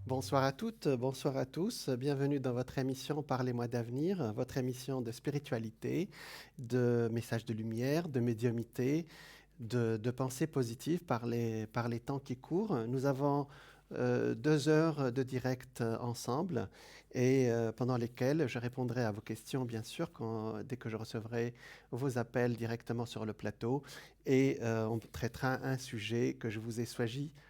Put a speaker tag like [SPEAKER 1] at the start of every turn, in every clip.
[SPEAKER 1] Bonsoir à toutes, bonsoir à tous. Bienvenue dans votre émission Parlez-moi d'avenir, votre émission de spiritualité, de messages de lumière, de médiumité, de pensée positive par les temps qui courent. Nous avons 2 heures de direct ensemble et pendant lesquelles je répondrai à vos questions, bien sûr, dès que je recevrai vos appels directement sur le plateau et on traitera un sujet que je vous ai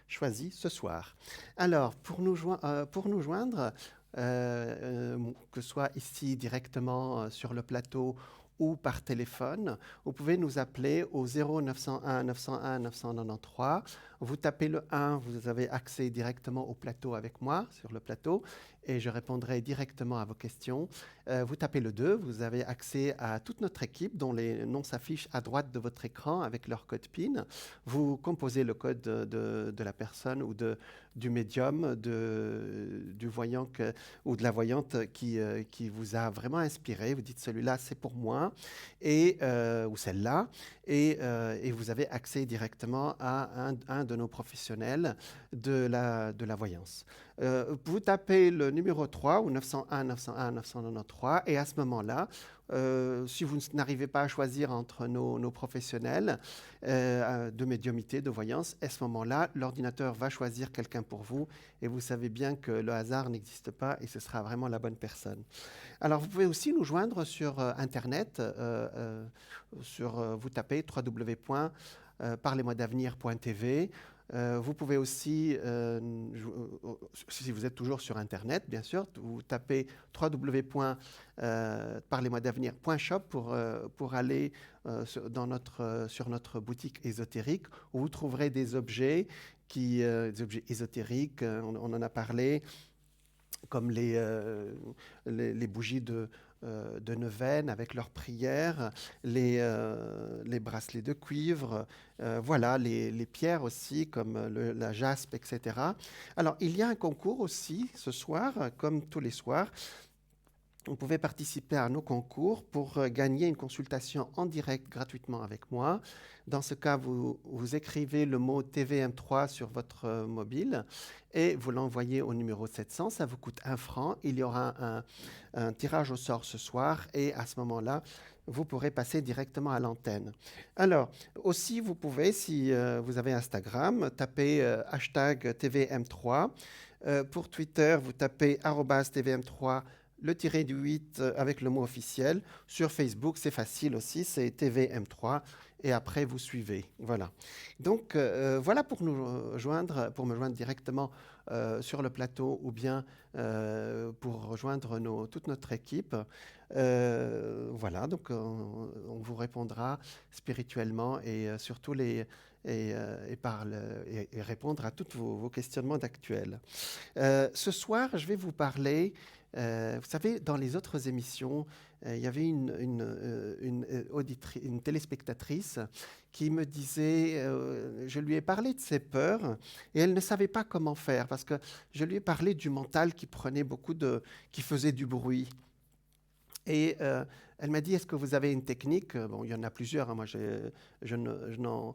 [SPEAKER 1] choisi ce soir. Alors, pour nous joindre, que ce soit ici directement sur le plateau ou par téléphone, vous pouvez nous appeler au 0901 901 993. Vous tapez le 1, vous avez accès directement au plateau avec moi, sur le plateau, et je répondrai directement à vos questions. Vous tapez le 2, vous avez accès à toute notre équipe dont les noms s'affichent à droite de votre écran avec leur code PIN. Vous composez le code de la personne ou du médium, du voyant ou de la voyante qui vous a vraiment inspiré. Vous dites celui-là c'est pour moi ou celle-là et vous avez accès directement à un de nos professionnels de la voyance. Vous tapez le numéro 3 ou 901 901 993 et à ce moment-là, si vous n'arrivez pas à choisir entre nos professionnels de médiumité, de voyance, à ce moment-là, l'ordinateur va choisir quelqu'un pour vous et vous savez bien que le hasard n'existe pas et ce sera vraiment la bonne personne. Alors, vous pouvez aussi nous joindre sur Internet. Vous tapez www.parlez-moi-d'avenir.tv. Vous pouvez aussi, si vous êtes toujours sur Internet, bien sûr, vous tapez www.parlez-moi-d'avenir.shop pour aller sur notre boutique ésotérique où vous trouverez des objets, des objets ésotériques, on en a parlé, comme les bougies de neuvaine avec leurs prières, les bracelets de cuivre, voilà, les pierres aussi, comme la jaspe, etc. Alors, il y a un concours aussi ce soir, comme tous les soirs. Vous pouvez participer à nos concours pour gagner une consultation en direct gratuitement avec moi. Dans ce cas, vous écrivez le mot TVM3 sur votre mobile et vous l'envoyez au numéro 700. Ça vous coûte 1 franc. Il y aura un tirage au sort ce soir et à ce moment-là, vous pourrez passer directement à l'antenne. Alors, aussi, vous pouvez, si vous avez Instagram, taper hashtag TVM3. Pour Twitter, vous tapez @TVM3 le tiré du 8 avec le mot officiel. Sur Facebook, c'est facile aussi, c'est TVM3 et après vous suivez. Voilà. Donc voilà pour pour me joindre directement sur le plateau ou bien pour rejoindre toute notre équipe. Voilà, donc on vous répondra spirituellement et surtout et répondre à tous vos questionnements d'actuels. Ce soir, je vais vous parler. Vous savez, dans les autres émissions, il y avait une téléspectatrice qui me disait, je lui ai parlé de ses peurs et elle ne savait pas comment faire parce que je lui ai parlé du mental qui faisait du bruit. Et elle m'a dit, est-ce que vous avez une technique? Bon, il y en a plusieurs, hein, moi je n'en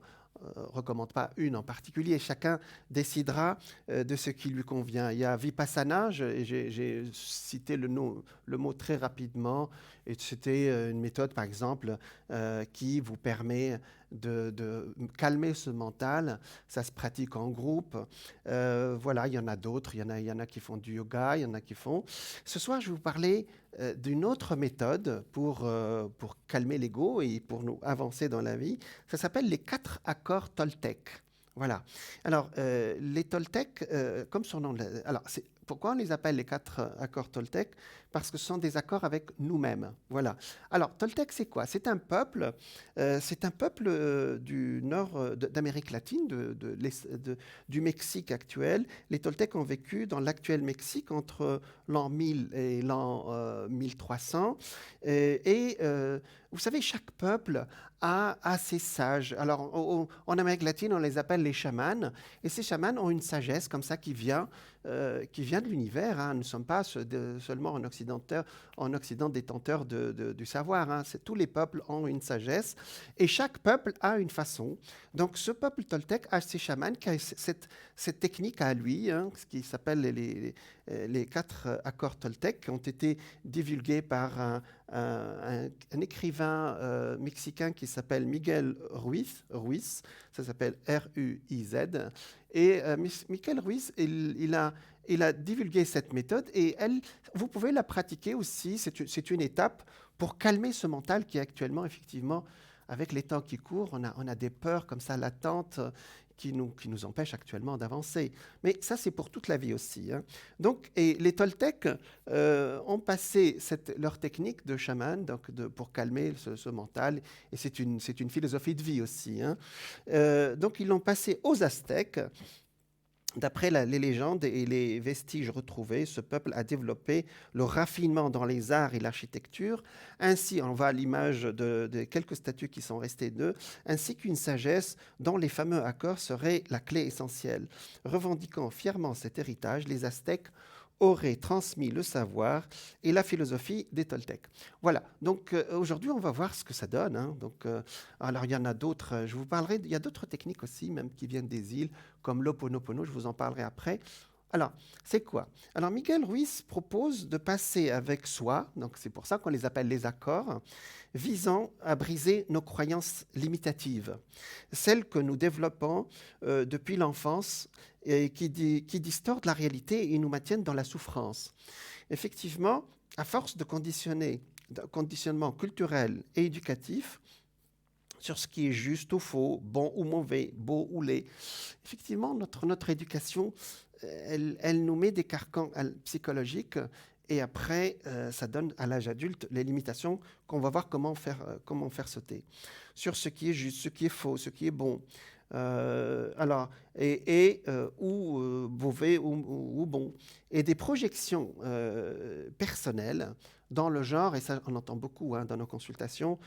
[SPEAKER 1] recommande pas une en particulier. Chacun décidera de ce qui lui convient. Il y a Vipassana, j'ai cité le mot très rapidement, et c'était une méthode, par exemple, qui vous permet de calmer ce mental. Ça se pratique en groupe. Voilà, il y en a d'autres. Il y en a qui font du yoga, il y en a qui font. Ce soir, je vais vous parler d'une autre méthode pour calmer l'ego et pour nous avancer dans la vie. Ça s'appelle les 4 accords Toltec. Voilà. Alors, les Toltec, comme son nom... Alors, pourquoi on les appelle les 4 accords Toltec? Parce que ce sont des accords avec nous-mêmes. Voilà. Alors, Toltec, c'est quoi? C'est un peuple du nord d'Amérique latine, du Mexique actuel. Les Toltecs ont vécu dans l'actuel Mexique entre l'an 1000 et l'an 1300. vous savez, chaque peuple a ses sages. Alors, en Amérique latine, on les appelle les chamans. Et ces chamans ont une sagesse comme ça qui vient de l'univers. Hein. Nous ne sommes pas seulement en Occident détenteurs du savoir. Hein. Tous les peuples ont une sagesse. Et chaque peuple a une façon. Donc, ce peuple toltèque a ses chamans qui a cette technique à lui, hein, ce qui s'appelle les 4 accords toltèques, qui ont été divulgués par un écrivain mexicain qui s'appelle Miguel Ruiz, ça s'appelle R-U-I-Z. Et Miguel Ruiz, il a divulgué cette méthode et vous pouvez la pratiquer aussi. C'est une étape pour calmer ce mental qui est actuellement, effectivement, avec les temps qui courent, on a des peurs comme ça latentes qui nous empêchent actuellement d'avancer. Mais ça, c'est pour toute la vie aussi. Hein. Donc, et les Toltecs ont passé leur technique de chaman pour calmer ce mental. Et c'est une philosophie de vie aussi. Hein. Donc, ils l'ont passé aux Aztèques. D'après les légendes et les vestiges retrouvés, ce peuple a développé le raffinement dans les arts et l'architecture. Ainsi, on voit l'image de quelques statues qui sont restées d'eux, ainsi qu'une sagesse dont les fameux accords seraient la clé essentielle. Revendiquant fièrement cet héritage, les Aztèques auraient transmis le savoir et la philosophie des Toltecs. Voilà, donc aujourd'hui on va voir ce que ça donne. Hein. Donc, alors il y en a d'autres, je vous parlerai, il y a d'autres techniques aussi, même qui viennent des îles, comme l'Ho'oponopono, je vous en parlerai après. Alors, c'est quoi? Alors Miguel Ruiz propose de passer avec soi, donc c'est pour ça qu'on les appelle les accords, visant à briser nos croyances limitatives, celles que nous développons depuis l'enfance et qui distordent la réalité et nous maintiennent dans la souffrance. Effectivement, à force de conditionnement culturel et éducatif, sur ce qui est juste ou faux, bon ou mauvais, beau ou laid. Effectivement, notre éducation, elle nous met des carcans psychologiques et après, ça donne à l'âge adulte les limitations qu'on va voir comment faire sauter. Sur ce qui est juste, ce qui est faux, ce qui est bon. Ou mauvais ou bon. Et des projections personnelles dans le genre, et ça on entend beaucoup hein, dans nos consultations,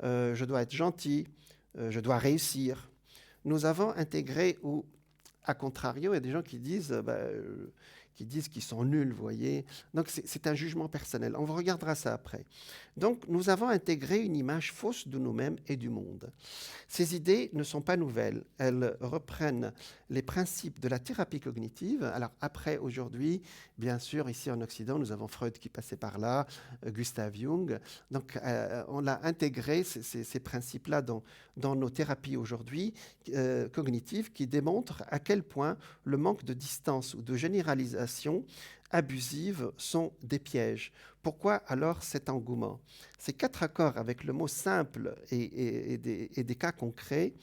[SPEAKER 1] je dois être gentil, je dois réussir. Nous avons intégré, ou à contrario, il y a des gens qui disent qu'ils sont nuls, vous voyez. Donc c'est un jugement personnel. On regardera ça après. Donc nous avons intégré une image fausse de nous-mêmes et du monde. Ces idées ne sont pas nouvelles. Elles reprennent les principes de la thérapie cognitive. Alors après, aujourd'hui, bien sûr, ici en Occident, nous avons Freud qui passait par là, Gustav Jung. Donc on a intégré ces principes-là dans nos thérapies aujourd'hui cognitives qui démontrent à quel point le manque de distance ou de généralisation abusives sont des pièges. Pourquoi alors cet engouement? Ces 4 accords avec le mot simple et des cas concrets,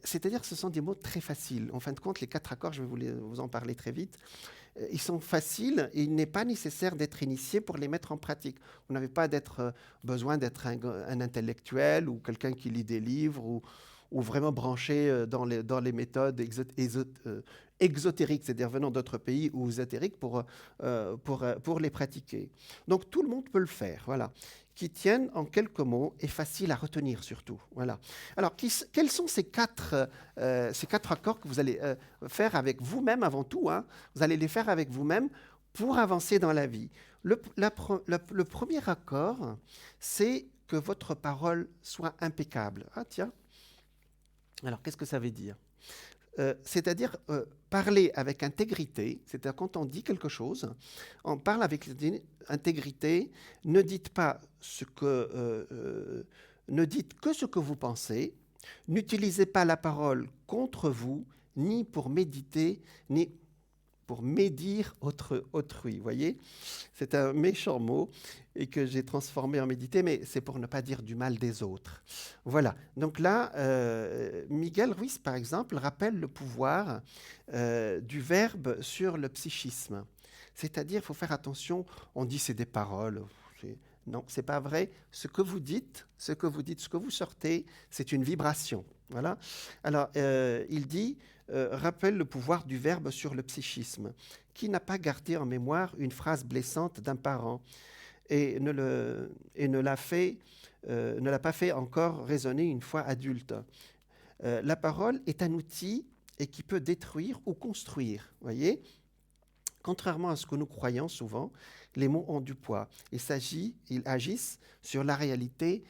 [SPEAKER 1] c'est-à-dire que ce sont des mots très faciles. En fin de compte, les 4 accords, je vais vous en parler très vite, ils sont faciles et il n'est pas nécessaire d'être initié pour les mettre en pratique. Vous n'avez pas besoin d'être un intellectuel ou quelqu'un qui lit des livres ou vraiment branché dans les méthodes exotériques, c'est-à-dire venant d'autres pays, ou ésotériques pour les pratiquer. Donc tout le monde peut le faire, voilà. Qui tiennent en quelques mots et faciles à retenir surtout. Voilà. Alors, quels sont ces quatre accords que vous allez faire avec vous-même avant tout hein. Vous allez les faire avec vous-même pour avancer dans la vie. Le premier accord, c'est que votre parole soit impeccable. Ah tiens. Alors, qu'est-ce que ça veut dire? C'est-à-dire parler avec intégrité, c'est-à-dire quand on dit quelque chose, on parle avec intégrité, ne dites que ce que vous pensez, n'utilisez pas la parole contre vous, ni pour méditer, ni pour médire autrui. Vous voyez, c'est un méchant mot et que j'ai transformé en méditer, mais c'est pour ne pas dire du mal des autres. Voilà. Donc là, Miguel Ruiz, par exemple, rappelle le pouvoir du verbe sur le psychisme. C'est-à-dire, il faut faire attention, on dit c'est des paroles. Non, c'est pas vrai. Ce que vous dites, ce que vous sortez, c'est une vibration. Voilà. Alors, il dit, rappelle le pouvoir du verbe sur le psychisme. Qui n'a pas gardé en mémoire une phrase blessante d'un parent et ne l'a fait ne l'a pas fait encore raisonner une fois adulte. La parole est un outil et qui peut détruire ou construire. Voyez, contrairement à ce que nous croyons souvent, les mots ont du poids. Ils agissent sur la réalité.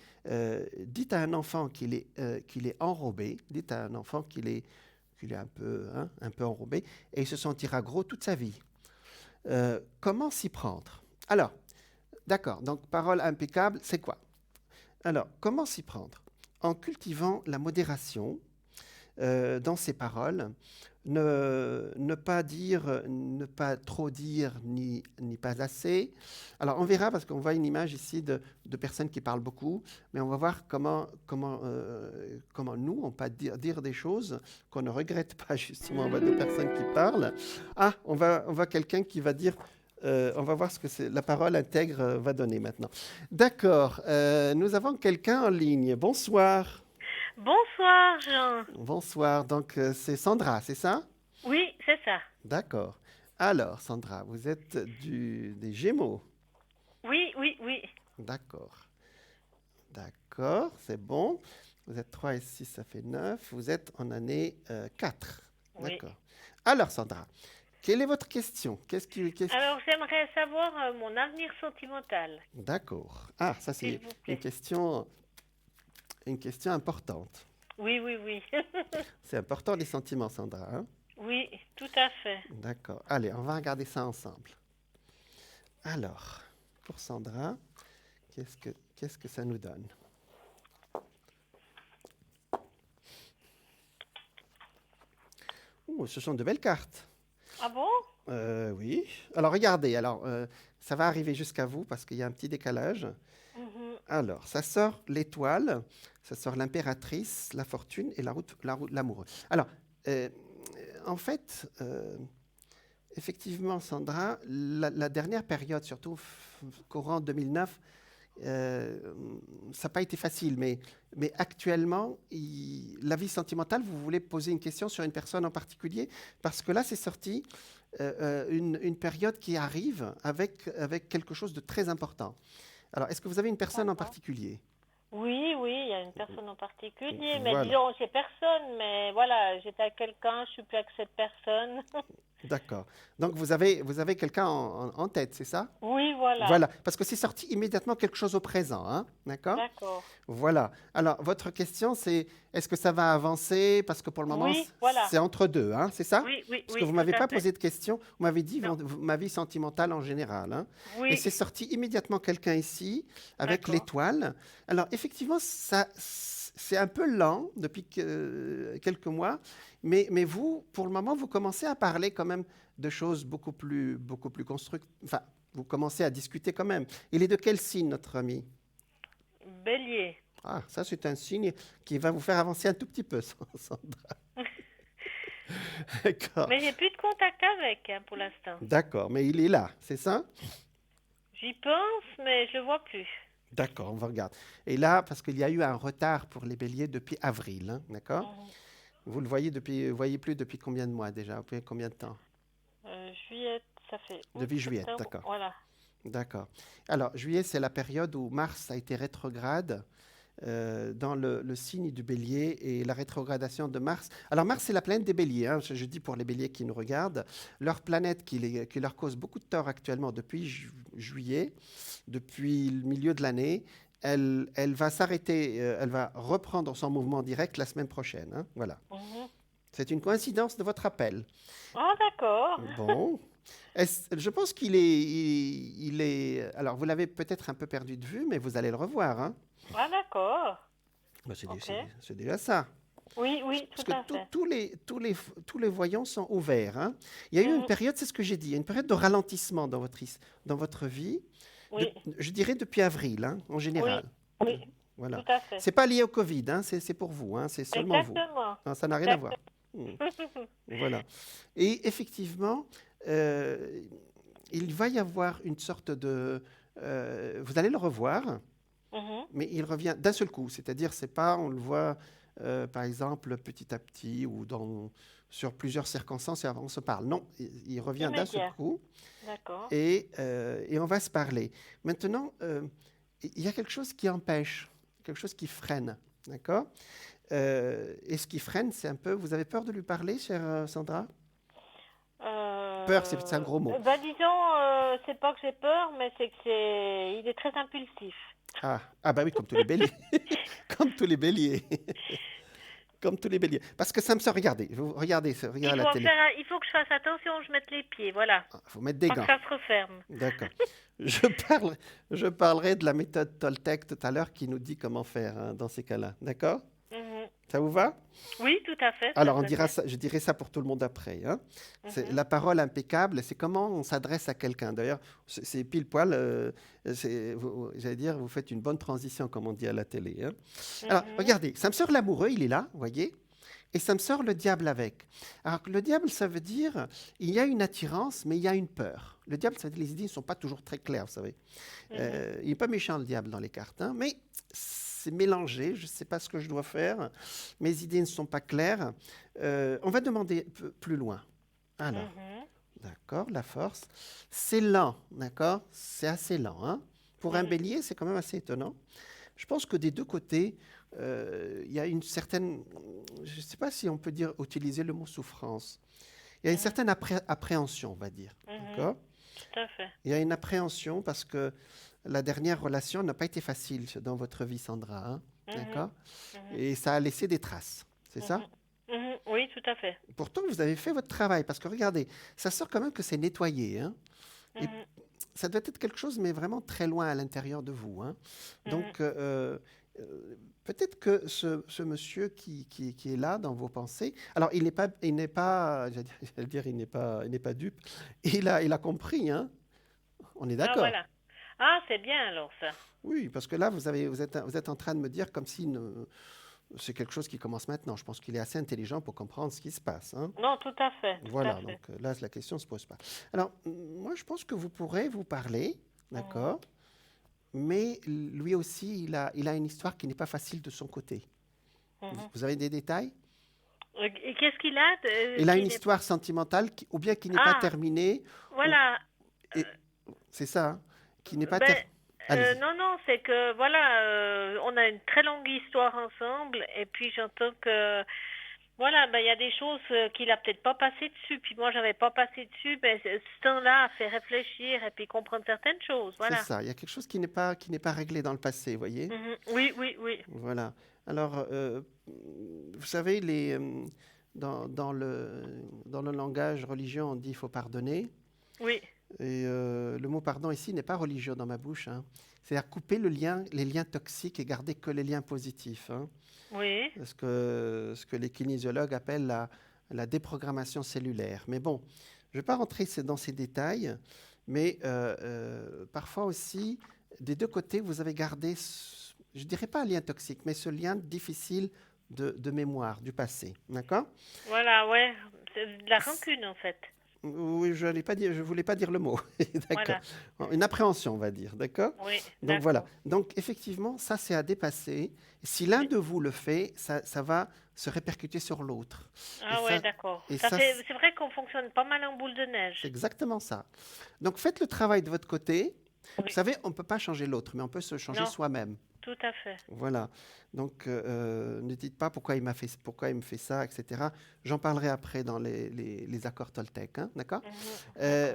[SPEAKER 1] Dites à un enfant qu'il est enrobé, dites à un enfant qu'il est un peu enrobé, et il se sentira gros toute sa vie. Comment s'y prendre? Alors, d'accord, donc parole impeccable, c'est quoi? Alors, comment s'y prendre? En cultivant la modération dans ses paroles, ne pas dire, ne pas trop dire, ni pas assez. Alors, on verra, parce qu'on voit une image ici de personnes qui parlent beaucoup, mais on va voir comment nous, on peut dire des choses qu'on ne regrette pas, justement. On voit deux personnes qui parlent. Ah, on voit quelqu'un qui va dire... on va voir ce que la parole intègre va donner maintenant. D'accord, nous avons quelqu'un en ligne. Bonsoir.
[SPEAKER 2] Bonsoir, Jean.
[SPEAKER 1] Bonsoir, donc c'est Sandra, c'est ça?
[SPEAKER 2] Oui, c'est ça.
[SPEAKER 1] D'accord. Alors, Sandra, vous êtes des Gémeaux.
[SPEAKER 2] Oui, oui, oui.
[SPEAKER 1] D'accord. D'accord, c'est bon. Vous êtes 3 et 6, ça fait 9. Vous êtes en année 4.
[SPEAKER 2] Oui.
[SPEAKER 1] D'accord. Alors, Sandra, quelle est votre question?
[SPEAKER 2] Alors, j'aimerais savoir mon avenir sentimental,
[SPEAKER 1] D'accord. Ah, ça
[SPEAKER 2] s'il
[SPEAKER 1] c'est
[SPEAKER 2] vous plaît.
[SPEAKER 1] une question importante.
[SPEAKER 2] Oui, oui, oui.
[SPEAKER 1] C'est important les sentiments, Sandra, hein?
[SPEAKER 2] Oui, tout à fait.
[SPEAKER 1] D'accord. Allez, on va regarder ça ensemble. Alors, pour Sandra, qu'est-ce que ça nous donne? Oh, ce sont de belles cartes.
[SPEAKER 2] Ah bon?
[SPEAKER 1] Oui. Alors, regardez. Alors, ça va arriver jusqu'à vous parce qu'il y a un petit décalage.
[SPEAKER 2] Mhm.
[SPEAKER 1] Alors, ça sort l'étoile, ça sort l'impératrice, la fortune et l'amoureux. Alors, euh, en fait, effectivement, Sandra, la dernière période, surtout courant 2009, ça n'a pas été facile, mais actuellement, la vie sentimentale, vous voulez poser une question sur une personne en particulier? Parce que là, c'est sorti une période qui arrive avec quelque chose de très important. Alors, est-ce que vous avez une personne en
[SPEAKER 2] D'accord.
[SPEAKER 1] particulier?
[SPEAKER 2] Oui, oui, il y a une personne en particulier, mais
[SPEAKER 1] Voilà,
[SPEAKER 2] disons, j'ai personne, mais voilà, j'étais avec quelqu'un, je suis plus avec cette personne.
[SPEAKER 1] d'accord. Donc, vous avez quelqu'un en tête, c'est ça?
[SPEAKER 2] Oui, voilà.
[SPEAKER 1] Voilà, parce que c'est sorti immédiatement quelque chose au présent, hein? D'accord?
[SPEAKER 2] D'accord.
[SPEAKER 1] Voilà. Alors, votre question, c'est est-ce que ça va avancer? Parce que pour le moment,
[SPEAKER 2] Oui, voilà.
[SPEAKER 1] c'est entre deux, hein? C'est ça?
[SPEAKER 2] Oui, oui,
[SPEAKER 1] Parce que vous
[SPEAKER 2] oui,
[SPEAKER 1] ne
[SPEAKER 2] tout
[SPEAKER 1] m'avez
[SPEAKER 2] à
[SPEAKER 1] pas
[SPEAKER 2] fait.
[SPEAKER 1] posé de question, vous m'avez dit
[SPEAKER 2] Non.
[SPEAKER 1] ma vie sentimentale en général, hein? Et
[SPEAKER 2] Oui,
[SPEAKER 1] c'est sorti immédiatement quelqu'un ici avec
[SPEAKER 2] d'accord.
[SPEAKER 1] l'étoile. Alors, effectivement, c'est un peu lent depuis quelques mois, mais vous, pour le moment, vous commencez à parler quand même de choses beaucoup plus constructives. Enfin, vous commencez à discuter quand même. Il est de quel signe, notre ami?
[SPEAKER 2] Bélier.
[SPEAKER 1] Ah, ça, c'est un signe qui va vous faire avancer un tout petit peu, Sandra. D'accord.
[SPEAKER 2] Mais j'ai plus de contact avec, hein, pour l'instant.
[SPEAKER 1] D'accord, mais il est là, c'est ça?
[SPEAKER 2] J'y pense, mais je le vois plus.
[SPEAKER 1] D'accord, on va regarder. Et là, parce qu'il y a eu un retard pour les béliers depuis avril, hein, d'accord?
[SPEAKER 2] Mhm.
[SPEAKER 1] Vous le voyez plus depuis combien de mois déjà? Depuis combien de temps?
[SPEAKER 2] Juillet, ça fait août,
[SPEAKER 1] Depuis juillet,
[SPEAKER 2] septembre,
[SPEAKER 1] d'accord.
[SPEAKER 2] voilà.
[SPEAKER 1] D'accord. Alors, juillet, c'est la période où Mars a été rétrograde dans le signe du bélier et la rétrogradation de Mars. Alors Mars, c'est la planète des béliers, hein, je dis pour les béliers qui nous regardent, leur planète qui leur cause beaucoup de tort actuellement depuis juillet, depuis le milieu de l'année, elle va s'arrêter, elle va reprendre son mouvement direct la semaine prochaine, hein, voilà.
[SPEAKER 2] Mhm.
[SPEAKER 1] C'est une coïncidence de votre appel.
[SPEAKER 2] Ah, d'accord.
[SPEAKER 1] Bon. Je pense il est... Alors, vous l'avez peut-être un peu perdu de vue, mais vous allez le revoir, hein.
[SPEAKER 2] Ah, d'accord.
[SPEAKER 1] Ben,
[SPEAKER 2] Ok.
[SPEAKER 1] c'est déjà ça.
[SPEAKER 2] Oui, oui,
[SPEAKER 1] Parce
[SPEAKER 2] tout
[SPEAKER 1] que
[SPEAKER 2] à fait.
[SPEAKER 1] tous les voyants sont ouverts, hein. Il y a eu une
[SPEAKER 2] Mhm.
[SPEAKER 1] période, c'est ce que j'ai dit, une période de ralentissement dans votre vie,
[SPEAKER 2] Oui,
[SPEAKER 1] je dirais depuis avril, hein, en
[SPEAKER 2] oui,
[SPEAKER 1] général.
[SPEAKER 2] oui,
[SPEAKER 1] Voilà.
[SPEAKER 2] tout à fait.
[SPEAKER 1] C'est pas lié au Covid, hein, c'est pour vous, hein, c'est seulement vous.
[SPEAKER 2] Exactement.
[SPEAKER 1] Hein, ça n'a rien à voir.
[SPEAKER 2] Exactement.
[SPEAKER 1] Hmm. Voilà. Et effectivement, euh, il va y avoir une sorte de... vous allez le revoir,
[SPEAKER 2] Mhm.
[SPEAKER 1] mais il revient d'un seul coup. C'est-à-dire, c'est pas, on le voit, par exemple, petit à petit ou sur plusieurs circonstances et avant on se parle. Non, il revient d'un seul
[SPEAKER 2] Immédiat.
[SPEAKER 1] coup
[SPEAKER 2] D'accord.
[SPEAKER 1] et on va se parler. Maintenant, il y a quelque chose qui empêche. quelque chose qui freine, d'accord? Et ce qui freine, c'est un peu... Vous avez peur de lui parler, chère Sandra? Peur, c'est un gros mot.
[SPEAKER 2] Disons, c'est pas que j'ai peur, mais c'est il est très impulsif.
[SPEAKER 1] Ah bah oui, comme tous les béliers. Comme tous les béliers. Comme tous les béliers. Parce que ça me sort, regardez, regardez la télé.
[SPEAKER 2] Il faut que je fasse attention, je mette les pieds, voilà.
[SPEAKER 1] Il faut mettre des
[SPEAKER 2] Pas que
[SPEAKER 1] gants.
[SPEAKER 2] ça se referme.
[SPEAKER 1] D'accord. Je parlerai de la méthode Toltec tout à l'heure qui nous dit comment faire hein, dans ces cas-là. D'accord?
[SPEAKER 2] Mhm.
[SPEAKER 1] Ça vous va?
[SPEAKER 2] Oui, tout à fait.
[SPEAKER 1] Alors,
[SPEAKER 2] tout à fait.
[SPEAKER 1] je dirai ça pour tout le monde après. Hein.
[SPEAKER 2] Mhm.
[SPEAKER 1] La parole impeccable, c'est comment on s'adresse à quelqu'un. D'ailleurs, c'est pile poil, j'allais dire, vous faites une bonne transition, comme on dit à la télé. Hein. Alors,
[SPEAKER 2] Mhm.
[SPEAKER 1] regardez, ça me sort l'amoureux, il est là, vous voyez? Et ça me sort le diable avec. Alors, le diable, ça veut dire, il y a une attirance, mais il y a une peur. Le diable, ça veut dire, les idées ne sont pas toujours très claires, vous savez. Il n'est pas méchant, le diable, dans les cartes, hein, mais c'est mélangé, je ne sais pas ce que je dois faire, mes idées ne sont pas claires. On va demander plus loin. Alors, d'accord, la force. C'est lent, d'accord? C'est assez lent. Hein? Pour un bélier, c'est quand même assez étonnant. Je pense que des deux côtés, il y a une certaine, je ne sais pas si on peut dire, utiliser le mot souffrance. Il y a une certaine appréhension, on va dire. D'accord?
[SPEAKER 2] Tout à fait.
[SPEAKER 1] Il y a une appréhension parce que la dernière relation n'a pas été facile dans votre vie, Sandra. Hein? D'accord? Et ça a laissé des traces. C'est ça?
[SPEAKER 2] Oui, tout à fait.
[SPEAKER 1] Pourtant, vous avez fait votre travail parce que regardez, ça sort quand même que c'est nettoyé. Hein? Et ça doit être quelque chose, mais vraiment très loin à l'intérieur de vous. Hein? Donc, peut-être que ce monsieur qui est là dans vos pensées, alors il n'est pas, j'allais dire, il n'est pas dupe. Il a compris. Hein? On est
[SPEAKER 2] Ah,
[SPEAKER 1] d'accord.
[SPEAKER 2] voilà. Ah, c'est bien alors ça.
[SPEAKER 1] Oui, parce que là, vous êtes en train de me dire comme si c'est quelque chose qui commence maintenant. Je pense qu'il est assez intelligent pour comprendre ce qui se passe. Hein.
[SPEAKER 2] Non, tout à fait.
[SPEAKER 1] Voilà, donc là, la question ne se pose pas. Alors, moi, je pense que vous pourrez vous parler, d'accord? Mais lui aussi, il a une histoire qui n'est pas facile de son côté. Vous avez des détails?
[SPEAKER 2] Et qu'est-ce qu'il a
[SPEAKER 1] Il a une histoire sentimentale, ou bien qui n'est pas terminée.
[SPEAKER 2] Voilà.
[SPEAKER 1] C'est ça, hein, qui n'est pas
[SPEAKER 2] non, c'est que voilà, on a une très longue histoire ensemble, et puis j'entends que voilà, il y a des choses qu'il a peut-être pas passé dessus, puis moi j'avais pas passé dessus, mais ce temps-là a fait réfléchir et puis comprendre certaines choses, voilà.
[SPEAKER 1] C'est ça, il y a quelque chose qui n'est pas réglé dans le passé, vous voyez?
[SPEAKER 2] Oui, oui, oui.
[SPEAKER 1] Voilà. Alors, vous savez, dans le langage religieux, on dit qu'il faut pardonner.
[SPEAKER 2] Oui.
[SPEAKER 1] Et le mot pardon ici n'est pas religieux dans ma bouche. Hein. C'est-à-dire couper les liens toxiques et garder que les liens positifs. Hein.
[SPEAKER 2] Oui.
[SPEAKER 1] Ce que les kinésiologues appellent la déprogrammation cellulaire. Mais bon, je ne vais pas rentrer dans ces détails, mais parfois aussi, des deux côtés, vous avez gardé, je ne dirais pas un lien toxique, mais ce lien difficile de mémoire, du passé. D'accord?
[SPEAKER 2] Voilà, ouais. C'est de la rancune, en fait.
[SPEAKER 1] Oui, je ne voulais pas dire le mot. D'accord. Voilà. Une appréhension, on va dire. D'accord?
[SPEAKER 2] Oui.
[SPEAKER 1] Donc voilà. Donc effectivement, ça c'est à dépasser. Si l'un de vous le fait, ça va se répercuter sur l'autre.
[SPEAKER 2] Ah ouais, d'accord. C'est vrai qu'on fonctionne pas mal en boule de neige.
[SPEAKER 1] C'est exactement ça. Donc faites le travail de votre côté. Oui. Vous savez, on ne peut pas changer l'autre, mais on peut se changer soi-même.
[SPEAKER 2] Tout à fait.
[SPEAKER 1] Voilà. Donc, ne dites pas pourquoi il me fait ça, etc. J'en parlerai après dans les accords Toltec. Hein, d'accord?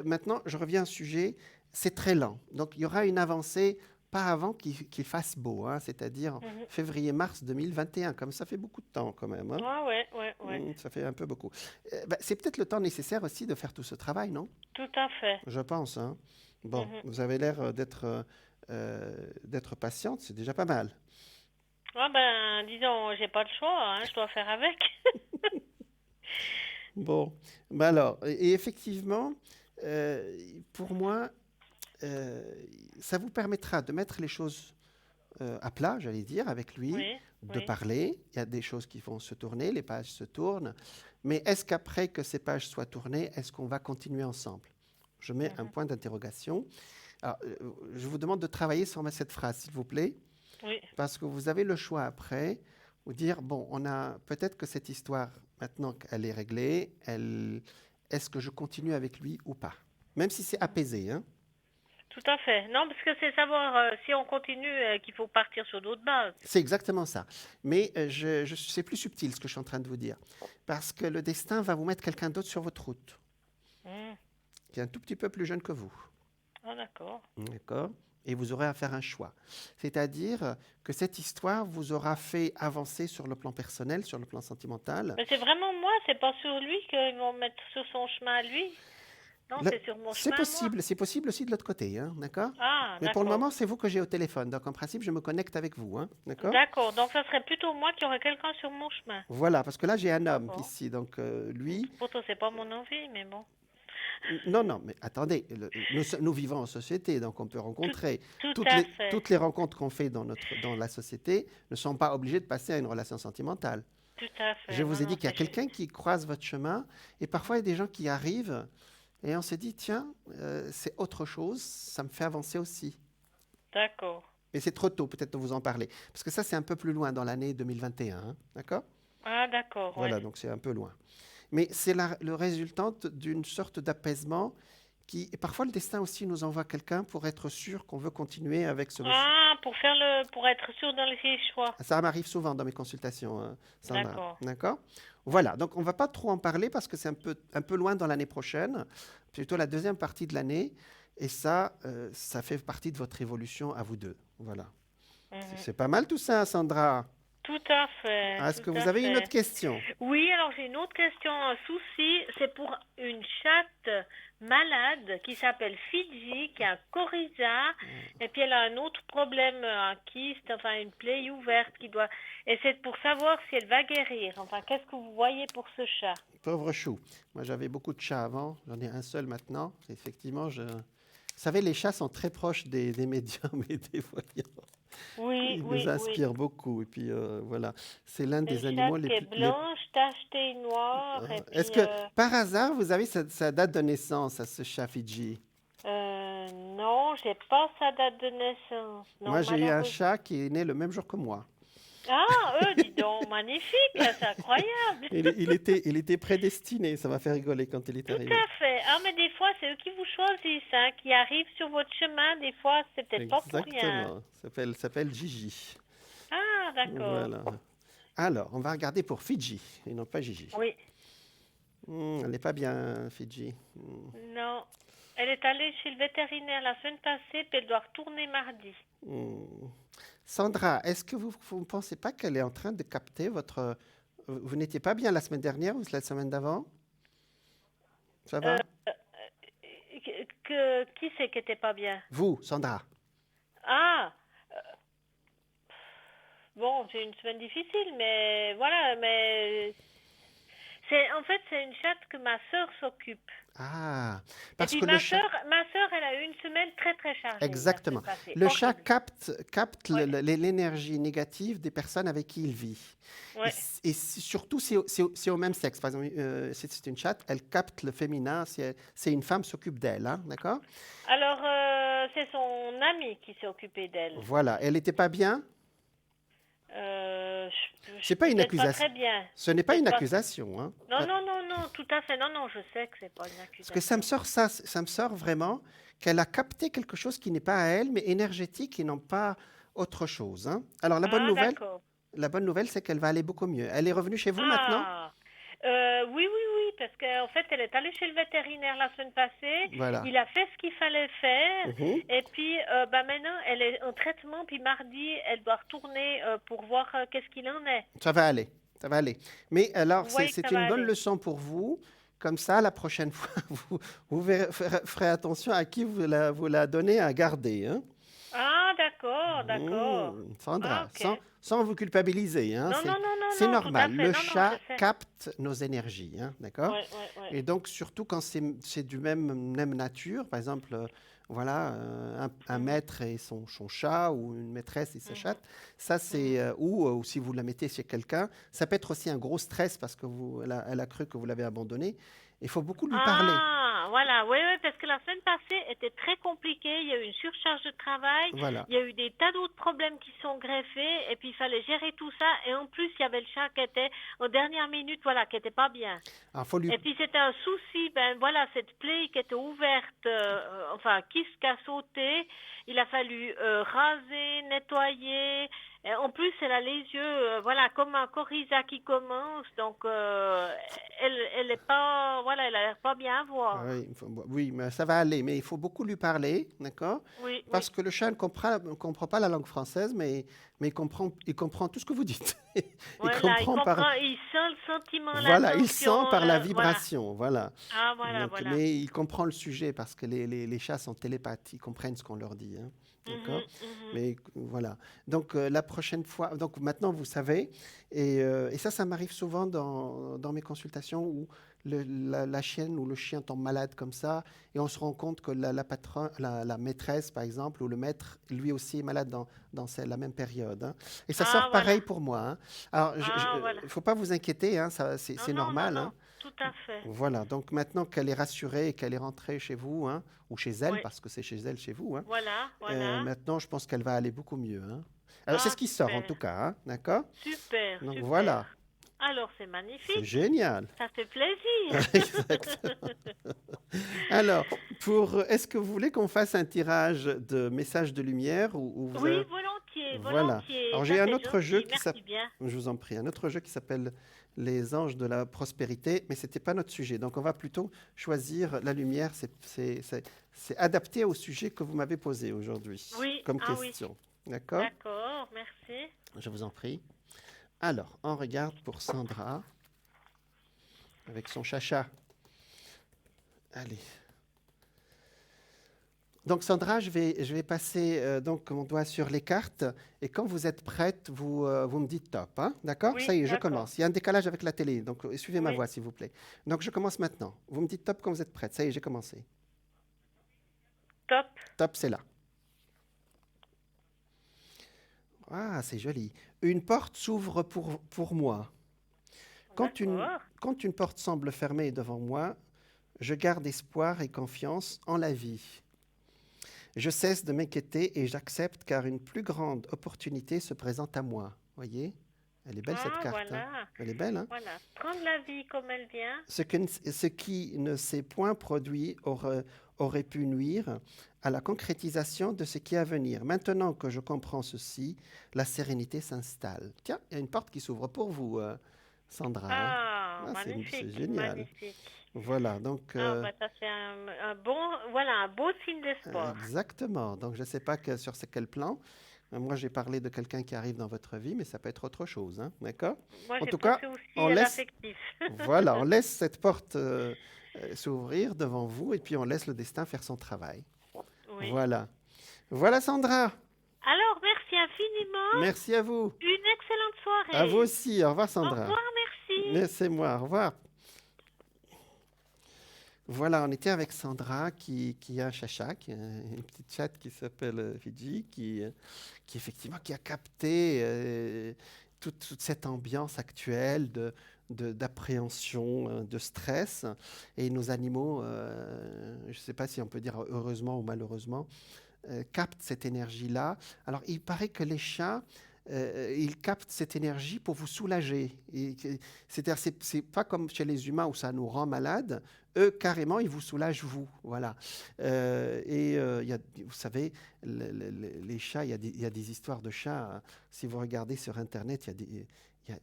[SPEAKER 1] Maintenant, je reviens au sujet. C'est très lent. Donc, il y aura une avancée pas avant qu'il fasse beau, hein, c'est-à-dire février-mars 2021. Comme ça fait beaucoup de temps quand même. Hein.
[SPEAKER 2] Ouais.
[SPEAKER 1] Ça fait un peu beaucoup. C'est peut-être le temps nécessaire aussi de faire tout ce travail, non?
[SPEAKER 2] Tout à fait.
[SPEAKER 1] Je pense. Hein. Bon, vous avez l'air d'être patiente, c'est déjà pas mal.
[SPEAKER 2] Ah disons, j'ai pas le choix, hein, je dois faire avec.
[SPEAKER 1] Bon, alors, et effectivement, pour moi, ça vous permettra de mettre les choses à plat, j'allais dire, avec lui, de parler. Il y a des choses qui vont se tourner, les pages se tournent, mais est-ce qu'après que ces pages soient tournées, est-ce qu'on va continuer ensemble? Je mets un point d'interrogation. Alors, je vous demande de travailler sur cette phrase, s'il vous plaît.
[SPEAKER 2] Oui.
[SPEAKER 1] Parce que vous avez le choix après, vous dire, bon, peut-être que cette histoire, maintenant qu'elle est réglée, est-ce que je continue avec lui ou pas? Même si c'est apaisé. Hein?
[SPEAKER 2] tout à fait. Non, parce que c'est savoir si on continue qu'il faut partir sur d'autres bases.
[SPEAKER 1] C'est exactement ça. Mais c'est plus subtil ce que je suis en train de vous dire. Parce que le destin va vous mettre quelqu'un d'autre sur votre route,
[SPEAKER 2] Hmm.
[SPEAKER 1] qui est un tout petit peu plus jeune que vous.
[SPEAKER 2] Ah, d'accord.
[SPEAKER 1] D'accord? Et vous aurez à faire un choix. C'est-à-dire que cette histoire vous aura fait avancer sur le plan personnel, sur le plan sentimental.
[SPEAKER 2] Mais c'est vraiment moi, c'est pas sur lui qu'ils vont mettre sur son chemin à lui. Non,
[SPEAKER 1] Le-
[SPEAKER 2] c'est sur mon chemin à moi.
[SPEAKER 1] c'est possible aussi de l'autre côté, hein, d'accord?
[SPEAKER 2] Ah,
[SPEAKER 1] Mais pour le
[SPEAKER 2] d'accord.
[SPEAKER 1] moment, c'est vous que j'ai au téléphone. Donc, en principe, je me connecte avec vous, hein, d'accord?
[SPEAKER 2] D'accord. Donc, ça serait plutôt moi qui aurais quelqu'un sur mon chemin.
[SPEAKER 1] Voilà, parce que là, j'ai un homme
[SPEAKER 2] D'accord.
[SPEAKER 1] ici. Donc, lui,
[SPEAKER 2] Pourtant, c'est pas mon envie, mais bon.
[SPEAKER 1] non, non, mais attendez, nous vivons en société, donc on peut
[SPEAKER 2] Tout,
[SPEAKER 1] rencontrer.
[SPEAKER 2] tout à fait.
[SPEAKER 1] Toutes les rencontres qu'on fait dans la société ne sont pas obligées de passer à une relation sentimentale.
[SPEAKER 2] Tout à
[SPEAKER 1] Je
[SPEAKER 2] fait. Non,
[SPEAKER 1] vous ai dit
[SPEAKER 2] non,
[SPEAKER 1] qu'il y a
[SPEAKER 2] c'est juste.
[SPEAKER 1] quelqu'un qui croise votre chemin, et parfois il y a des gens qui arrivent, et on se dit, tiens, c'est autre chose, ça me fait avancer aussi.
[SPEAKER 2] D'accord.
[SPEAKER 1] Mais c'est trop tôt peut-être de vous en parler, parce que ça c'est un peu plus loin dans l'année 2021, hein, d'accord?
[SPEAKER 2] Ah, d'accord, ouais.
[SPEAKER 1] Voilà, donc c'est un peu loin. Mais c'est le résultante d'une sorte d'apaisement qui, et parfois le destin aussi nous envoie quelqu'un pour être sûr qu'on veut continuer avec ce monsieur.
[SPEAKER 2] Ah, pour être sûr dans les choix.
[SPEAKER 1] Ça m'arrive souvent dans mes consultations, Sandra.
[SPEAKER 2] D'accord.
[SPEAKER 1] D'accord? Voilà, donc on ne va pas trop en parler parce que c'est un peu loin dans l'année prochaine, plutôt la deuxième partie de l'année. Et ça, ça fait partie de votre évolution à vous deux. Voilà.
[SPEAKER 2] Mhm.
[SPEAKER 1] C'est pas mal tout ça, Sandra.
[SPEAKER 2] Tout à fait,
[SPEAKER 1] Est-ce que
[SPEAKER 2] tout
[SPEAKER 1] vous
[SPEAKER 2] à
[SPEAKER 1] avez une autre
[SPEAKER 2] fait.
[SPEAKER 1] question?
[SPEAKER 2] Oui, alors j'ai une autre question, un souci. C'est pour une chatte malade qui s'appelle Fidji, qui a un coryza, et puis elle a un autre problème, un kyste, enfin une plaie ouverte qui doit. Et c'est pour savoir si elle va guérir. Enfin, qu'est-ce que vous voyez pour ce chat?
[SPEAKER 1] Pauvre chou. Moi, j'avais beaucoup de chats avant. J'en ai un seul maintenant. Effectivement, vous savez, les chats sont très proches des médiums et des voyants.
[SPEAKER 2] Oui,
[SPEAKER 1] Ils nous
[SPEAKER 2] oui, oui.
[SPEAKER 1] inspirent beaucoup. Et puis, voilà. C'est l'un
[SPEAKER 2] C'est une
[SPEAKER 1] des animaux
[SPEAKER 2] chatte
[SPEAKER 1] les
[SPEAKER 2] qui est
[SPEAKER 1] plus...
[SPEAKER 2] blanche, tachetée noire, et
[SPEAKER 1] Est-ce
[SPEAKER 2] puis
[SPEAKER 1] que, par hasard, vous avez sa date de naissance à ce chat Fidji?
[SPEAKER 2] non, j'ai pas sa date de naissance. Non,
[SPEAKER 1] Moi, j'ai eu un
[SPEAKER 2] malheureusement.
[SPEAKER 1] chat qui est né le même jour que moi.
[SPEAKER 2] Ah, dis donc, magnifique, c'est incroyable.
[SPEAKER 1] Il était prédestiné. Ça m'a fait rigoler quand il est
[SPEAKER 2] Tout
[SPEAKER 1] arrivé.
[SPEAKER 2] à fait. Ah, mais des fois, c'est eux qui vous choisissent, hein, qui arrivent sur votre chemin. Des fois, c'est peut-être pas pour rien.
[SPEAKER 1] Exactement. S'appelle Gigi.
[SPEAKER 2] Ah, d'accord.
[SPEAKER 1] Voilà. Alors, on va regarder pour Fidji, et non pas Gigi.
[SPEAKER 2] Oui.
[SPEAKER 1] Elle n'est pas bien, Fidji.
[SPEAKER 2] Non. Elle est allée chez le vétérinaire la semaine passée, puis elle doit retourner mardi.
[SPEAKER 1] Hmm. Sandra, est-ce que vous ne pensez pas qu'elle est en train de capter votre... Vous n'étiez pas bien la semaine dernière ou la semaine d'avant? Ça
[SPEAKER 2] Euh,
[SPEAKER 1] va?
[SPEAKER 2] qui c'est qui était pas bien?
[SPEAKER 1] Vous, Sandra.
[SPEAKER 2] Ah, bon, c'est une semaine difficile, mais voilà, mais en fait, c'est une chatte que ma sœur s'occupe.
[SPEAKER 1] Ah,
[SPEAKER 2] Et
[SPEAKER 1] parce
[SPEAKER 2] puis
[SPEAKER 1] que le chat...
[SPEAKER 2] ma sœur, elle a eu une semaine très très chargée la
[SPEAKER 1] Exactement.
[SPEAKER 2] semaine passée.
[SPEAKER 1] Le chat
[SPEAKER 2] Horrible.
[SPEAKER 1] capte
[SPEAKER 2] Ouais,
[SPEAKER 1] l'énergie négative des personnes avec qui il vit.
[SPEAKER 2] ouais.
[SPEAKER 1] Surtout, c'est au même sexe. Par exemple, c'est une chatte, elle capte le féminin. C'est une femme s'occupe d'elle, hein, d'accord?
[SPEAKER 2] Alors, c'est son ami qui s'est occupé d'elle.
[SPEAKER 1] Voilà. Elle n'était pas bien? C'est pas une
[SPEAKER 2] Peut-être pas
[SPEAKER 1] accusation.
[SPEAKER 2] très bien.
[SPEAKER 1] Ce n'est pas
[SPEAKER 2] Peut-être
[SPEAKER 1] une
[SPEAKER 2] pas.
[SPEAKER 1] accusation, hein.
[SPEAKER 2] Non, non, non, non, tout à fait. Non, non, je sais que c'est pas une
[SPEAKER 1] Parce que ça me
[SPEAKER 2] accusation.
[SPEAKER 1] sort ça me sort vraiment qu'elle a capté quelque chose qui n'est pas à elle, mais énergétique et non pas autre chose, hein. Alors
[SPEAKER 2] Ah, d'accord.
[SPEAKER 1] la bonne nouvelle, c'est qu'elle va aller beaucoup mieux. Elle est revenue chez vous maintenant?
[SPEAKER 2] Ah, oui, oui, oui, parce qu'en fait, elle est allée chez le vétérinaire la semaine passée.
[SPEAKER 1] Voilà.
[SPEAKER 2] Il a fait ce qu'il fallait faire.
[SPEAKER 1] Mhm.
[SPEAKER 2] Et puis, maintenant, elle est en traitement. Puis mardi, elle doit retourner pour voir qu'est-ce qu'il en est.
[SPEAKER 1] Ça va aller, ça va aller. Mais alors,
[SPEAKER 2] Vous voyez que
[SPEAKER 1] c'est
[SPEAKER 2] ça
[SPEAKER 1] une
[SPEAKER 2] va
[SPEAKER 1] bonne
[SPEAKER 2] aller.
[SPEAKER 1] leçon pour vous. Comme ça, la prochaine fois, ferez attention à qui vous la donnez à garder, hein.
[SPEAKER 2] Ah, d'accord, d'accord. Ah,
[SPEAKER 1] Sandra,
[SPEAKER 2] ok.
[SPEAKER 1] sans vous culpabiliser, hein,
[SPEAKER 2] Non, non, non, non,
[SPEAKER 1] c'est
[SPEAKER 2] non, tout à
[SPEAKER 1] normal.
[SPEAKER 2] fait.
[SPEAKER 1] Le
[SPEAKER 2] Non, non, je
[SPEAKER 1] chat
[SPEAKER 2] sais.
[SPEAKER 1] capte nos énergies, hein, d'accord?
[SPEAKER 2] Ouais, ouais, ouais.
[SPEAKER 1] Et donc, surtout quand c'est du même nature, par exemple, voilà, un
[SPEAKER 2] Mhm,
[SPEAKER 1] maître et son chat, ou une maîtresse et sa
[SPEAKER 2] mhm,
[SPEAKER 1] chatte, ça
[SPEAKER 2] mhm.
[SPEAKER 1] c'est, ou si vous la mettez chez quelqu'un, ça peut être aussi un gros stress parce que elle a cru que vous l'avez abandonné. Il faut beaucoup lui parler.
[SPEAKER 2] Ah, voilà, oui, oui, parce que la semaine passée était très compliquée. Il y a eu une surcharge de travail.
[SPEAKER 1] Voilà.
[SPEAKER 2] Il y a eu des tas d'autres problèmes qui sont greffés. Et puis, il fallait gérer tout ça. Et en plus, il y avait le chat qui était, aux dernières minutes, voilà, qui était pas bien.
[SPEAKER 1] Alors, faut lui...
[SPEAKER 2] Et puis, c'était un souci. Ben, voilà, cette plaie qui était ouverte, enfin, qui a sauté. Il a fallu raser, nettoyer. Et en plus, elle a les yeux, voilà, comme un coryza qui commence. Donc, elle est pas, voilà, elle a l'air pas bien à voir.
[SPEAKER 1] Oui, oui, mais ça va aller, mais il faut beaucoup lui parler, d'accord?
[SPEAKER 2] Oui,
[SPEAKER 1] Parce
[SPEAKER 2] oui.
[SPEAKER 1] que le chat ne comprend pas la langue française, mais il comprend tout ce que vous dites. Il
[SPEAKER 2] Voilà, il
[SPEAKER 1] comprend par,
[SPEAKER 2] comprend, il sent le sentiment,
[SPEAKER 1] voilà, il sent
[SPEAKER 2] l'intention,
[SPEAKER 1] par la
[SPEAKER 2] voilà.
[SPEAKER 1] vibration, voilà.
[SPEAKER 2] Ah, voilà,
[SPEAKER 1] Donc,
[SPEAKER 2] voilà.
[SPEAKER 1] mais il comprend le sujet parce que les chats sont télépathes, ils comprennent ce qu'on leur dit, hein, d'accord?
[SPEAKER 2] Mhm, mhm.
[SPEAKER 1] Mais voilà. Donc la prochaine fois, donc maintenant vous savez, et ça m'arrive souvent dans mes consultations où la chienne ou le chien tombe malade comme ça, et on se rend compte que la maîtresse, par exemple, ou le maître, lui aussi est malade dans la même période, hein. Et ça
[SPEAKER 2] Ah,
[SPEAKER 1] sort
[SPEAKER 2] voilà.
[SPEAKER 1] pareil pour moi, hein. Alors,
[SPEAKER 2] Ah, voilà.
[SPEAKER 1] il ne faut pas vous inquiéter, hein,
[SPEAKER 2] Non,
[SPEAKER 1] c'est
[SPEAKER 2] non, non,
[SPEAKER 1] normal, hein.
[SPEAKER 2] non. Tout à fait.
[SPEAKER 1] Voilà, donc maintenant qu'elle est rassurée et qu'elle est rentrée chez vous, hein, ou chez elle,
[SPEAKER 2] Oui.
[SPEAKER 1] parce que c'est chez elle, chez vous, hein,
[SPEAKER 2] Voilà, voilà.
[SPEAKER 1] maintenant je pense qu'elle va aller beaucoup mieux, hein. Alors c'est
[SPEAKER 2] Ah,
[SPEAKER 1] ce qui sort en
[SPEAKER 2] super.
[SPEAKER 1] tout cas, hein, d'accord?
[SPEAKER 2] Super,
[SPEAKER 1] Donc
[SPEAKER 2] super.
[SPEAKER 1] voilà,
[SPEAKER 2] Alors, c'est
[SPEAKER 1] c'est
[SPEAKER 2] magnifique.
[SPEAKER 1] génial.
[SPEAKER 2] Ça fait plaisir.
[SPEAKER 1] Exact. Alors, est-ce que vous voulez qu'on fasse un tirage de messages de lumière ou vous
[SPEAKER 2] Oui,
[SPEAKER 1] avez...
[SPEAKER 2] volontiers,
[SPEAKER 1] Voilà.
[SPEAKER 2] volontiers.
[SPEAKER 1] Alors
[SPEAKER 2] Ça,
[SPEAKER 1] j'ai un
[SPEAKER 2] c'est
[SPEAKER 1] autre jeu
[SPEAKER 2] gentil.
[SPEAKER 1] qui
[SPEAKER 2] Merci
[SPEAKER 1] s'appelle,
[SPEAKER 2] bien.
[SPEAKER 1] je vous en prie, un autre jeu qui s'appelle Les Anges de la Prospérité, mais c'était pas notre sujet. Donc on va plutôt choisir la lumière. C'est adapté au sujet que vous m'avez posé aujourd'hui
[SPEAKER 2] Oui,
[SPEAKER 1] comme
[SPEAKER 2] ah oui.
[SPEAKER 1] question. D'accord?
[SPEAKER 2] D'accord, merci.
[SPEAKER 1] Je vous en prie. Alors, on regarde pour Sandra avec son chacha. Allez. Donc Sandra, je vais passer donc mon doigt sur les cartes et quand vous êtes prête, vous me dites top, hein, d'accord? Ça
[SPEAKER 2] Oui,
[SPEAKER 1] y est, je
[SPEAKER 2] d'accord.
[SPEAKER 1] commence. Il y a un décalage avec la télé, donc suivez ma
[SPEAKER 2] Oui,
[SPEAKER 1] voix s'il vous plaît. Donc je commence maintenant. Vous me dites top quand vous êtes prête. Ça y est, j'ai commencé.
[SPEAKER 2] top.
[SPEAKER 1] Top, c'est là. Ah, c'est joli. Une porte s'ouvre pour moi. Quand une,
[SPEAKER 2] D'accord.
[SPEAKER 1] quand une porte semble fermée devant moi, je garde espoir et confiance en la vie. Je cesse de m'inquiéter et j'accepte car une plus grande opportunité se présente à moi. Voyez? Elle est belle cette
[SPEAKER 2] Ah,
[SPEAKER 1] carte, hein?
[SPEAKER 2] voilà.
[SPEAKER 1] Elle est belle, hein?
[SPEAKER 2] Voilà. Prendre la vie comme elle vient.
[SPEAKER 1] Ce qui ne s'est point produit aurait pu nuire à la concrétisation de ce qui est à venir. Maintenant que je comprends ceci, la sérénité s'installe. Tiens, il y a une porte qui s'ouvre pour vous, Sandra, hein?
[SPEAKER 2] Ah,
[SPEAKER 1] Ah, c'est
[SPEAKER 2] magnifique,
[SPEAKER 1] génial.
[SPEAKER 2] magnifique.
[SPEAKER 1] Voilà, donc
[SPEAKER 2] Ah, bah, ça c'est un bon, voilà, un beau signe d'espoir.
[SPEAKER 1] exactement. Donc je ne sais pas sur quel plan. Moi, j'ai parlé de quelqu'un qui arrive dans votre vie, mais ça peut être autre chose, hein, d'accord?
[SPEAKER 2] Moi,
[SPEAKER 1] En
[SPEAKER 2] j'ai
[SPEAKER 1] tout cas,
[SPEAKER 2] pensé aussi
[SPEAKER 1] on
[SPEAKER 2] à
[SPEAKER 1] laisse,
[SPEAKER 2] l'affectif.
[SPEAKER 1] voilà, on laisse cette porte s'ouvrir devant vous et puis on laisse le destin faire son travail.
[SPEAKER 2] Oui.
[SPEAKER 1] Voilà. Voilà, Sandra.
[SPEAKER 2] Alors, merci infiniment.
[SPEAKER 1] Merci à vous.
[SPEAKER 2] Une excellente
[SPEAKER 1] À vous
[SPEAKER 2] soirée.
[SPEAKER 1] aussi. Au revoir,
[SPEAKER 2] Au
[SPEAKER 1] Sandra.
[SPEAKER 2] revoir, merci.
[SPEAKER 1] Laissez-moi. Au revoir. Voilà, on était avec Sandra qui a un chacha, qui a une petite chatte qui s'appelle Fidji, qui effectivement qui a capté toute cette ambiance actuelle d'appréhension, de stress. Et nos animaux, je ne sais pas si on peut dire heureusement ou malheureusement, captent cette énergie-là. Alors, il paraît que les chats, ils captent cette énergie pour vous soulager. C'est-à-dire, c'est pas comme chez les humains où ça nous rend malades. Eux, carrément, ils vous soulagent, vous. Voilà. Vous savez, les chats, il y a des histoires de chats. Si vous regardez sur Internet, il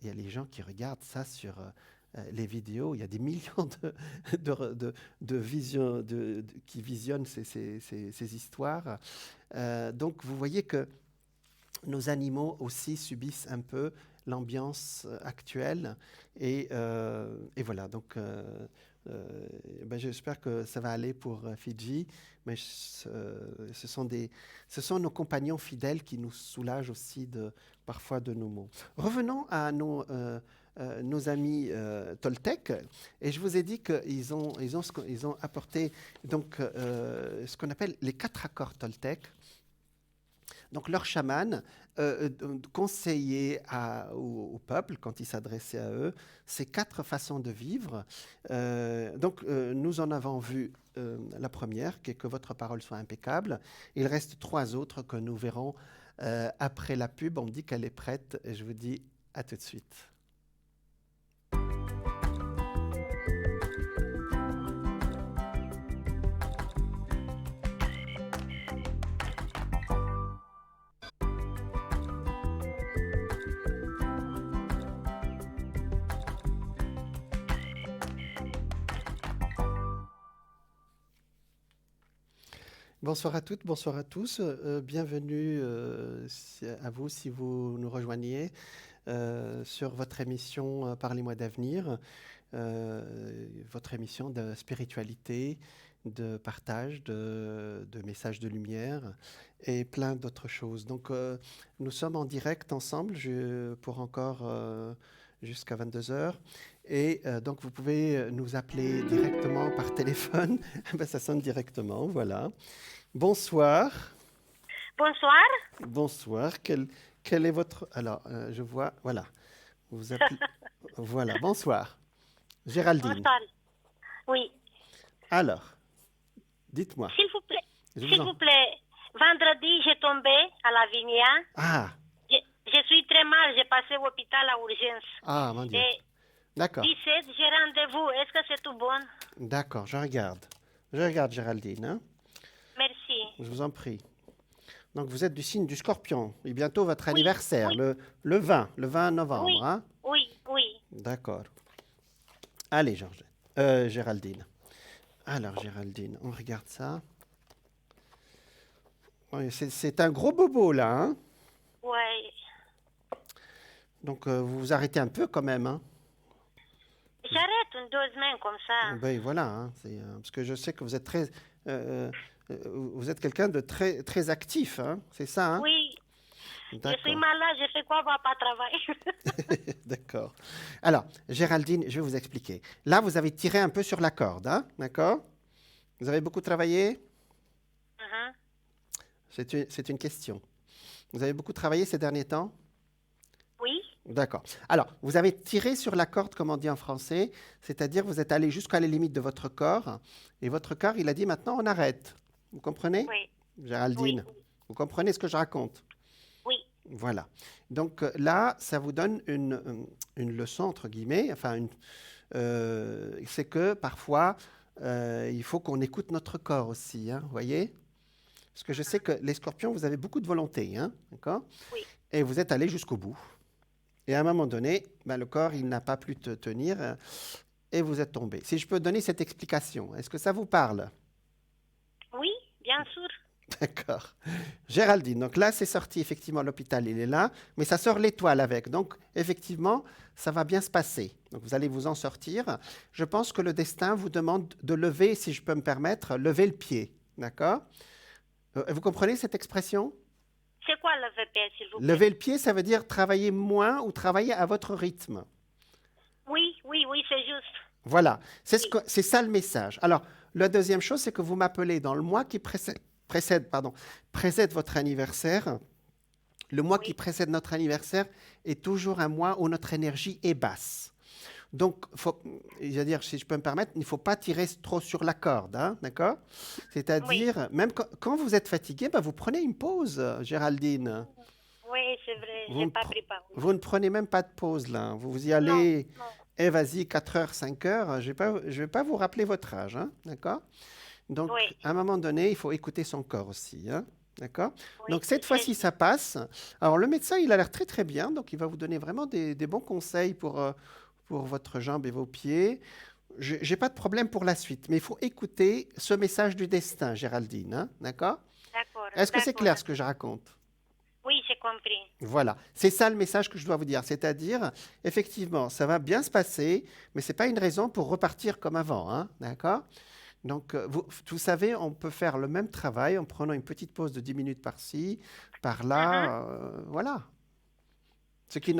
[SPEAKER 1] y a les gens qui regardent ça sur les vidéos. Il y a des millions qui visionnent ces histoires. Donc, vous voyez que nos animaux aussi subissent un peu l'ambiance actuelle. Et voilà, donc j'espère que ça va aller pour Fidji, mais ce sont nos compagnons fidèles qui nous soulagent aussi parfois de nos maux. Revenons à nos amis Toltec, et je vous ai dit qu'ils ont apporté donc, ce qu'on appelle les 4 accords Toltec. Donc leur chaman conseiller au peuple, quand il s'adressait à eux, ces 4 façons de vivre. Donc, nous en avons vu la première, qui est que votre parole soit impeccable. Il reste 3 autres que nous verrons après la pub. On me dit qu'elle est prête et je vous dis à tout de suite. Bonsoir à toutes, bonsoir à tous. Bienvenue à vous si vous nous rejoignez sur votre émission Parlez-moi d'avenir, votre émission de spiritualité, de partage, de messages de lumière et plein d'autres choses. Donc nous sommes en direct ensemble pour encore jusqu'à 22 heures. Et donc vous pouvez nous appeler directement par téléphone. Ben, ça sonne directement, voilà. Bonsoir.
[SPEAKER 2] Bonsoir.
[SPEAKER 1] Bonsoir. Quel est votre... Alors, je vois... Voilà. Vous appelez... Voilà. Bonsoir. Géraldine.
[SPEAKER 2] Bonsoir. Oui.
[SPEAKER 1] Alors, dites-moi.
[SPEAKER 2] S'il vous plaît. S'il vous plaît. Vendredi, j'ai tombé à la Vignette.
[SPEAKER 1] Ah.
[SPEAKER 2] Je suis très mal. J'ai passé à l'hôpital à urgence.
[SPEAKER 1] Ah, mon Dieu. D'accord.
[SPEAKER 2] 17, j'ai rendez-vous. Est-ce que c'est tout bon?
[SPEAKER 1] D'accord, je regarde. Je regarde, Géraldine. Hein?
[SPEAKER 2] Merci.
[SPEAKER 1] Je vous en prie. Donc, vous êtes du signe du Scorpion. Et bientôt votre anniversaire,
[SPEAKER 2] oui.
[SPEAKER 1] le 20 novembre.
[SPEAKER 2] Oui,
[SPEAKER 1] hein?
[SPEAKER 2] oui.
[SPEAKER 1] D'accord. Allez, Géraldine. Alors, Géraldine, on regarde ça. Oui, c'est un gros bobo, là. Hein?
[SPEAKER 2] Oui.
[SPEAKER 1] Donc, vous vous arrêtez un peu quand même. Hein?
[SPEAKER 2] J'arrête 2 semaines comme ça.
[SPEAKER 1] Ben voilà, hein, parce que je sais que vous êtes vous êtes quelqu'un de très, très actif, hein, c'est ça, hein?
[SPEAKER 2] Oui.
[SPEAKER 1] D'accord.
[SPEAKER 2] Je suis malade, je fais quoi? On va pas travailler.
[SPEAKER 1] D'accord. Alors, Géraldine, je vais vous expliquer. Là, vous avez tiré un peu sur la corde, hein, d'accord? Vous avez beaucoup travaillé? C'est une question. Vous avez beaucoup travaillé ces derniers temps?
[SPEAKER 2] Oui.
[SPEAKER 1] D'accord. Alors, vous avez tiré sur la corde, comme on dit en français, c'est-à-dire vous êtes allé jusqu'à la limite de votre corps, et votre corps, il a dit maintenant on arrête. Vous comprenez?
[SPEAKER 2] Oui.
[SPEAKER 1] Géraldine,
[SPEAKER 2] oui.
[SPEAKER 1] Vous comprenez ce que je raconte?
[SPEAKER 2] Oui.
[SPEAKER 1] Voilà. Donc là, ça vous donne une leçon, entre guillemets, enfin, c'est que parfois, il faut qu'on écoute notre corps aussi, hein, vous voyez? Parce que je sais que les scorpions, vous avez beaucoup de volonté, hein, d'accord?
[SPEAKER 2] Oui.
[SPEAKER 1] Et vous êtes allé jusqu'au bout. Et à un moment donné, ben, le corps, il n'a pas pu tenir et vous êtes tombé. Si je peux donner cette explication, est-ce que ça vous parle?
[SPEAKER 2] Oui, bien sûr.
[SPEAKER 1] D'accord. Géraldine, donc là, c'est sorti, effectivement, l'hôpital, il est là, mais ça sort l'étoile avec. Donc, effectivement, ça va bien se passer. Donc, vous allez vous en sortir. Je pense que le destin vous demande de lever, si je peux me permettre, lever le pied. D'accord? Vous comprenez cette expression?
[SPEAKER 2] C'est quoi lever le pied, s'il vous plaît?
[SPEAKER 1] Lever le pied, ça veut dire travailler moins ou travailler à votre rythme.
[SPEAKER 2] Oui, c'est juste.
[SPEAKER 1] Voilà, c'est ça le message. Alors, la deuxième chose, c'est que vous m'appelez dans le mois qui précède votre anniversaire. Le mois qui précède notre anniversaire est toujours un mois où notre énergie est basse. Donc, je veux dire, si je peux me permettre, il ne faut pas tirer trop sur la corde, hein, d'accord? C'est-à-dire, même quand vous êtes fatigué, ben, vous prenez une pause, Géraldine.
[SPEAKER 2] Oui, c'est vrai, je n'ai pas pris pause.
[SPEAKER 1] Vous ne prenez même pas de pause, là. Vous y allez, et vas-y, 4 heures, 5 heures. Je ne vais pas vous rappeler votre âge, hein, d'accord? Donc, à un moment donné, il faut écouter son corps aussi, hein, d'accord? Donc, cette fois-ci, ça passe. Alors, le médecin, il a l'air très, très bien, donc il va vous donner vraiment des bons conseils pour votre jambe et vos pieds. Je n'ai pas de problème pour la suite, mais il faut écouter ce message du destin, Géraldine, hein, d'accord?
[SPEAKER 2] D'accord.
[SPEAKER 1] Est-ce que c'est clair ce que je raconte?
[SPEAKER 2] Oui, j'ai compris.
[SPEAKER 1] Voilà, c'est ça le message que je dois vous dire, c'est-à-dire, effectivement, ça va bien se passer, mais ce n'est pas une raison pour repartir comme avant, hein, d'accord? Donc, vous savez, on peut faire le même travail en prenant une petite pause de 10 minutes par-ci, par-là, voilà. Ce qui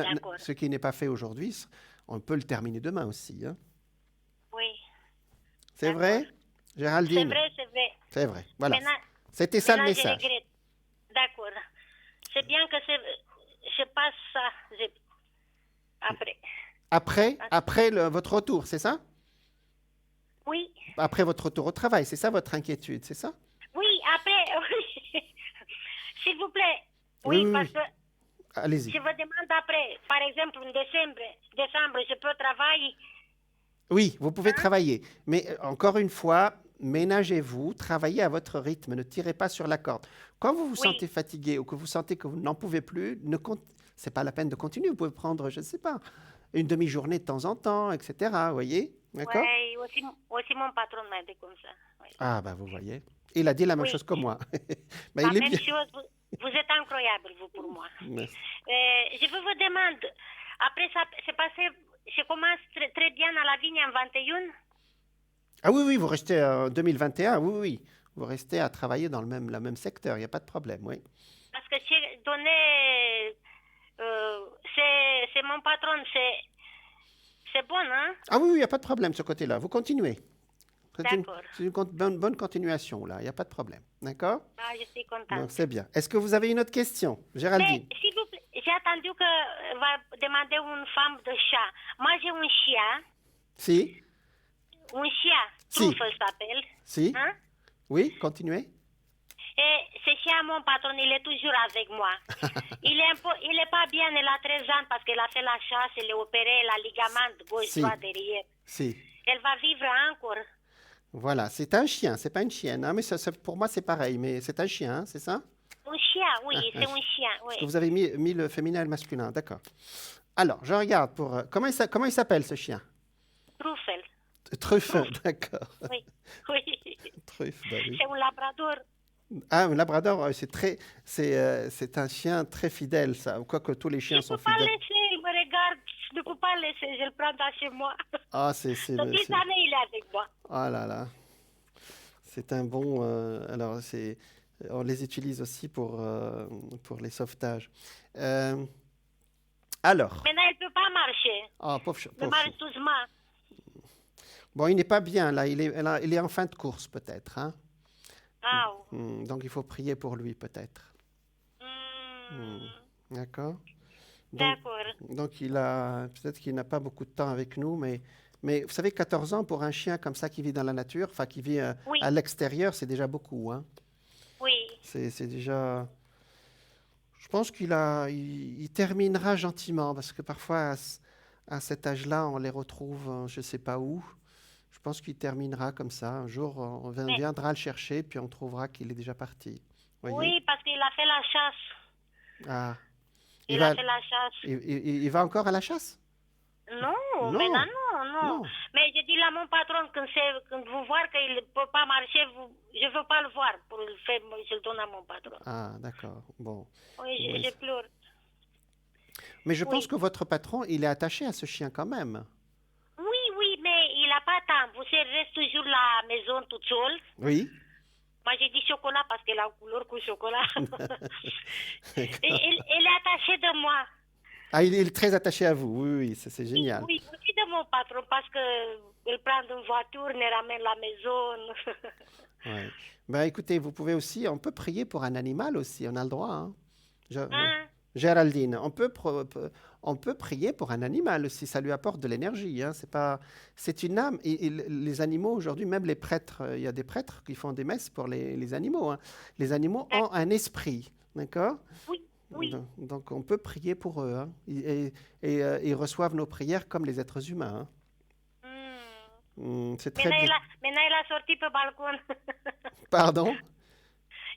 [SPEAKER 1] n'est pas fait aujourd'hui, on peut le terminer demain aussi. Hein.
[SPEAKER 2] Oui.
[SPEAKER 1] C'est vrai, Géraldine?
[SPEAKER 2] C'est vrai.
[SPEAKER 1] C'est vrai, voilà.
[SPEAKER 2] Maintenant,
[SPEAKER 1] c'était ça le message.
[SPEAKER 2] D'accord. C'est bien que je passe ça après.
[SPEAKER 1] Après votre retour, c'est ça?
[SPEAKER 2] Oui,
[SPEAKER 1] Après votre retour au travail, c'est ça votre inquiétude, c'est ça?
[SPEAKER 2] oui, après, oui. S'il vous plaît.
[SPEAKER 1] Oui,
[SPEAKER 2] Oui,
[SPEAKER 1] oui,
[SPEAKER 2] parce
[SPEAKER 1] oui.
[SPEAKER 2] que
[SPEAKER 1] Allez-y.
[SPEAKER 2] je vous demande après, par exemple, en décembre, je peux travailler.
[SPEAKER 1] Oui, vous pouvez
[SPEAKER 2] Hein?
[SPEAKER 1] travailler. Mais encore une fois, ménagez-vous, travaillez à votre rythme, ne tirez pas sur la corde. Quand vous vous
[SPEAKER 2] Oui,
[SPEAKER 1] sentez fatigué ou que vous sentez que vous n'en pouvez plus, c'est pas la peine de continuer. Vous pouvez prendre, je ne sais pas, une demi-journée de temps en temps, etc. Vous voyez? D'accord?
[SPEAKER 2] oui, aussi mon patron m'a dit comme ça. Oui.
[SPEAKER 1] Ah, bah vous voyez. Il a dit la même
[SPEAKER 2] Oui,
[SPEAKER 1] chose que moi. Mais
[SPEAKER 2] la
[SPEAKER 1] il est
[SPEAKER 2] même
[SPEAKER 1] bien.
[SPEAKER 2] chose, vous êtes incroyable, vous, pour moi.
[SPEAKER 1] Merci.
[SPEAKER 2] Je vous demande, après ça, c'est passé, je commence très bien à la vigne en 21.
[SPEAKER 1] Ah oui, oui, vous restez en 2021, oui, oui. Vous restez à travailler dans la même secteur, il n'y a pas de problème, oui.
[SPEAKER 2] Parce que j'ai donné, c'est mon patron, c'est bon, hein?
[SPEAKER 1] Ah oui, oui, il n'y a pas de problème de ce côté-là. Vous continuez.
[SPEAKER 2] D'accord.
[SPEAKER 1] C'est une bonne continuation, là. Il n'y a pas de problème. D'accord?
[SPEAKER 2] Ah, je suis
[SPEAKER 1] Donc,
[SPEAKER 2] contente.
[SPEAKER 1] c'est bien. Est-ce que vous avez une autre question,
[SPEAKER 2] Mais
[SPEAKER 1] Géraldine?
[SPEAKER 2] s'il vous plaît, j'ai attendu que va demander une femme de chat. Moi, j'ai un chien.
[SPEAKER 1] Si?
[SPEAKER 2] Un chien,
[SPEAKER 1] Si?
[SPEAKER 2] Truffle s'appelle.
[SPEAKER 1] Si?
[SPEAKER 2] Hein?
[SPEAKER 1] Oui? Continuez?
[SPEAKER 2] Et ce chien, mon patron, il est toujours avec moi. Il est pas bien, il a 13 ans parce qu'il a fait la chasse, il est opéré, la ligament gauche-droit
[SPEAKER 1] Si?
[SPEAKER 2] derrière.
[SPEAKER 1] Si?
[SPEAKER 2] Elle va vivre encore.
[SPEAKER 1] Voilà, c'est un chien, c'est pas une chienne, hein, mais pour moi, c'est pareil, mais c'est un chien, hein, c'est ça?
[SPEAKER 2] Un chien, oui,
[SPEAKER 1] Ah,
[SPEAKER 2] c'est un chien,
[SPEAKER 1] parce que
[SPEAKER 2] oui.
[SPEAKER 1] vous avez mis le féminin et le masculin, d'accord. Alors, je regarde pour... comment il s'appelle, ce chien?
[SPEAKER 2] Truffle.
[SPEAKER 1] Truffe,
[SPEAKER 2] Truffle,
[SPEAKER 1] d'accord.
[SPEAKER 2] oui. Oui.
[SPEAKER 1] Truffe, bah oui.
[SPEAKER 2] C'est un labrador.
[SPEAKER 1] Ah, un labrador, c'est un chien très fidèle, ça. Quoique tous les
[SPEAKER 2] Je
[SPEAKER 1] chiens
[SPEAKER 2] ne
[SPEAKER 1] sont
[SPEAKER 2] peux pas
[SPEAKER 1] fidèles.
[SPEAKER 2] laisser, il me regarde. Je ne peux pas laisser, je le prends dans chez moi.
[SPEAKER 1] Ah,
[SPEAKER 2] Dans 10 années, il est avec moi.
[SPEAKER 1] ah là là, c'est un bon. Alors, on les utilise aussi pour les sauvetages. Euh, alors,
[SPEAKER 2] Maintenant, il ne peut pas marcher.
[SPEAKER 1] ah,
[SPEAKER 2] Il
[SPEAKER 1] pauvre chien.
[SPEAKER 2] marche doucement.
[SPEAKER 1] Bon, il n'est pas bien là. Il est en fin de course peut-être, hein.
[SPEAKER 2] Ah,
[SPEAKER 1] Donc, il faut prier pour lui peut-être. Hmm,
[SPEAKER 2] hmm,
[SPEAKER 1] d'accord. Donc,
[SPEAKER 2] d'accord.
[SPEAKER 1] donc peut-être qu'il n'a pas beaucoup de temps avec nous, mais vous savez, 14 ans pour un chien comme ça qui vit dans la nature, enfin qui vit
[SPEAKER 2] Oui,
[SPEAKER 1] à l'extérieur, c'est déjà beaucoup, hein.
[SPEAKER 2] oui.
[SPEAKER 1] C'est déjà. Je pense il terminera gentiment parce que parfois à cet âge-là, on les retrouve, je ne sais pas où. Je pense qu'il terminera comme ça. Un jour,
[SPEAKER 2] Mais,
[SPEAKER 1] viendra le chercher, puis on trouvera qu'il est déjà parti. Voyez?
[SPEAKER 2] oui, parce qu'il a fait la chasse.
[SPEAKER 1] Ah, il
[SPEAKER 2] Il a
[SPEAKER 1] va,
[SPEAKER 2] fait la chasse.
[SPEAKER 1] il va encore à la chasse?
[SPEAKER 2] Non,
[SPEAKER 1] Non,
[SPEAKER 2] maintenant, non, non.
[SPEAKER 1] non.
[SPEAKER 2] Mais je dis à mon patron, quand vous voir qu'il ne peut pas marcher, je ne veux pas le voir pour le faire, je le donne à mon patron.
[SPEAKER 1] Ah, d'accord. Bon.
[SPEAKER 2] Oui,
[SPEAKER 1] Oui.
[SPEAKER 2] je pleure.
[SPEAKER 1] Mais je pense
[SPEAKER 2] Oui.
[SPEAKER 1] que votre patron, il est attaché à ce chien quand même.
[SPEAKER 2] Oui, oui, mais il n'a pas temps. Vous savez, il reste toujours à la maison toute seule.
[SPEAKER 1] Oui.
[SPEAKER 2] Moi, j'ai dit chocolat parce qu'il a une couleur que chocolat. Et
[SPEAKER 1] D'accord.
[SPEAKER 2] il est attaché de moi.
[SPEAKER 1] Ah, il est très attaché à vous. Oui, oui, c'est
[SPEAKER 2] Oui,
[SPEAKER 1] génial.
[SPEAKER 2] oui, aussi de mon patron parce que il prend une voiture, il ramène à la maison.
[SPEAKER 1] Ouais. Ben, écoutez, vous pouvez aussi, on peut prier pour un animal aussi, on a le droit, hein.
[SPEAKER 2] Hein?
[SPEAKER 1] Géraldine, on peut prier pour un animal si ça lui apporte de l'énergie, hein. C'est une âme. Et les animaux aujourd'hui, même les prêtres, il y a des prêtres qui font des messes pour les animaux, hein. Les animaux ont un esprit, d'accord?
[SPEAKER 2] Oui, oui.
[SPEAKER 1] Donc, on peut prier pour eux, hein. Ils reçoivent nos prières comme les êtres humains, hein. C'est très bien.
[SPEAKER 2] Maintenant, il a sorti pour le balcon.
[SPEAKER 1] Pardon?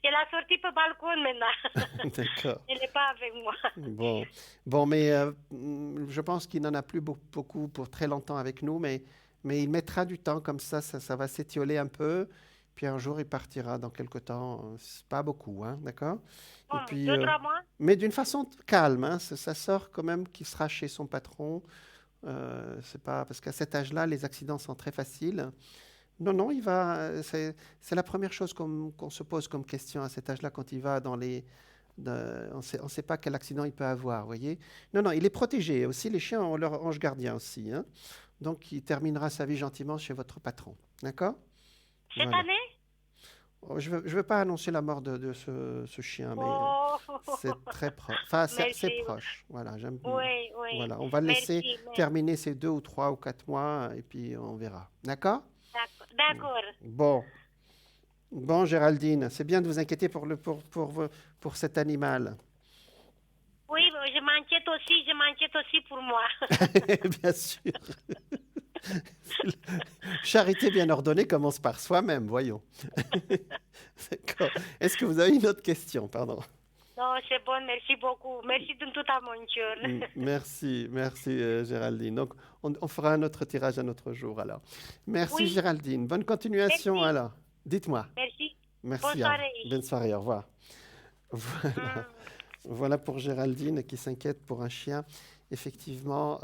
[SPEAKER 2] Il a sorti pour le balcon maintenant.
[SPEAKER 1] D'accord.
[SPEAKER 2] Il n'est pas avec moi.
[SPEAKER 1] Bon, bon, mais je pense qu'il n'en a plus beaucoup pour très longtemps avec nous, mais il mettra du temps comme ça va s'étioler un peu, puis un jour il partira dans quelque temps, c'est pas beaucoup, hein, d'accord? Et
[SPEAKER 2] Bon,
[SPEAKER 1] puis,
[SPEAKER 2] 2, 3 mois.
[SPEAKER 1] mais d'une façon calme, hein, ça sort quand même qu'il sera chez son patron. C'est pas parce qu'à cet âge-là, les accidents sont très faciles. Non, non, il va. C'est la première chose qu'on se pose comme question à cet âge-là quand il va dans les. On sait pas quel accident il peut avoir, vous voyez. Non, non, il est protégé. Aussi, les chiens ont leur ange gardien aussi, hein. Donc, il terminera sa vie gentiment chez votre patron. D'accord?
[SPEAKER 2] Cette
[SPEAKER 1] Voilà.
[SPEAKER 2] année?
[SPEAKER 1] Oh, je veux pas annoncer la mort de ce chien, mais
[SPEAKER 2] Oh,
[SPEAKER 1] c'est très proche. Enfin, c'est
[SPEAKER 2] merci.
[SPEAKER 1] proche. Voilà,
[SPEAKER 2] Oui, oui.
[SPEAKER 1] voilà, on va le laisser
[SPEAKER 2] Merci.
[SPEAKER 1] terminer ces 2 ou 3 ou 4 mois et puis on verra. D'accord?
[SPEAKER 2] D'accord.
[SPEAKER 1] Bon. Bon, Géraldine, c'est bien de vous inquiéter pour cet animal.
[SPEAKER 2] Oui, je m'inquiète aussi pour moi.
[SPEAKER 1] Bien sûr. Charité bien ordonnée commence par soi-même, voyons. D'accord. Est-ce que vous avez une autre question? Pardon.
[SPEAKER 2] Non, c'est bon, merci beaucoup. Merci de tout à mon cœur.
[SPEAKER 1] Merci, merci Géraldine. Donc, on fera un autre tirage un autre jour alors. Merci
[SPEAKER 2] Oui,
[SPEAKER 1] Géraldine. Bonne continuation
[SPEAKER 2] merci,
[SPEAKER 1] alors. Dites-moi.
[SPEAKER 2] merci. Bonne
[SPEAKER 1] Merci.
[SPEAKER 2] soirée.
[SPEAKER 1] Bonne soirée. Au revoir. Voilà.
[SPEAKER 2] Hmm.
[SPEAKER 1] Voilà pour Géraldine qui s'inquiète pour un chien. Effectivement,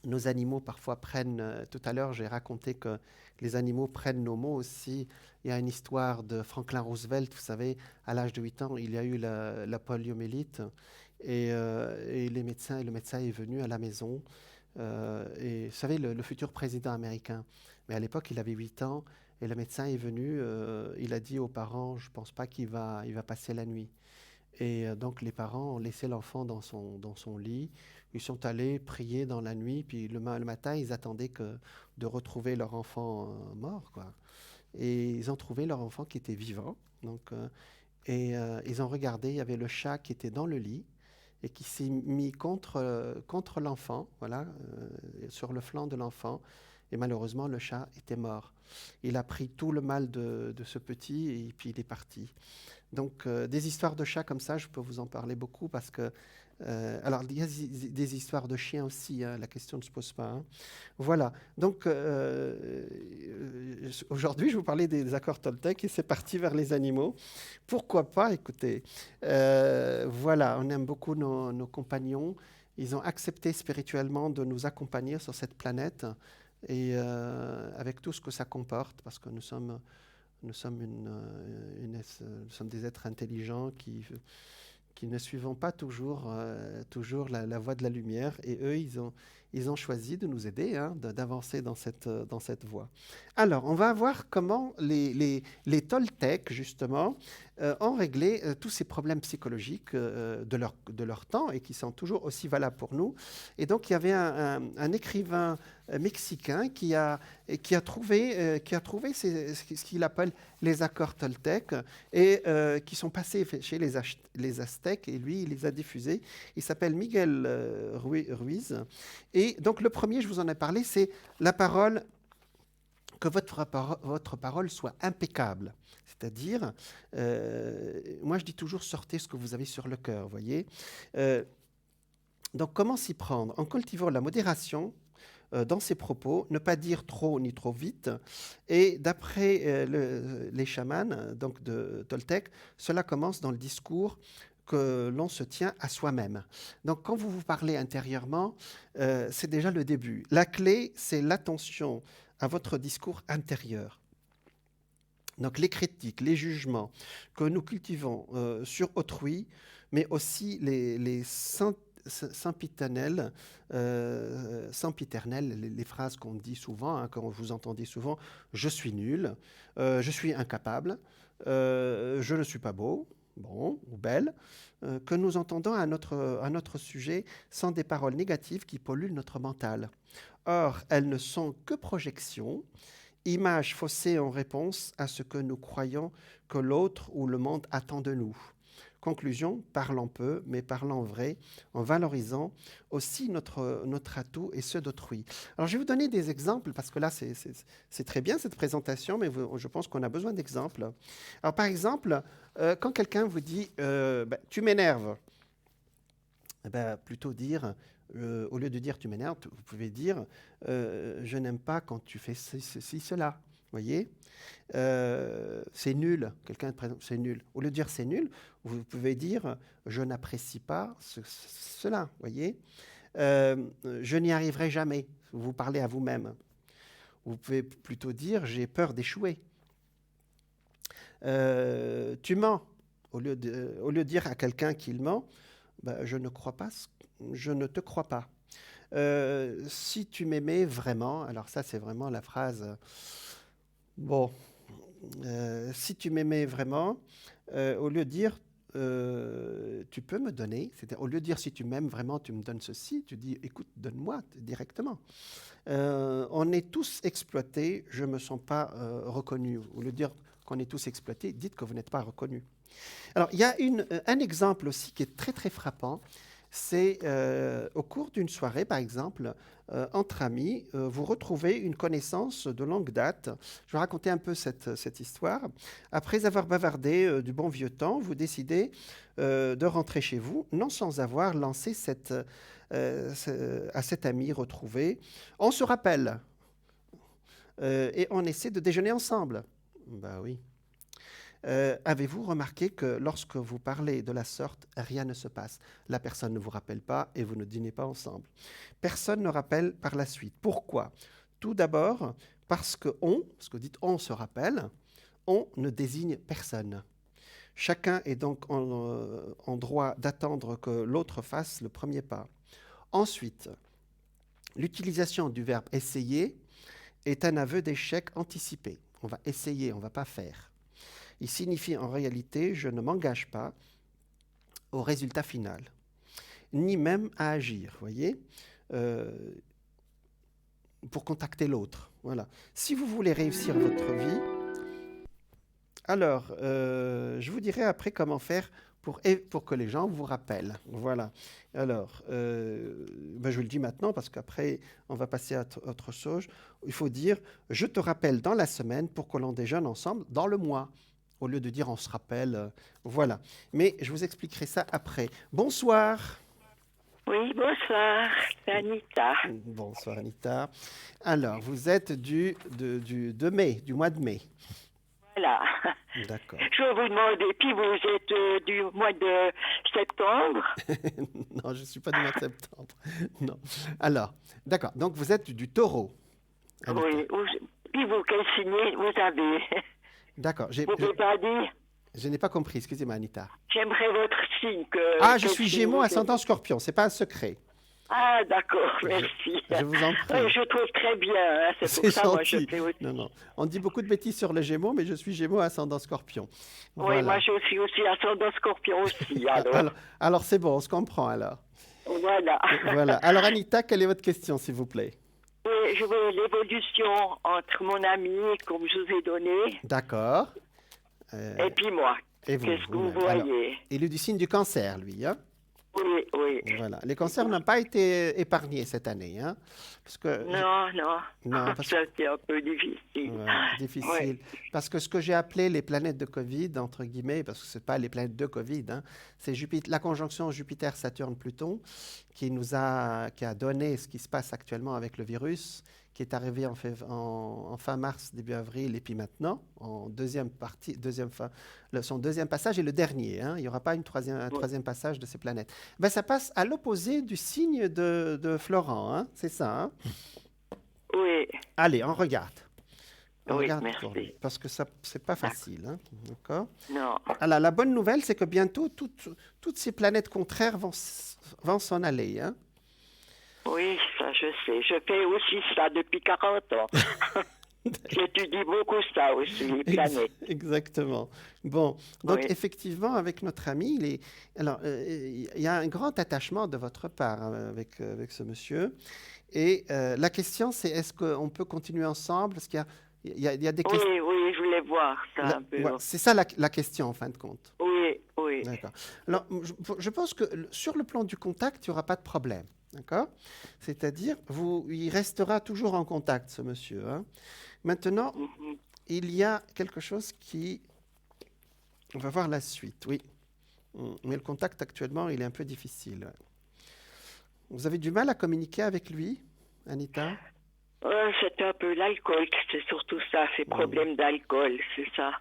[SPEAKER 1] nos animaux parfois prennent. Tout à l'heure, j'ai raconté que les animaux prennent nos mots aussi. Il y a une histoire de Franklin Roosevelt. Vous savez, à l'âge de 8 ans, il y a eu la poliomyélite. Et le médecin est venu à la maison. Et vous savez, le futur président américain. Mais à l'époque, il avait 8 ans. Et le médecin est venu. Il a dit aux parents, je ne pense pas il va passer la nuit. Et donc les parents ont laissé l'enfant dans son lit. Ils sont allés prier dans la nuit, puis le matin, ils attendaient de retrouver leur enfant mort, quoi. Et ils ont trouvé leur enfant qui était vivant. Ils ont regardé, il y avait le chat qui était dans le lit et qui s'est mis contre l'enfant, voilà, sur le flanc de l'enfant. Et malheureusement, le chat était mort. Il a pris tout le mal de ce petit et puis il est parti. Donc, des histoires de chats comme ça, je peux vous en parler beaucoup parce que. Alors, il y a des histoires de chiens aussi, hein, la question ne se pose pas. Hein. Voilà. Donc, aujourd'hui, je vais vous parler des accords Toltec et c'est parti vers les animaux. Pourquoi pas, écoutez. Voilà, on aime beaucoup nos compagnons. Ils ont accepté spirituellement de nous accompagner sur cette planète et avec tout ce que ça comporte parce que nous sommes, nous sommes des êtres intelligents qui ne suivons pas toujours la voie de la lumière. Et eux, ils ont choisi de nous aider, hein, d'avancer dans cette voie. Alors, on va voir comment les Toltecs, justement, ont réglé tous ces problèmes psychologiques de leur temps et qui sont toujours aussi valables pour nous. Et donc, il y avait un écrivain mexicain qui a trouvé ce qu'il appelle les accords Toltec et qui sont passés chez les Aztèques et lui, il les a diffusés. Il s'appelle Miguel Ruiz. Et donc, le premier, je vous en ai parlé, c'est la parole, que votre parole soit impeccable. C'est-à-dire, moi je dis toujours, sortez ce que vous avez sur le cœur, voyez. Donc, comment s'y prendre? En cultivant la modération dans ses propos, ne pas dire trop ni trop vite. Et d'après les chamans donc de Toltec, cela commence dans le discours que l'on se tient à soi-même. Donc quand vous vous parlez intérieurement, c'est déjà le début. La clé, c'est l'attention à votre discours intérieur. Donc les critiques, les jugements que nous cultivons sur autrui, mais aussi les sempiternelles, les phrases qu'on dit souvent, hein, que vous entendez souvent, je suis nul, je suis incapable, je ne suis pas beau, bon ou belle, que nous entendons à notre sujet sans des paroles négatives qui polluent notre mental. Or, elles ne sont que projections, images faussées en réponse à ce que nous croyons que l'autre ou le monde attend de nous. Conclusion, parlons peu, mais parlons vrai, en valorisant aussi notre atout et ceux d'autrui. Alors, je vais vous donner des exemples, parce que là, c'est très bien cette présentation, mais je pense qu'on a besoin d'exemples. Alors, par exemple, quand quelqu'un vous dit tu m'énerves », plutôt dire, au lieu de dire tu m'énerves, vous pouvez dire je n'aime pas quand tu fais ceci, cela. Voyez, c'est nul. Quelqu'un, par exemple, c'est nul. Au lieu de dire c'est nul, vous pouvez dire je n'apprécie pas cela. Voyez, je n'y arriverai jamais. Vous parlez à vous-même. Vous pouvez plutôt dire j'ai peur d'échouer. Tu mens. Au lieu de dire à quelqu'un qu'il ment, je ne crois pas, je ne te crois pas. Si tu m'aimais vraiment, alors ça c'est vraiment la phrase, bon, Si tu m'aimais vraiment, au lieu de dire tu peux me donner, c'est-à-dire au lieu de dire si tu m'aimes vraiment, tu me donnes ceci, tu dis écoute, donne-moi directement. On est tous exploités, je ne me sens pas reconnu. Au lieu de dire qu'on est tous exploités, dites que vous n'êtes pas reconnu. Alors, il y a un exemple aussi qui est très très frappant. C'est au cours d'une soirée, par exemple, entre amis, vous retrouvez une connaissance de longue date. Je vais raconter un peu cette histoire. Après avoir bavardé du bon vieux temps, vous décidez de rentrer chez vous, non sans avoir lancé à cet ami retrouvé. On se rappelle et on essaie de déjeuner ensemble. Ben oui. Avez-vous remarqué que lorsque vous parlez de la sorte, rien ne se passe? La personne ne vous rappelle pas et vous ne dînez pas ensemble. Personne ne rappelle par la suite. Pourquoi? Tout d'abord, parce que ce que dites on se rappelle, on ne désigne personne. Chacun est donc en droit d'attendre que l'autre fasse le premier pas. Ensuite, l'utilisation du verbe essayer est un aveu d'échec anticipé. On va essayer, on ne va pas faire. Il signifie en réalité je ne m'engage pas au résultat final, ni même à agir, voyez, pour contacter l'autre. Voilà. Si vous voulez réussir votre vie, alors je vous dirai après comment faire pour que les gens vous rappellent. Voilà. Alors, je le dis maintenant parce qu'après, on va passer à autre chose. Il faut dire je te rappelle dans la semaine pour que l'on déjeune ensemble dans le mois. Au lieu de dire on se rappelle, voilà. Mais je vous expliquerai ça après. Bonsoir.
[SPEAKER 3] Oui, bonsoir, c'est Anita.
[SPEAKER 1] Bonsoir Anita. Alors, vous êtes du mois de mai.
[SPEAKER 3] Voilà.
[SPEAKER 1] D'accord.
[SPEAKER 3] Je vais vous demander, puis vous êtes du mois de septembre?
[SPEAKER 1] Non, je ne suis pas du mois de septembre. Non. Alors, d'accord. Donc, vous êtes du taureau. Anita.
[SPEAKER 3] Oui. Puis vous, quel signe vous avez?
[SPEAKER 1] D'accord.
[SPEAKER 3] Vous ne pouvez pas dire?
[SPEAKER 1] Je n'ai pas compris. Excusez-moi, Anita.
[SPEAKER 3] J'aimerais votre signe.
[SPEAKER 1] Je suis Gémeaux, ascendant Scorpion. Ce n'est pas un secret.
[SPEAKER 3] Ah, d'accord, merci.
[SPEAKER 1] Je vous en prie.
[SPEAKER 3] Je trouve très bien. Hein, c'est pour ça, moi, je fais aussi.
[SPEAKER 1] Non. On dit beaucoup de bêtises sur les Gémeaux, mais je suis Gémeaux, ascendant Scorpion.
[SPEAKER 3] Voilà. Oui, moi, je suis aussi ascendant Scorpion aussi.
[SPEAKER 1] Alors c'est bon, on se comprend alors.
[SPEAKER 3] Voilà.
[SPEAKER 1] Voilà. Alors, Anita, quelle est votre question, s'il vous plaît?
[SPEAKER 3] Je veux l'évolution entre mon ami, comme je vous ai donné.
[SPEAKER 1] D'accord.
[SPEAKER 3] Et puis moi. Qu'est-ce que vous voyez?
[SPEAKER 1] Il est du signe du cancer, lui. Hein?
[SPEAKER 3] Oui.
[SPEAKER 1] Voilà. Les cancers n'ont pas été épargnés cette année. Hein? Parce que
[SPEAKER 3] non. Ça, c'est un peu difficile.
[SPEAKER 1] Ouais, difficile. Ouais. Parce que ce que j'ai appelé les planètes de Covid, entre guillemets, parce que ce n'est pas les planètes de Covid, hein, c'est la conjonction Jupiter-Saturne-Pluton qui a donné ce qui se passe actuellement avec le virus, qui est arrivé en fin mars, début avril, et puis maintenant, en deuxième partie, son deuxième passage est le dernier. Hein, il n'y aura pas un troisième passage de ces planètes. Ben, ça passe à l'opposé du signe de Florent, hein, c'est ça. Hein?
[SPEAKER 3] Oui.
[SPEAKER 1] Allez, on regarde.
[SPEAKER 3] Merci.
[SPEAKER 1] Parce que ça, c'est pas facile. Hein, d'accord?
[SPEAKER 3] Non.
[SPEAKER 1] Alors, la bonne nouvelle, c'est que bientôt, toutes ces planètes contraires vont s'en aller. Hein?
[SPEAKER 3] Oui, ça je sais. Je fais aussi ça depuis 40 ans. J'étudie beaucoup ça aussi, les planètes.
[SPEAKER 1] Exactement. Bon, donc effectivement, avec notre ami, il y a un grand attachement de votre part avec ce monsieur. Et la question, c'est est-ce qu'on peut continuer ensemble? Parce qu'il y a des questions.
[SPEAKER 3] Oui, je voulais voir ça un peu.
[SPEAKER 1] Ouais, c'est ça la question, en fin de compte.
[SPEAKER 3] Oui.
[SPEAKER 1] D'accord. Alors, je pense que sur le plan du contact, il n'y aura pas de problème. D'accord? C'est-à-dire, il restera toujours en contact, ce monsieur. Hein? Maintenant, il y a quelque chose on va voir la suite, oui. Mais le contact actuellement, il est un peu difficile. Vous avez du mal à communiquer avec lui, Anita?
[SPEAKER 3] C'est un peu l'alcool, c'est surtout ça, ces problèmes d'alcool, c'est ça.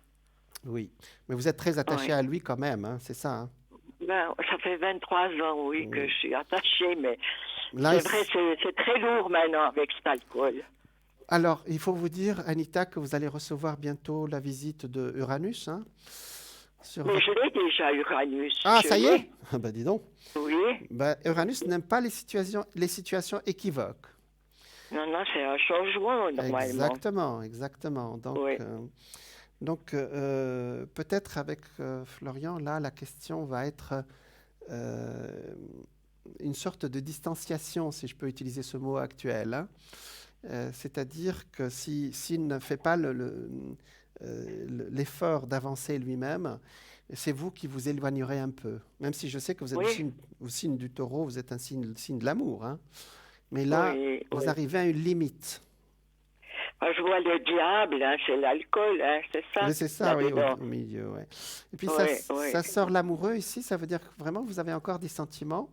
[SPEAKER 1] Oui, mais vous êtes très attaché à lui quand même, hein, c'est ça? Hein?
[SPEAKER 3] Ben, ça fait 23 ans, que je suis attachée, mais là, c'est vrai, c'est très lourd maintenant avec cet alcool.
[SPEAKER 1] Alors, il faut vous dire, Anita, que vous allez recevoir bientôt la visite de Uranus. Hein,
[SPEAKER 3] mais je l'ai déjà, Uranus.
[SPEAKER 1] Ah, ça y est? Ben, dis donc.
[SPEAKER 3] Oui.
[SPEAKER 1] Ben, Uranus n'aime pas les situations équivoques.
[SPEAKER 3] Non, c'est un changement, normalement.
[SPEAKER 1] Exactement. Donc, Donc, peut-être avec Florian, là, la question va être euh, une sorte de distanciation, si je peux utiliser ce mot actuel, hein. C'est-à-dire que s'il ne fait pas l'effort d'avancer lui-même, c'est vous qui vous éloignerez un peu. Même si je sais que vous êtes
[SPEAKER 3] Oui,
[SPEAKER 1] au signe du taureau, vous êtes un signe de l'amour, hein. Mais là,
[SPEAKER 3] oui,
[SPEAKER 1] vous
[SPEAKER 3] oui.
[SPEAKER 1] arrivez à une limite.
[SPEAKER 3] Moi, je vois le diable, hein, c'est l'alcool, hein, c'est ça,
[SPEAKER 1] Oui, c'est ça, oui,
[SPEAKER 3] là-dedans.
[SPEAKER 1] au milieu, ouais. Et puis
[SPEAKER 3] Oui,
[SPEAKER 1] ça
[SPEAKER 3] oui,
[SPEAKER 1] sort l'amoureux ici, ça veut dire que vraiment vous avez encore des sentiments.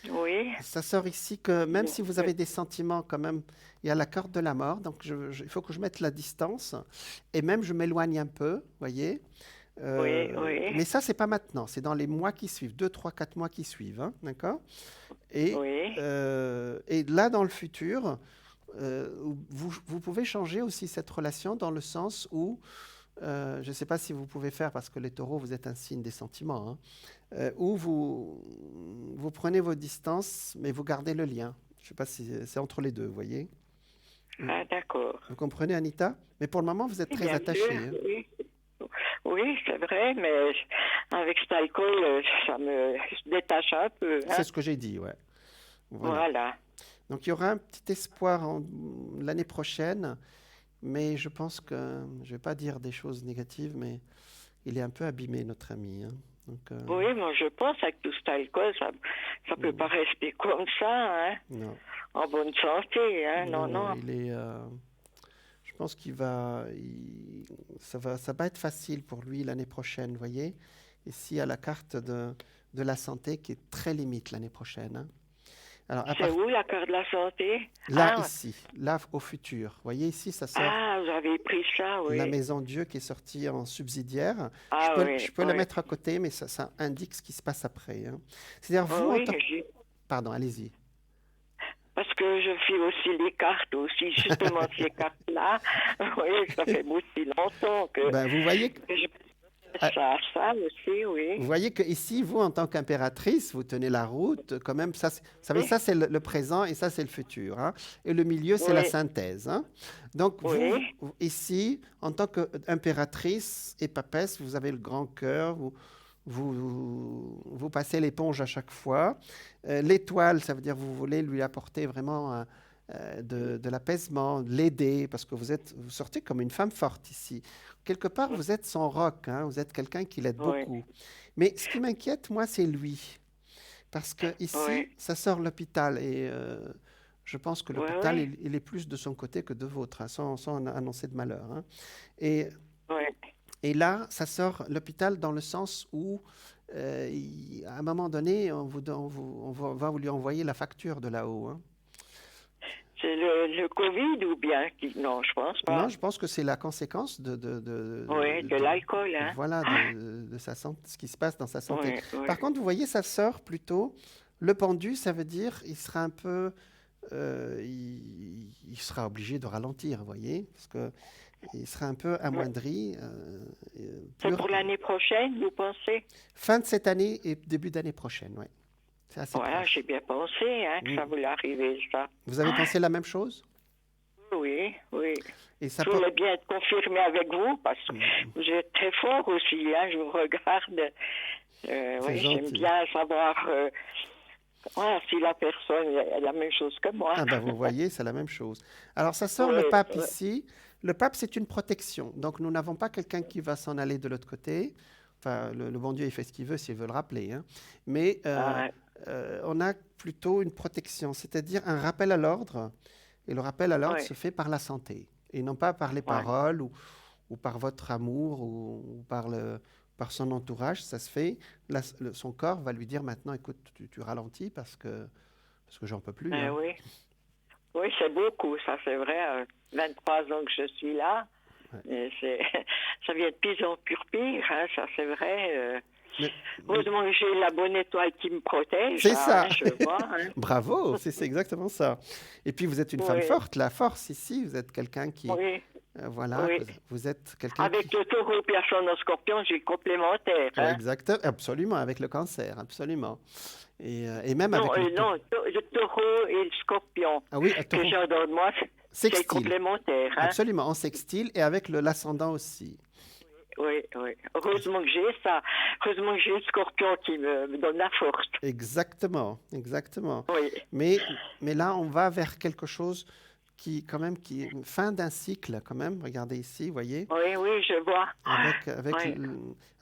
[SPEAKER 3] oui.
[SPEAKER 1] Ça sort ici que même si vous avez des sentiments, quand même, il y a la corde de la mort, donc il faut que je mette la distance, et même je m'éloigne un peu, voyez.
[SPEAKER 3] Oui, oui,
[SPEAKER 1] Mais ça, c'est pas maintenant, c'est dans les mois qui suivent, 2, 3, 4 mois qui suivent, hein, d'accord?
[SPEAKER 3] oui.
[SPEAKER 1] Et là, dans le futur, vous pouvez changer aussi cette relation dans le sens où, je ne sais pas si vous pouvez faire, parce que les taureaux, vous êtes un signe des sentiments, hein, où vous prenez vos distances, mais vous gardez le lien. Je ne sais pas si c'est entre les deux, vous voyez. Vous,
[SPEAKER 3] Ah, d'accord.
[SPEAKER 1] vous comprenez, Anita? Mais pour le moment, vous êtes
[SPEAKER 3] Oui,
[SPEAKER 1] très
[SPEAKER 3] bien sûr,
[SPEAKER 1] attachée, hein.
[SPEAKER 3] oui. Oui, c'est vrai, mais avec cet alcool, ça me détache un peu,
[SPEAKER 1] C'est
[SPEAKER 3] hein.
[SPEAKER 1] ce que j'ai dit, ouais. Voilà.
[SPEAKER 3] Voilà.
[SPEAKER 1] Donc il y aura un petit espoir l'année prochaine, mais je pense que, je ne vais pas dire des choses négatives, mais il est un peu abîmé, notre ami, hein. Donc,
[SPEAKER 3] Oui, moi je pense avec tout cet alcool, ça peut pas rester comme ça, hein,
[SPEAKER 1] non,
[SPEAKER 3] en bonne santé, hein,
[SPEAKER 1] non,
[SPEAKER 3] non,
[SPEAKER 1] non,
[SPEAKER 3] non.
[SPEAKER 1] il est. Je pense ça va être facile pour lui l'année prochaine, vous voyez. Ici, il y a la carte de la santé qui est très limite l'année prochaine, hein. Alors,
[SPEAKER 3] C'est où la carte de la santé?
[SPEAKER 1] là,
[SPEAKER 3] Ah,
[SPEAKER 1] ici, là, au futur. Vous voyez, ici, ça sort
[SPEAKER 3] ah, vous avez pris ça,
[SPEAKER 1] la
[SPEAKER 3] oui.
[SPEAKER 1] maison Dieu qui est sortie en subsidiaire.
[SPEAKER 3] Ah oui,
[SPEAKER 1] Je peux le
[SPEAKER 3] oui.
[SPEAKER 1] mettre à côté, mais ça indique ce qui se passe après, hein. C'est-à-dire,
[SPEAKER 3] Oh,
[SPEAKER 1] vous, en
[SPEAKER 3] oui,
[SPEAKER 1] tant... Pardon, allez-y.
[SPEAKER 3] parce que je fais aussi les cartes aussi, justement ces cartes-là. Oui, ça fait aussi longtemps
[SPEAKER 1] Ben,
[SPEAKER 3] que je
[SPEAKER 1] ah,
[SPEAKER 3] fais ça aussi,
[SPEAKER 1] vous
[SPEAKER 3] oui.
[SPEAKER 1] voyez que ici, vous, en tant qu'impératrice, vous tenez la route, quand même. Ça, vous savez,
[SPEAKER 3] Oui,
[SPEAKER 1] ça, c'est le présent et ça, c'est le futur, hein. Et le milieu, c'est la
[SPEAKER 3] oui,
[SPEAKER 1] synthèse, hein. Donc,
[SPEAKER 3] oui,
[SPEAKER 1] ici, en tant qu'impératrice et papesse, vous avez le grand cœur, vous passez l'éponge à chaque fois. L'étoile, ça veut dire que vous voulez lui apporter vraiment de l'apaisement, l'aider, parce que vous sortez comme une femme forte ici. Quelque part, vous êtes son roc, hein, vous êtes quelqu'un qui l'aide
[SPEAKER 3] oui,
[SPEAKER 1] beaucoup. Mais ce qui m'inquiète, moi, c'est lui. Parce que
[SPEAKER 3] oui,
[SPEAKER 1] ici, ça sort l'hôpital et je pense que
[SPEAKER 3] oui,
[SPEAKER 1] l'hôpital,
[SPEAKER 3] oui,
[SPEAKER 1] il est plus de son côté que de vôtre, hein, sans annoncer de malheur, hein. Et
[SPEAKER 3] oui.
[SPEAKER 1] et là, ça sort l'hôpital dans le sens où, à un moment donné, va vous lui envoyer la facture de là-haut, hein.
[SPEAKER 3] C'est le Covid ou bien non, je pense
[SPEAKER 1] Non,
[SPEAKER 3] pas.
[SPEAKER 1] je pense que c'est la conséquence
[SPEAKER 3] Oui, de l'alcool, hein.
[SPEAKER 1] voilà, de sa santé, ce qui se passe dans sa santé.
[SPEAKER 3] Oui, oui,
[SPEAKER 1] Par contre, vous voyez, ça sort plutôt. Le pendu, ça veut dire il sera un peu, il sera obligé de ralentir, vous voyez, parce que il sera un peu
[SPEAKER 3] oui.
[SPEAKER 1] amoindri.
[SPEAKER 3] C'est pour l'année prochaine, vous pensez?
[SPEAKER 1] Fin de cette année et début d'annannée prochaine, oui. C'est assez
[SPEAKER 3] Voilà, j'ai
[SPEAKER 1] proche.
[SPEAKER 3] bien pensé, hein, que
[SPEAKER 1] Mm.
[SPEAKER 3] ça voulait arriver, ça.
[SPEAKER 1] Vous avez pensé la même chose?
[SPEAKER 3] Oui, oui.
[SPEAKER 1] Et ça
[SPEAKER 3] Je
[SPEAKER 1] peut...
[SPEAKER 3] voulais bien être confirmée avec vous parce que
[SPEAKER 1] Mm.
[SPEAKER 3] vous êtes très fort aussi, hein, je vous regarde.
[SPEAKER 1] C'est
[SPEAKER 3] Oui, j'aime
[SPEAKER 1] gentil.
[SPEAKER 3] bien savoir voilà, si la personne a la même chose que moi.
[SPEAKER 1] Ah ben vous voyez, c'est la même chose. Alors ça sort le
[SPEAKER 3] Oui,
[SPEAKER 1] pape
[SPEAKER 3] oui.
[SPEAKER 1] ici. Le pape, c'est une protection. Donc nous n'avons pas quelqu'un qui va s'en aller de l'autre côté. Enfin, le bon Dieu, il fait ce qu'il veut s'il veut le rappeler, hein. Mais
[SPEAKER 3] Ah,
[SPEAKER 1] on a plutôt une protection, c'est-à-dire un rappel à l'ordre. Et le rappel à l'ordre
[SPEAKER 3] oui,
[SPEAKER 1] se fait par la santé. Et non pas par les
[SPEAKER 3] oui.
[SPEAKER 1] paroles ou par votre amour ou par son entourage. Ça se fait. Son corps va lui dire maintenant, écoute, tu ralentis parce que j'en peux plus, hein.
[SPEAKER 3] Oui. Oui, c'est beaucoup, ça c'est vrai. 23 ans que je suis là.
[SPEAKER 1] Ouais.
[SPEAKER 3] Et ça vient de pire en pire, hein, ça c'est vrai.
[SPEAKER 1] Mais-
[SPEAKER 3] Heureusement que j'ai la bonne étoile qui me protège,
[SPEAKER 1] C'est ça.
[SPEAKER 3] hein, je vois. Hein.
[SPEAKER 1] Bravo, c'est exactement ça. Et puis vous êtes une femme
[SPEAKER 3] Oui,
[SPEAKER 1] forte, la force ici, vous êtes quelqu'un qui,
[SPEAKER 3] oui,
[SPEAKER 1] voilà,
[SPEAKER 3] oui.
[SPEAKER 1] vous êtes quelqu'un qui,
[SPEAKER 3] Avec le taureau personne en scorpion, j'ai le complémentaire.
[SPEAKER 1] ouais,
[SPEAKER 3] Hein.
[SPEAKER 1] exact, absolument, avec le cancer, absolument. Et même
[SPEAKER 3] Non,
[SPEAKER 1] avec le tout.
[SPEAKER 3] non, le taureau et le scorpion
[SPEAKER 1] Ah oui,
[SPEAKER 3] que
[SPEAKER 1] taureau.
[SPEAKER 3] j'ai dans moi, C'est
[SPEAKER 1] Sextile.
[SPEAKER 3] complémentaire. Hein?
[SPEAKER 1] Absolument, en sextile et avec l'ascendant aussi.
[SPEAKER 3] Oui, oui. Heureusement que j'ai ça. Heureusement que j'ai le scorpion qui me donne la force.
[SPEAKER 1] Exactement, exactement.
[SPEAKER 3] Oui,
[SPEAKER 1] Mais là, on va vers quelque chose qui, quand même, qui est fin d'un cycle, quand même. Regardez ici, vous voyez,
[SPEAKER 3] oui, oui, je vois. Oui,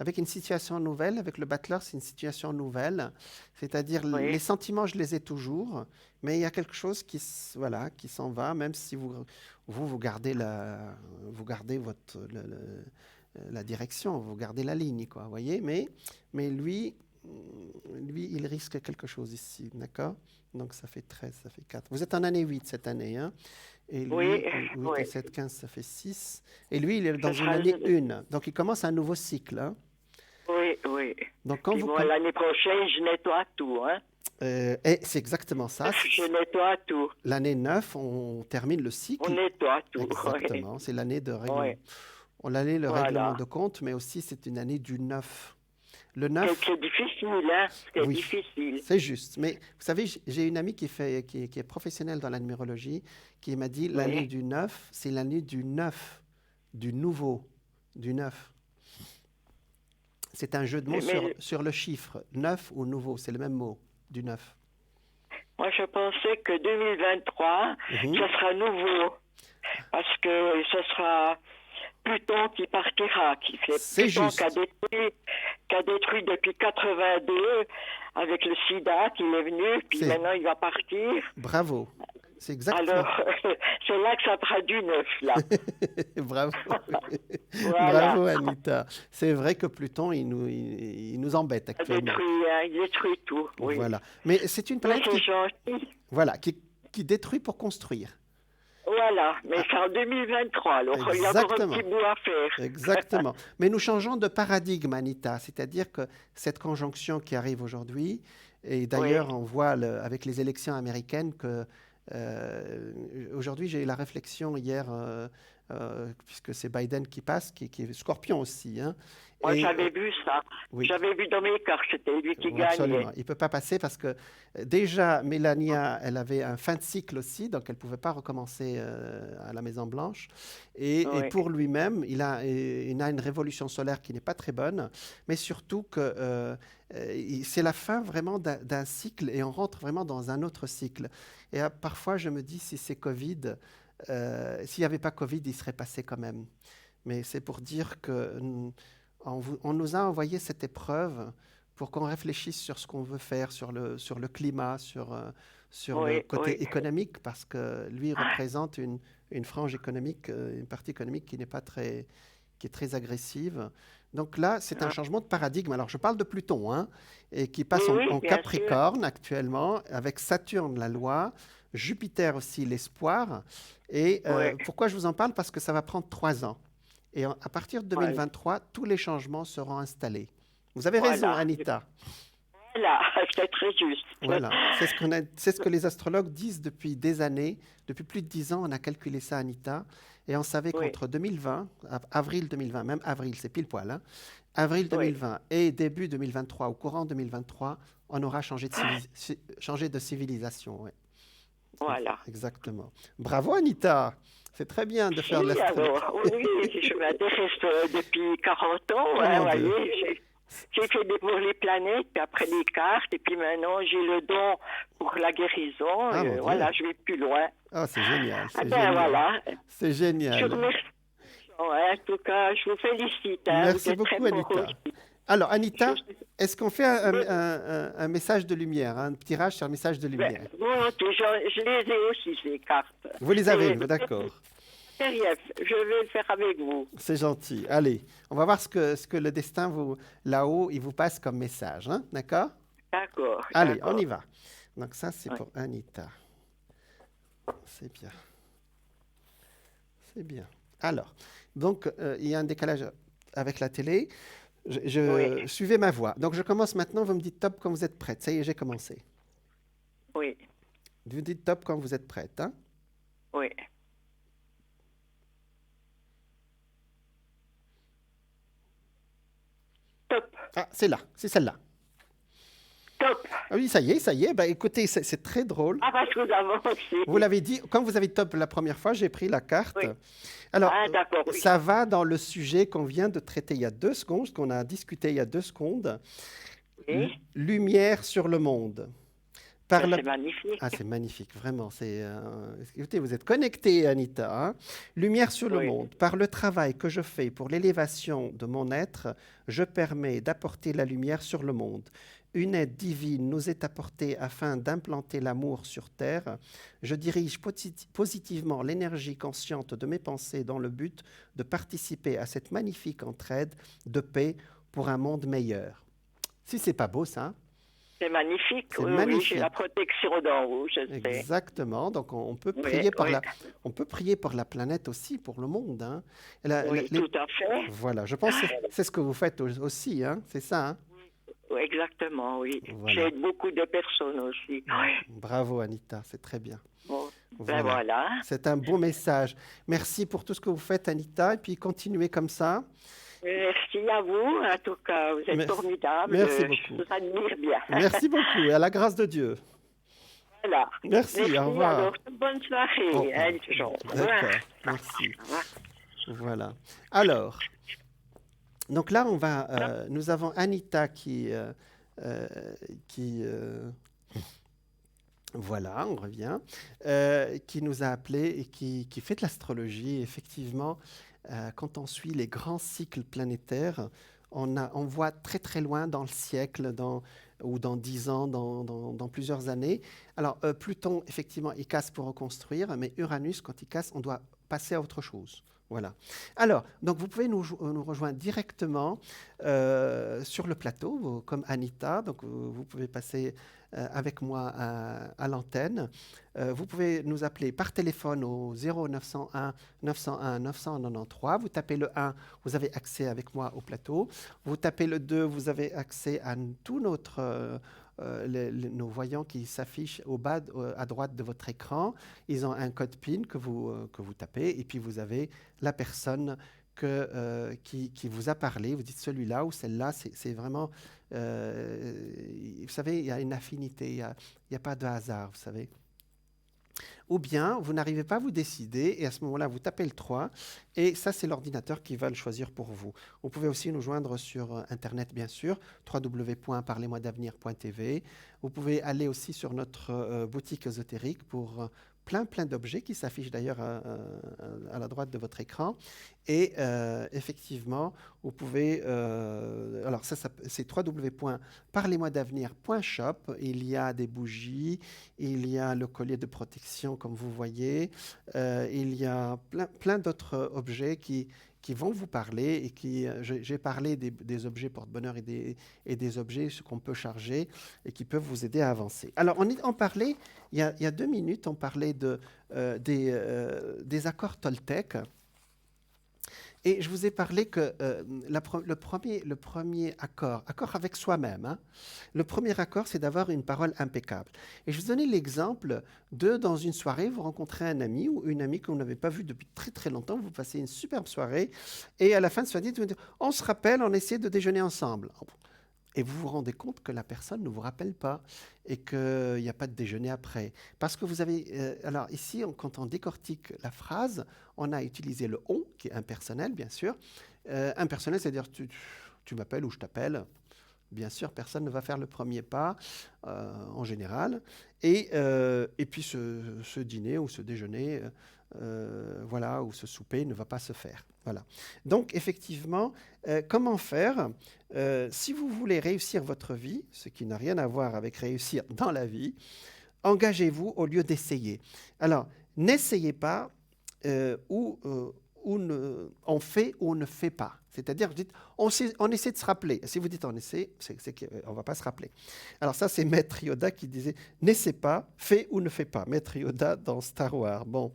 [SPEAKER 1] avec une situation nouvelle. Avec le Butler, c'est une situation nouvelle. C'est-à-dire,
[SPEAKER 3] oui.
[SPEAKER 1] les sentiments, je les ai toujours, mais il y a quelque chose voilà, qui s'en va, même si vous gardez vous gardez la direction, vous gardez la ligne, quoi, vous voyez, mais lui, il risque quelque chose ici, d'accord? Donc ça fait 13, ça fait 4. Vous êtes en année 8 cette année, hein? Et
[SPEAKER 3] Oui,
[SPEAKER 1] lui, 8
[SPEAKER 3] oui.
[SPEAKER 1] et 7, 15, ça fait 6. Et lui, il est dans
[SPEAKER 3] Ce
[SPEAKER 1] une
[SPEAKER 3] sera
[SPEAKER 1] année 1. Donc il commence un nouveau cycle, hein?
[SPEAKER 3] Oui, oui.
[SPEAKER 1] Donc quand
[SPEAKER 3] Puis
[SPEAKER 1] vous...
[SPEAKER 3] moi, l'année prochaine, je nettoie tout. Hein.
[SPEAKER 1] et c'est exactement ça.
[SPEAKER 3] Je nettoie tout.
[SPEAKER 1] L'année 9, on termine le
[SPEAKER 3] On
[SPEAKER 1] cycle.
[SPEAKER 3] nettoie tout.
[SPEAKER 1] Exactement. C'est l'année de
[SPEAKER 3] Oui,
[SPEAKER 1] règlement. L'année, le règlement
[SPEAKER 3] voilà.
[SPEAKER 1] de compte, mais aussi c'est une année du 9. Le 9,
[SPEAKER 3] C'est difficile, hein. C'est
[SPEAKER 1] oui,
[SPEAKER 3] difficile.
[SPEAKER 1] c'est juste. Mais vous savez, j'ai une amie qui est professionnelle dans la numérologie qui m'a dit l'année
[SPEAKER 3] Oui.
[SPEAKER 1] du 9, c'est l'année du 9, du nouveau, du 9. C'est un jeu de mots
[SPEAKER 3] Mais
[SPEAKER 1] sur le chiffre. 9 ou nouveau, c'est le même mot, du 9.
[SPEAKER 3] moi, je pensais que 2023,
[SPEAKER 1] Mhm.
[SPEAKER 3] ça sera nouveau. Parce que ce sera Pluton qui partira,
[SPEAKER 1] C'est
[SPEAKER 3] Pluton
[SPEAKER 1] juste.
[SPEAKER 3] qui a détruit depuis 82 avec le sida qu'il est venu, puis
[SPEAKER 1] C'est
[SPEAKER 3] maintenant il va partir.
[SPEAKER 1] bravo. C'est exactement.
[SPEAKER 3] Alors, c'est là que ça fera du neuf, là.
[SPEAKER 1] Bravo.
[SPEAKER 3] Voilà.
[SPEAKER 1] Bravo, Anita. C'est vrai que Pluton, il nous embête actuellement.
[SPEAKER 3] Il détruit tout, oui.
[SPEAKER 1] Voilà. Mais c'est une
[SPEAKER 3] Mais
[SPEAKER 1] planète
[SPEAKER 3] c'est gentil.
[SPEAKER 1] voilà, qui détruit pour construire.
[SPEAKER 3] Voilà, mais c'est en 2023, alors il y a encore un
[SPEAKER 1] Exactement.
[SPEAKER 3] petit bout à faire.
[SPEAKER 1] Exactement. Mais nous changeons de paradigme, Anita. C'est-à-dire que cette conjonction qui arrive aujourd'hui, et
[SPEAKER 3] Oui,
[SPEAKER 1] d'ailleurs, on voit avec les élections américaines que aujourd'hui, j'ai eu la réflexion hier, puisque c'est Biden qui passe, qui est scorpion aussi, hein,
[SPEAKER 3] moi
[SPEAKER 1] et
[SPEAKER 3] j'avais vu ça.
[SPEAKER 1] oui.
[SPEAKER 3] J'avais vu dans mes cartes, c'était lui qui
[SPEAKER 1] Oui, absolument.
[SPEAKER 3] gagnait.
[SPEAKER 1] Il ne peut pas passer parce que déjà, Mélania, elle avait un fin de cycle aussi, donc elle ne pouvait pas recommencer à la Maison-Blanche. Et
[SPEAKER 3] Oui,
[SPEAKER 1] pour lui-même, il a une révolution solaire qui n'est pas très bonne, mais surtout que c'est la fin vraiment d'un cycle et on rentre vraiment dans un autre cycle. Et parfois, je me dis, si c'est Covid, s'il n'y avait pas Covid, il serait passé quand même. Mais c'est pour dire que on nous a envoyé cette épreuve pour qu'on réfléchisse sur ce qu'on veut faire, sur le climat, sur le
[SPEAKER 3] oui,
[SPEAKER 1] côté
[SPEAKER 3] oui.
[SPEAKER 1] économique, parce que lui représente une frange économique, une partie économique qui est très agressive. Donc là, c'est un
[SPEAKER 3] Ah.
[SPEAKER 1] changement de paradigme. Alors, je parle de Pluton, hein, et qui passe
[SPEAKER 3] Oui, oui,
[SPEAKER 1] en
[SPEAKER 3] bien sûr.
[SPEAKER 1] Capricorne actuellement, avec Saturne, la loi, Jupiter aussi, l'espoir. Et
[SPEAKER 3] Oui,
[SPEAKER 1] pourquoi je vous en parle? Parce que ça va prendre 3 ans. Et à partir de
[SPEAKER 3] voilà.
[SPEAKER 1] 2023, tous les changements seront installés. Vous avez raison,
[SPEAKER 3] Voilà,
[SPEAKER 1] Anita.
[SPEAKER 3] voilà, c'est très juste.
[SPEAKER 1] Voilà, c'est ce que les astrologues disent depuis des années. Depuis plus de 10 ans, on a calculé ça, Anita. Et on savait
[SPEAKER 3] Oui,
[SPEAKER 1] qu'entre 2020, avril 2020, même avril, c'est pile poil, hein, avril
[SPEAKER 3] oui,
[SPEAKER 1] 2020 et début 2023, au courant 2023, on aura changé de civilisation. Ouais.
[SPEAKER 3] voilà.
[SPEAKER 1] Exactement. Bravo, Anita. C'est très bien de faire de
[SPEAKER 3] Oui,
[SPEAKER 1] l'astrologie.
[SPEAKER 3] alors, oui, je m'intéresse depuis 40 ans,
[SPEAKER 1] Oh
[SPEAKER 3] hein,
[SPEAKER 1] mon Dieu.
[SPEAKER 3] voyez. J'ai fait pour les planètes, puis après les cartes, et puis maintenant j'ai le don pour la guérison.
[SPEAKER 1] Ah
[SPEAKER 3] Et
[SPEAKER 1] mon Dieu.
[SPEAKER 3] voilà, je vais plus loin.
[SPEAKER 1] Ah, c'est génial,
[SPEAKER 3] Ah
[SPEAKER 1] c'est
[SPEAKER 3] ben
[SPEAKER 1] génial.
[SPEAKER 3] voilà.
[SPEAKER 1] C'est
[SPEAKER 3] Je
[SPEAKER 1] génial.
[SPEAKER 3] vous remercie. Ouais, en tout cas, je vous félicite. Hein, vous
[SPEAKER 1] Merci
[SPEAKER 3] êtes très
[SPEAKER 1] beaucoup,
[SPEAKER 3] fort
[SPEAKER 1] Anita.
[SPEAKER 3] aussi.
[SPEAKER 1] Alors,
[SPEAKER 3] Je
[SPEAKER 1] Anita,
[SPEAKER 3] vous-
[SPEAKER 1] est-ce qu'on fait un message de lumière, un tirage sur un message de lumière?
[SPEAKER 3] volontiers, je les ai aussi, ces cartes.
[SPEAKER 1] Vous les avez,
[SPEAKER 3] Et-
[SPEAKER 1] d'accord.
[SPEAKER 3] Sérieux, je vais le faire avec vous.
[SPEAKER 1] C'est gentil. Allez, on va voir ce que le destin, là-haut, il vous passe comme message, hein? D'accord?
[SPEAKER 3] D'accord.
[SPEAKER 1] Allez, on
[SPEAKER 3] d'accord.
[SPEAKER 1] y va. Donc ça, c'est
[SPEAKER 3] Ouais.
[SPEAKER 1] pour Anita. C'est bien. C'est bien. Alors, donc, il y a un décalage avec la télé.
[SPEAKER 3] Oui,
[SPEAKER 1] Suivez ma voix. Donc, je commence maintenant. Vous me dites top quand vous êtes prête. Ça y est, j'ai commencé.
[SPEAKER 3] oui,
[SPEAKER 1] Vous dites top quand vous êtes prête, hein?
[SPEAKER 3] oui. Top,
[SPEAKER 1] Ah, c'est là. C'est celle-là.
[SPEAKER 3] top.
[SPEAKER 1] Ah oui, ça y est, ça y est. Bah, écoutez, c'est très drôle.
[SPEAKER 3] Ah, parce que nous avons aussi.
[SPEAKER 1] Vous l'avez dit, quand vous avez top la première fois, j'ai pris la carte.
[SPEAKER 3] Oui.
[SPEAKER 1] Alors,
[SPEAKER 3] Ah, d'accord, oui.
[SPEAKER 1] ça va dans le sujet qu'on vient de traiter il y a 2 secondes, ce qu'on a discuté il y a 2 secondes.
[SPEAKER 3] Oui.
[SPEAKER 1] Lumière sur le monde.
[SPEAKER 3] Ça,
[SPEAKER 1] Par la-
[SPEAKER 3] c'est magnifique.
[SPEAKER 1] Ah, c'est magnifique, vraiment. Écoutez, vous êtes connectée, Anita. Hein. Lumière sur le
[SPEAKER 3] Oui.
[SPEAKER 1] monde. Par le travail que je fais pour l'élévation de mon être, je permets d'apporter la lumière sur le monde. Une aide divine nous est apportée afin d'implanter l'amour sur Terre. Je dirige positivement l'énergie consciente de mes pensées dans le but de participer à cette magnifique entraide de paix pour un monde meilleur. Si c'est pas beau, ça, hein?
[SPEAKER 3] C'est magnifique.
[SPEAKER 1] C'est
[SPEAKER 3] Oui,
[SPEAKER 1] magnifique.
[SPEAKER 3] j'ai la protection d'en haut, je sais.
[SPEAKER 1] Exactement. Donc, on peut
[SPEAKER 3] Oui,
[SPEAKER 1] prier
[SPEAKER 3] oui.
[SPEAKER 1] on peut prier pour la planète aussi, pour le monde. Hein.
[SPEAKER 3] Oui, tout à fait.
[SPEAKER 1] Voilà, je pense que c'est ce que vous faites aussi. Hein. C'est ça. Hein.
[SPEAKER 3] Oui, exactement, oui.
[SPEAKER 1] Voilà.
[SPEAKER 3] J'aide beaucoup de personnes aussi. Oui.
[SPEAKER 1] Bravo, Anita. C'est très bien.
[SPEAKER 3] Bon,
[SPEAKER 1] Voilà.
[SPEAKER 3] ben voilà.
[SPEAKER 1] C'est un beau message. Merci pour tout ce que vous faites, Anita. Et puis, continuez comme ça.
[SPEAKER 3] Merci à vous. En tout cas, vous êtes
[SPEAKER 1] Merci.
[SPEAKER 3] formidable.
[SPEAKER 1] Merci
[SPEAKER 3] Je
[SPEAKER 1] beaucoup.
[SPEAKER 3] vous admire bien.
[SPEAKER 1] Merci beaucoup. Et à la grâce de Dieu.
[SPEAKER 3] Voilà.
[SPEAKER 1] Merci, au revoir.
[SPEAKER 3] Alors, bonne soirée.
[SPEAKER 1] Oh,
[SPEAKER 3] hein, Jean. Au revoir.
[SPEAKER 1] D'accord. Merci.
[SPEAKER 3] Au revoir.
[SPEAKER 1] Voilà. Alors, donc là, nous avons Anita voilà, on revient, qui nous a appelé et qui fait de l'astrologie. Effectivement, quand on suit les grands cycles planétaires, on voit très très loin dans le siècle, ou dans 10 ans, dans plusieurs années. Alors, Pluton, effectivement, il casse pour reconstruire, mais Uranus, quand il casse, on doit passer à autre chose. Voilà. Alors, donc vous pouvez nous rejoindre directement sur le plateau, comme Anita. Donc, vous pouvez passer avec moi à l'antenne. Vous pouvez nous appeler par téléphone au 0901 901 993. Vous tapez le 1, vous avez accès avec moi au plateau. Vous tapez le 2, vous avez accès à tout nos voyants qui s'affichent au bas, à droite de votre écran. Ils ont un code PIN que vous tapez, et puis vous avez la personne qui vous a parlé. Vous dites celui-là ou celle-là, c'est vraiment... vous savez, il y a une affinité, il n'y a pas de hasard, vous savez. Ou bien, vous n'arrivez pas à vous décider, et à ce moment-là, vous tapez le 3, et ça, c'est l'ordinateur qui va le choisir pour vous. Vous pouvez aussi nous joindre sur Internet, bien sûr, www.parlez-moi-d'avenir.tv. Vous pouvez aller aussi sur notre boutique ésotérique pour plein d'objets qui s'affichent d'ailleurs à la droite de votre écran. Et effectivement, vous pouvez... alors, c'est www.parlez-moi-d'avenir.shop. Il y a des bougies, il y a le collier de protection, comme vous voyez. Il y a plein d'autres objets qui vont vous parler et j'ai parlé des objets porte-bonheur et des objets qu'on peut charger et qui peuvent vous aider à avancer. Alors, on parlait, il y a 2 minutes, on parlait des accords Toltec. Et je vous ai parlé que le premier accord avec soi-même, hein, le premier accord, c'est d'avoir une parole impeccable. Et je vous donnais l'exemple dans une soirée, vous rencontrez un ami ou une amie que vous n'avez pas vu depuis très très longtemps, vous passez une superbe soirée, et à la fin de soirée, vous dites, on se rappelle, on essaie de déjeuner ensemble. Et vous vous rendez compte que la personne ne vous rappelle pas et qu'il n'y a pas de déjeuner après. Parce que vous avez... alors ici, quand on décortique la phrase, on a utilisé le « on » qui est impersonnel, bien sûr. Impersonnel, c'est-à-dire tu m'appelles ou je t'appelle. Bien sûr, personne ne va faire le premier pas, en général. Et puis ce dîner ou ce déjeuner, voilà, ou ce souper ne va pas se faire. Voilà. Donc, effectivement, comment faire si vous voulez réussir votre vie, ce qui n'a rien à voir avec réussir dans la vie, engagez-vous au lieu d'essayer. Alors, n'essayez pas on fait ou on ne fait pas. C'est-à-dire, vous dites, on essaie de se rappeler. Si vous dites on essaie, c'est qu'on ne va pas se rappeler. Alors ça, c'est Maître Yoda qui disait, n'essaie pas, fais ou ne fais pas. Maître Yoda dans Star Wars. Bon,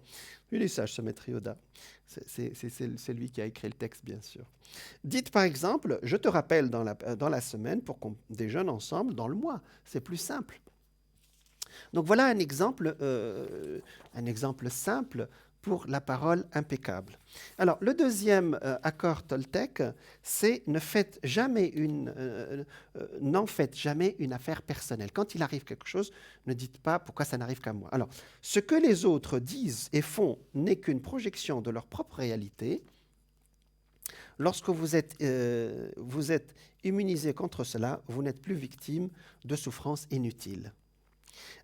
[SPEAKER 1] il est sage, ce Maître Yoda. C'est lui qui a écrit le texte, bien sûr. Dites par exemple, je te rappelle dans la semaine pour qu'on déjeune ensemble dans le mois. C'est plus simple. Donc voilà un exemple simple pour la parole impeccable. Alors, le deuxième accord toltèque, c'est n'en faites jamais une affaire personnelle. Quand il arrive quelque chose, ne dites pas pourquoi ça n'arrive qu'à moi. Alors, ce que les autres disent et font n'est qu'une projection de leur propre réalité. Lorsque vous êtes immunisé contre cela, vous n'êtes plus victime de souffrances inutiles.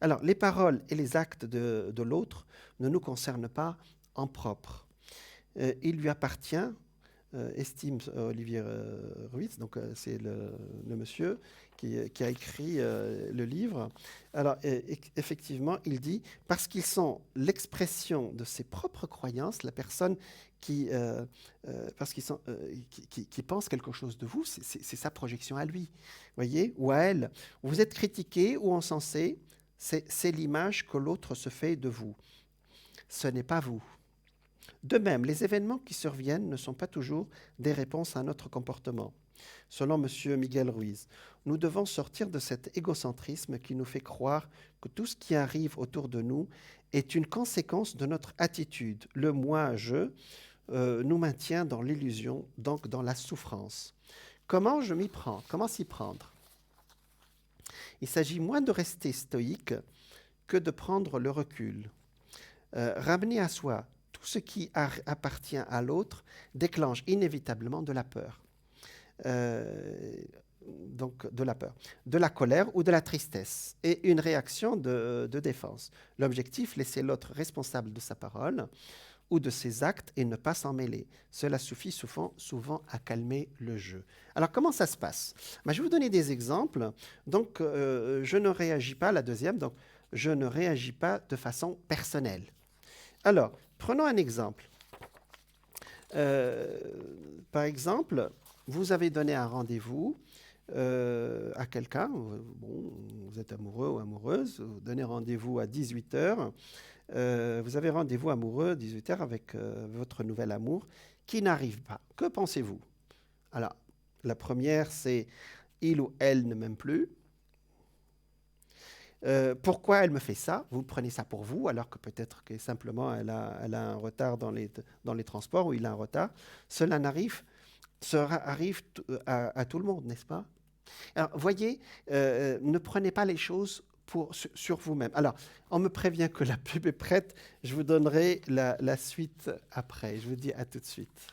[SPEAKER 1] Alors, les paroles et les actes de l'autre ne nous concernent pas en propre. Il lui appartient, estime Olivier Ruiz, donc c'est le monsieur qui a écrit le livre. Alors, effectivement, il dit, parce qu'ils sont l'expression de ses propres croyances, la personne qui pense quelque chose de vous, c'est sa projection à lui, voyez, ou à elle. Vous êtes critiqué ou encensé, c'est l'image que l'autre se fait de vous. Ce n'est pas vous. De même, les événements qui surviennent ne sont pas toujours des réponses à notre comportement. Selon M. Miguel Ruiz, nous devons sortir de cet égocentrisme qui nous fait croire que tout ce qui arrive autour de nous est une conséquence de notre attitude. Le moi-je nous maintient dans l'illusion, donc dans la souffrance. Comment je m'y prends? Comment s'y prendre? Il s'agit moins de rester stoïque que de prendre le recul. Ramener à soi tout ce qui appartient à l'autre déclenche inévitablement de la peur. Donc de la peur, de la colère ou de la tristesse, et une réaction de défense. L'objectif, laisser l'autre responsable de sa parole ou de ses actes et ne pas s'en mêler. Cela suffit souvent à calmer le jeu. Alors, comment ça se passe? Je vais vous donner des exemples. Donc, je ne réagis pas, la deuxième, donc je ne réagis pas de façon personnelle. Alors, prenons un exemple. Par exemple, vous avez donné un rendez-vous à quelqu'un, bon, vous êtes amoureux ou amoureuse, vous donnez rendez-vous à 18h, vous avez rendez-vous amoureux 18h avec votre nouvel amour qui n'arrive pas. Que pensez-vous? Alors, la première, c'est il ou elle ne m'aime plus. Pourquoi elle me fait ça? Vous prenez ça pour vous, alors que peut-être que simplement elle a un retard dans les transports ou il a un retard. Cela arrive à tout le monde, n'est-ce pas? Alors, voyez, ne prenez pas les choses sur vous-même. Alors, on me prévient que la pub est prête. Je vous donnerai la suite après. Je vous dis à tout de suite.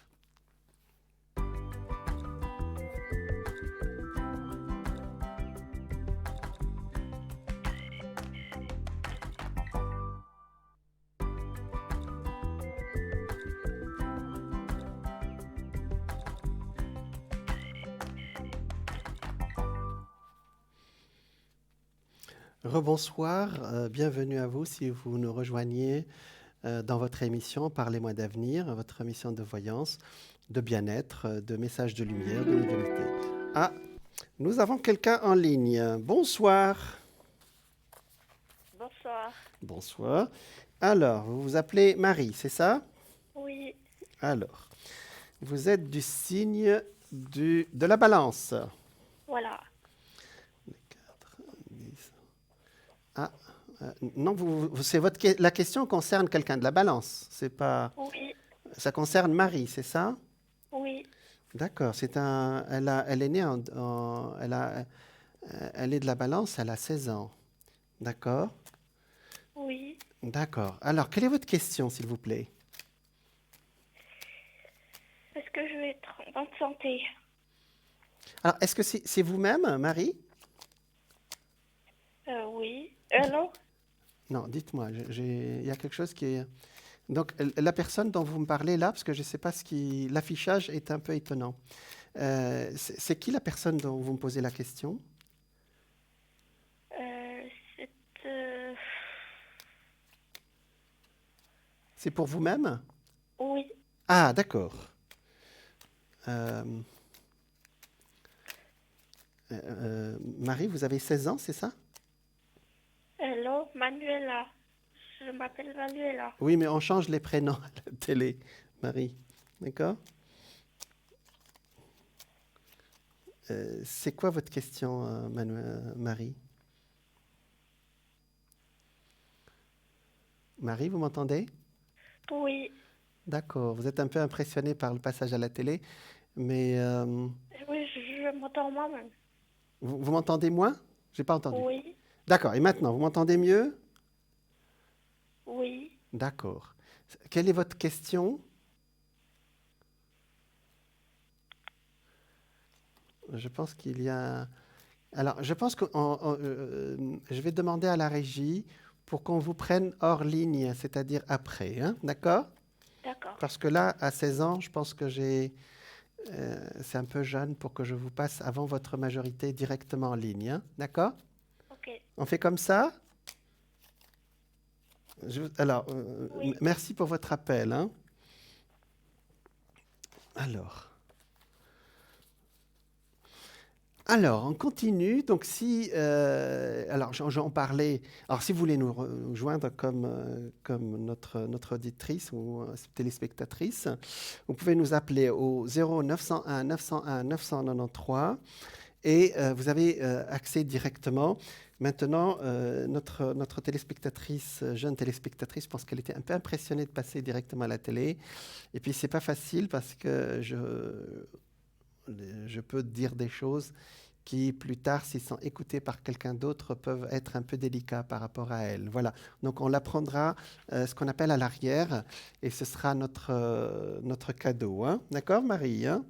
[SPEAKER 1] Rebonsoir, bienvenue à vous si vous nous rejoignez dans votre émission Parlez-moi d'avenir, votre émission de voyance, de bien-être, de messages de lumière, de médiumnité. Ah, nous avons quelqu'un en ligne. Bonsoir.
[SPEAKER 4] Bonsoir.
[SPEAKER 1] Bonsoir. Alors, vous vous appelez Marie, c'est ça?
[SPEAKER 4] Oui.
[SPEAKER 1] Alors, vous êtes du signe de la Balance.
[SPEAKER 4] Voilà.
[SPEAKER 1] Non, la question concerne quelqu'un de la Balance. C'est pas.
[SPEAKER 4] Oui.
[SPEAKER 1] Ça concerne Marie, c'est ça?
[SPEAKER 4] Oui.
[SPEAKER 1] D'accord. Elle est née elle est de la Balance. Elle a 16 ans. D'accord.
[SPEAKER 4] Oui.
[SPEAKER 1] D'accord. Alors, quelle est votre question, s'il vous plaît?
[SPEAKER 4] Est-ce que je vais être en bonne santé?
[SPEAKER 1] Alors, est-ce que c'est vous-même, Marie?
[SPEAKER 4] Oui. Non?
[SPEAKER 1] Non, dites-moi. Il y a quelque chose qui est. Donc, la personne dont vous me parlez là, parce que je ne sais pas l'affichage est un peu étonnant. C'est qui la personne dont vous me posez la question? C'est pour vous-même?
[SPEAKER 4] Oui.
[SPEAKER 1] Ah, d'accord. Marie, vous avez 16 ans, c'est ça?
[SPEAKER 4] Hello, Manuela. Je m'appelle Manuela.
[SPEAKER 1] Oui, mais on change les prénoms à la télé, Marie. D'accord? C'est quoi votre question, Marie? Marie, vous m'entendez?
[SPEAKER 4] Oui.
[SPEAKER 1] D'accord. Vous êtes un peu impressionné par le passage à la télé, mais
[SPEAKER 4] Oui, je m'entends moi-même.
[SPEAKER 1] vous m'entendez moins? J'ai pas entendu.
[SPEAKER 4] Oui.
[SPEAKER 1] D'accord. Et maintenant, vous m'entendez mieux?
[SPEAKER 4] Oui.
[SPEAKER 1] D'accord. Quelle est votre question? Je pense qu'il y a... Alors, je pense que je vais demander à la régie pour qu'on vous prenne hors ligne, c'est-à-dire après, hein, d'accord?
[SPEAKER 4] D'accord.
[SPEAKER 1] Parce que là, à 16 ans, je pense que c'est un peu jeune pour que je vous passe avant votre majorité directement en ligne, hein, d'accord?
[SPEAKER 4] Ok.
[SPEAKER 1] On fait comme ça? Alors,
[SPEAKER 4] Oui.
[SPEAKER 1] merci pour votre appel, hein. Alors, on continue. Donc, alors, j'en parlais. Alors, si vous voulez nous rejoindre comme notre auditrice ou téléspectatrice, vous pouvez nous appeler au 0901 901 993 et vous avez accès directement. Maintenant, notre téléspectatrice, jeune téléspectatrice, je pense qu'elle était un peu impressionnée de passer directement à la télé. Et puis, c'est pas facile parce que je peux dire des choses qui, plus tard, s'ils sont écoutés par quelqu'un d'autre, peuvent être un peu délicats par rapport à elle. Voilà. Donc, on la prendra ce qu'on appelle à l'arrière, et ce sera notre cadeau. Hein. D'accord, Marie, hein.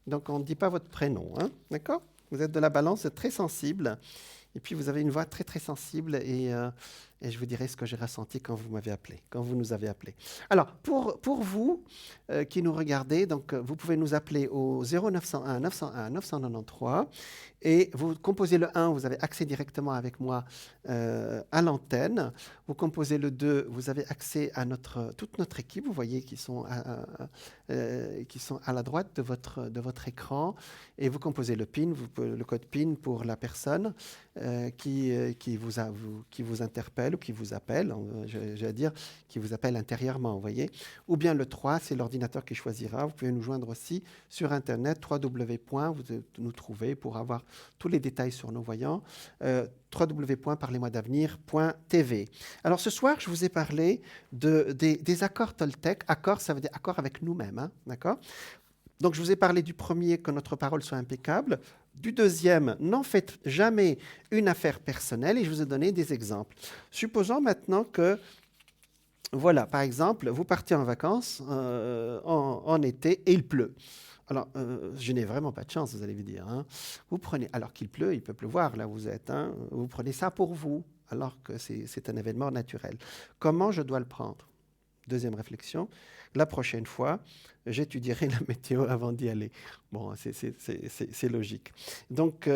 [SPEAKER 1] Donc, on ne dit pas votre prénom. Hein. D'accord. Vous êtes de la balance, vous êtes très sensible. Et puis, vous avez une voix très, très sensible. Et je vous dirai ce que j'ai ressenti quand vous m'avez appelé, quand vous nous avez appelé. Alors, pour vous qui nous regardez, donc, vous pouvez nous appeler au 0901 901 993 et vous composez le 1, vous avez accès directement avec moi à l'antenne. Vous composez le 2, vous avez accès à toute notre équipe, vous voyez, qui sont à la droite de votre écran. Et vous composez le PIN, le code PIN pour la personne qui vous interpelle ou qui vous appelle, j'allais dire, qui vous appelle intérieurement, vous voyez. Ou bien le 3, c'est l'ordinateur qui choisira. Vous pouvez nous joindre aussi sur Internet, www. Vous nous trouvez pour avoir tous les détails sur nos voyants, www.parlez-moi-d'avenir.tv. Alors ce soir, je vous ai parlé des accords Toltec. Accord, ça veut dire accord avec nous-mêmes, hein, d'accord? Donc je vous ai parlé du premier, que notre parole soit impeccable. Du deuxième, n'en faites jamais une affaire personnelle, et je vous ai donné des exemples. Supposons maintenant que, voilà, par exemple, vous partez en vacances en été et il pleut. Alors, je n'ai vraiment pas de chance, vous allez vous dire. Hein. Vous prenez, alors qu'il pleut, il peut pleuvoir là où vous êtes, hein, vous prenez ça pour vous, alors que c'est un événement naturel. Comment je dois le prendre? Deuxième réflexion, la prochaine fois, j'étudierai la météo avant d'y aller. Bon, c'est logique. Donc,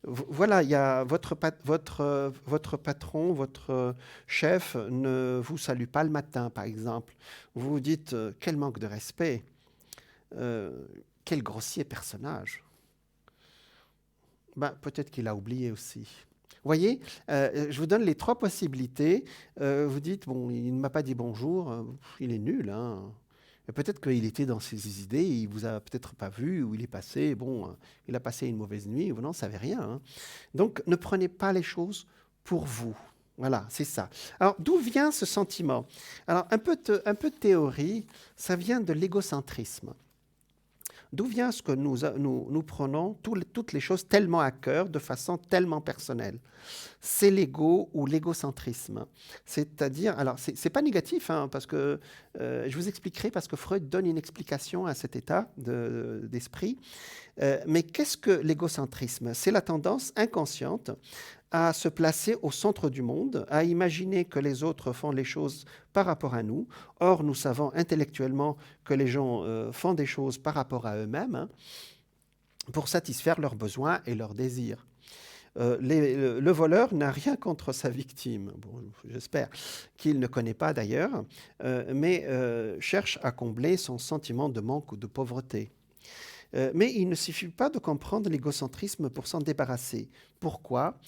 [SPEAKER 1] voilà, il y a votre patron, votre chef ne vous salue pas le matin, par exemple. Vous vous dites, quel manque de respect, quel grossier personnage. Ben, peut-être qu'il a oublié aussi. Vous voyez, je vous donne les trois possibilités. Vous dites, bon, il ne m'a pas dit bonjour, il est nul. Hein. Peut-être qu'il était dans ses idées, il ne vous a peut-être pas vu, ou il est passé, bon, il a passé une mauvaise nuit, vous n'en savez rien. Hein. Donc, ne prenez pas les choses pour vous. Voilà, c'est ça. Alors, d'où vient ce sentiment? Alors, un peu de théorie, ça vient de l'égocentrisme. D'où vient ce que nous prenons toutes les choses tellement à cœur, de façon tellement personnelle? C'est l'ego ou l'égocentrisme. C'est-à-dire, alors, c'est pas négatif, hein, parce que je vous expliquerai, parce que Freud donne une explication à cet état d'esprit. Mais qu'est-ce que l'égocentrisme? C'est la tendance inconsciente à se placer au centre du monde, à imaginer que les autres font les choses par rapport à nous. Or, nous savons intellectuellement que les gens font des choses par rapport à eux-mêmes, hein, pour satisfaire leurs besoins et leurs désirs. Le voleur n'a rien contre sa victime, bon, j'espère qu'il ne connaît pas d'ailleurs, mais cherche à combler son sentiment de manque ou de pauvreté. Mais il ne suffit pas de comprendre l'égocentrisme pour s'en débarrasser. Pourquoi?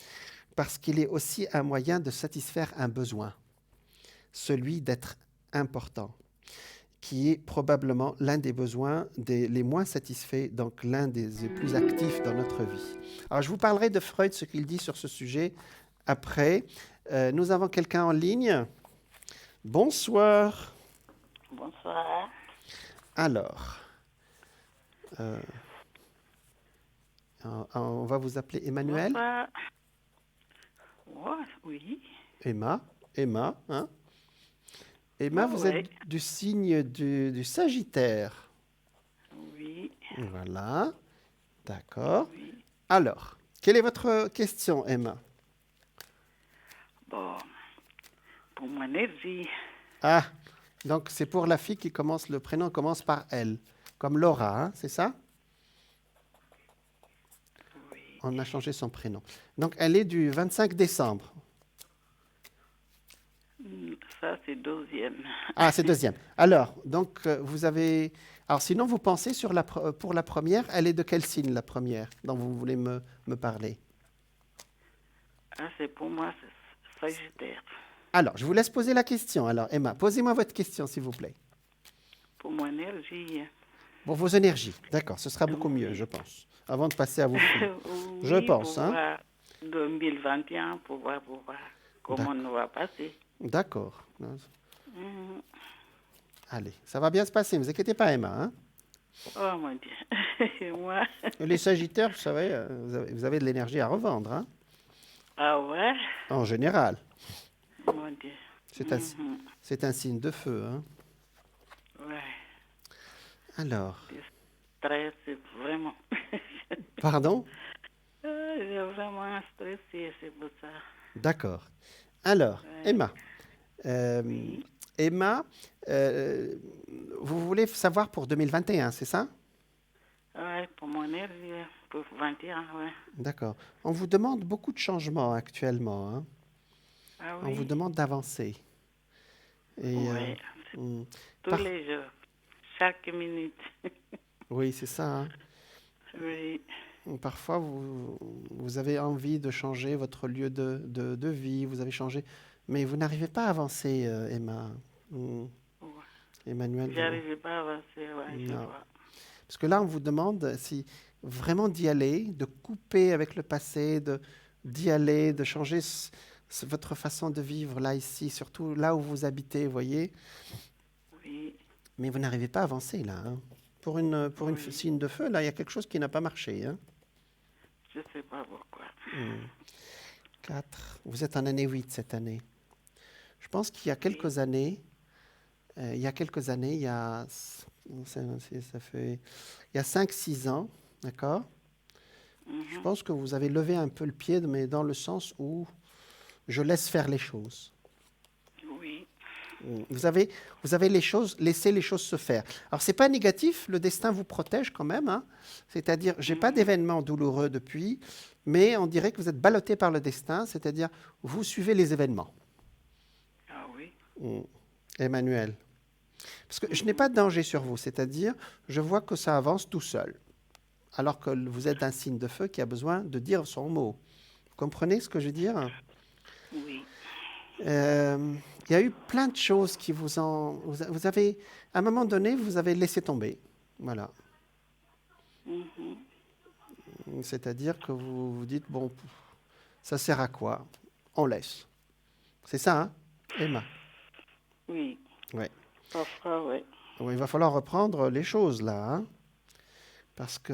[SPEAKER 1] Parce qu'il est aussi un moyen de satisfaire un besoin, celui d'être important, qui est probablement l'un des besoins les moins satisfaits, donc l'un des plus actifs dans notre vie. Alors, je vous parlerai de Freud, ce qu'il dit sur ce sujet après. Nous avons quelqu'un en ligne. Bonsoir.
[SPEAKER 3] Bonsoir.
[SPEAKER 1] Alors, on va vous appeler Emmanuel.
[SPEAKER 3] Bonsoir. Ouais, oui.
[SPEAKER 1] Emma, hein? Emma, vous
[SPEAKER 3] Ouais.
[SPEAKER 1] êtes du signe du Sagittaire.
[SPEAKER 3] Oui.
[SPEAKER 1] Voilà, d'accord.
[SPEAKER 3] Oui.
[SPEAKER 1] Alors, quelle est votre question, Emma?
[SPEAKER 3] Bon, pour mon énergie.
[SPEAKER 1] Ah, donc c'est pour la fille qui commence, le prénom commence par L, comme Laura, hein, c'est ça?
[SPEAKER 3] Oui.
[SPEAKER 1] On a changé son prénom. Donc elle est du 25 décembre.
[SPEAKER 3] Ça, c'est deuxième.
[SPEAKER 1] Ah, c'est deuxième. Alors, donc vous avez... Alors sinon, vous pensez sur pour la première, elle est de quel signe la première dont vous voulez me parler?
[SPEAKER 3] Ah, c'est pour moi, c'est Sagittaire.
[SPEAKER 1] Alors, je vous laisse poser la question. Alors, Emma, posez-moi votre question, s'il vous plaît.
[SPEAKER 3] Pour mon énergie.
[SPEAKER 1] Pour vos énergies. D'accord, ce sera beaucoup mieux, je pense. Avant de passer à vos filles. Je pense,
[SPEAKER 3] pour
[SPEAKER 1] hein.
[SPEAKER 3] voir 2021, pour voir comment on va passer.
[SPEAKER 1] D'accord.
[SPEAKER 3] Mhm.
[SPEAKER 1] Allez, ça va bien se passer, ne vous inquiétez pas, Emma, hein.
[SPEAKER 3] Oh mon Dieu. Moi.
[SPEAKER 1] Les Sagittaires, vous savez, vous avez de l'énergie à revendre, hein,
[SPEAKER 3] Ah ouais?
[SPEAKER 1] en général.
[SPEAKER 3] Mon Dieu.
[SPEAKER 1] C'est un signe de feu, hein.
[SPEAKER 3] Ouais.
[SPEAKER 1] Alors,
[SPEAKER 3] Stress, c'est vraiment.
[SPEAKER 1] pardon?
[SPEAKER 3] J'ai vraiment stressé, c'est pour ça.
[SPEAKER 1] D'accord. Alors,
[SPEAKER 3] Ouais.
[SPEAKER 1] Emma, Emma, vous voulez savoir pour 2021, c'est ça?
[SPEAKER 3] Ouais, pour mon énergie, pour 21, ouais.
[SPEAKER 1] D'accord. On vous demande beaucoup de changements actuellement, hein.
[SPEAKER 3] Ah
[SPEAKER 1] On vous
[SPEAKER 3] oui?
[SPEAKER 1] demande d'avancer. Et,
[SPEAKER 3] Ouais.
[SPEAKER 1] hmm,
[SPEAKER 3] Tous
[SPEAKER 1] par-
[SPEAKER 3] les jours, chaque minute.
[SPEAKER 1] oui, c'est ça, hein.
[SPEAKER 3] Oui.
[SPEAKER 1] Parfois, vous avez envie de changer votre lieu de vie, vous avez changé, mais vous n'arrivez pas à avancer, Emma. Hmm.
[SPEAKER 3] Ouais.
[SPEAKER 1] Emmanuel,
[SPEAKER 3] J'arrivais pas à avancer, ouais, je
[SPEAKER 1] non.
[SPEAKER 3] vois.
[SPEAKER 1] Parce que là, on vous demande si vraiment d'y aller, de couper avec le passé, d'y aller, de changer votre façon de vivre là, ici, surtout là où vous habitez, vous voyez.
[SPEAKER 3] Oui.
[SPEAKER 1] Mais vous n'arrivez pas à avancer là, hein. Pour une
[SPEAKER 3] Oui.
[SPEAKER 1] signe de feu, là, il y a quelque chose qui n'a pas marché, hein.
[SPEAKER 3] Je sais pas pourquoi.
[SPEAKER 1] 4. Vous êtes en année 8 cette année. Je pense qu'il y a quelques années, il y a, ça fait, il y a 5-6 ans, d'accord? Je pense que vous avez levé un peu le pied, mais dans le sens où je laisse faire les choses.
[SPEAKER 3] Oui.
[SPEAKER 1] Vous avez laissé les choses se faire. Alors, ce n'est pas négatif, le destin vous protège quand même, hein. C'est-à-dire, je n'ai pas d'événements douloureux depuis, mais on dirait que vous êtes ballotté par le destin, c'est-à-dire, vous suivez les événements.
[SPEAKER 3] Ah oui.
[SPEAKER 1] Emmanuel. Parce que je n'ai pas de danger sur vous, c'est-à-dire, je vois que ça avance tout seul. Alors que vous êtes un signe de feu qui a besoin de dire son mot. Vous comprenez ce que je veux dire?
[SPEAKER 3] Oui.
[SPEAKER 1] Il y a eu plein de choses qui vous ont... Vous avez, à un moment donné, vous avez laissé tomber. Voilà. C'est-à-dire que vous vous dites, bon, ça sert à quoi? On laisse. C'est ça, hein, Emma?
[SPEAKER 3] Oui.
[SPEAKER 1] Ouais.
[SPEAKER 3] Parfois, oui.
[SPEAKER 1] Bon, il va falloir reprendre les choses là, hein, parce que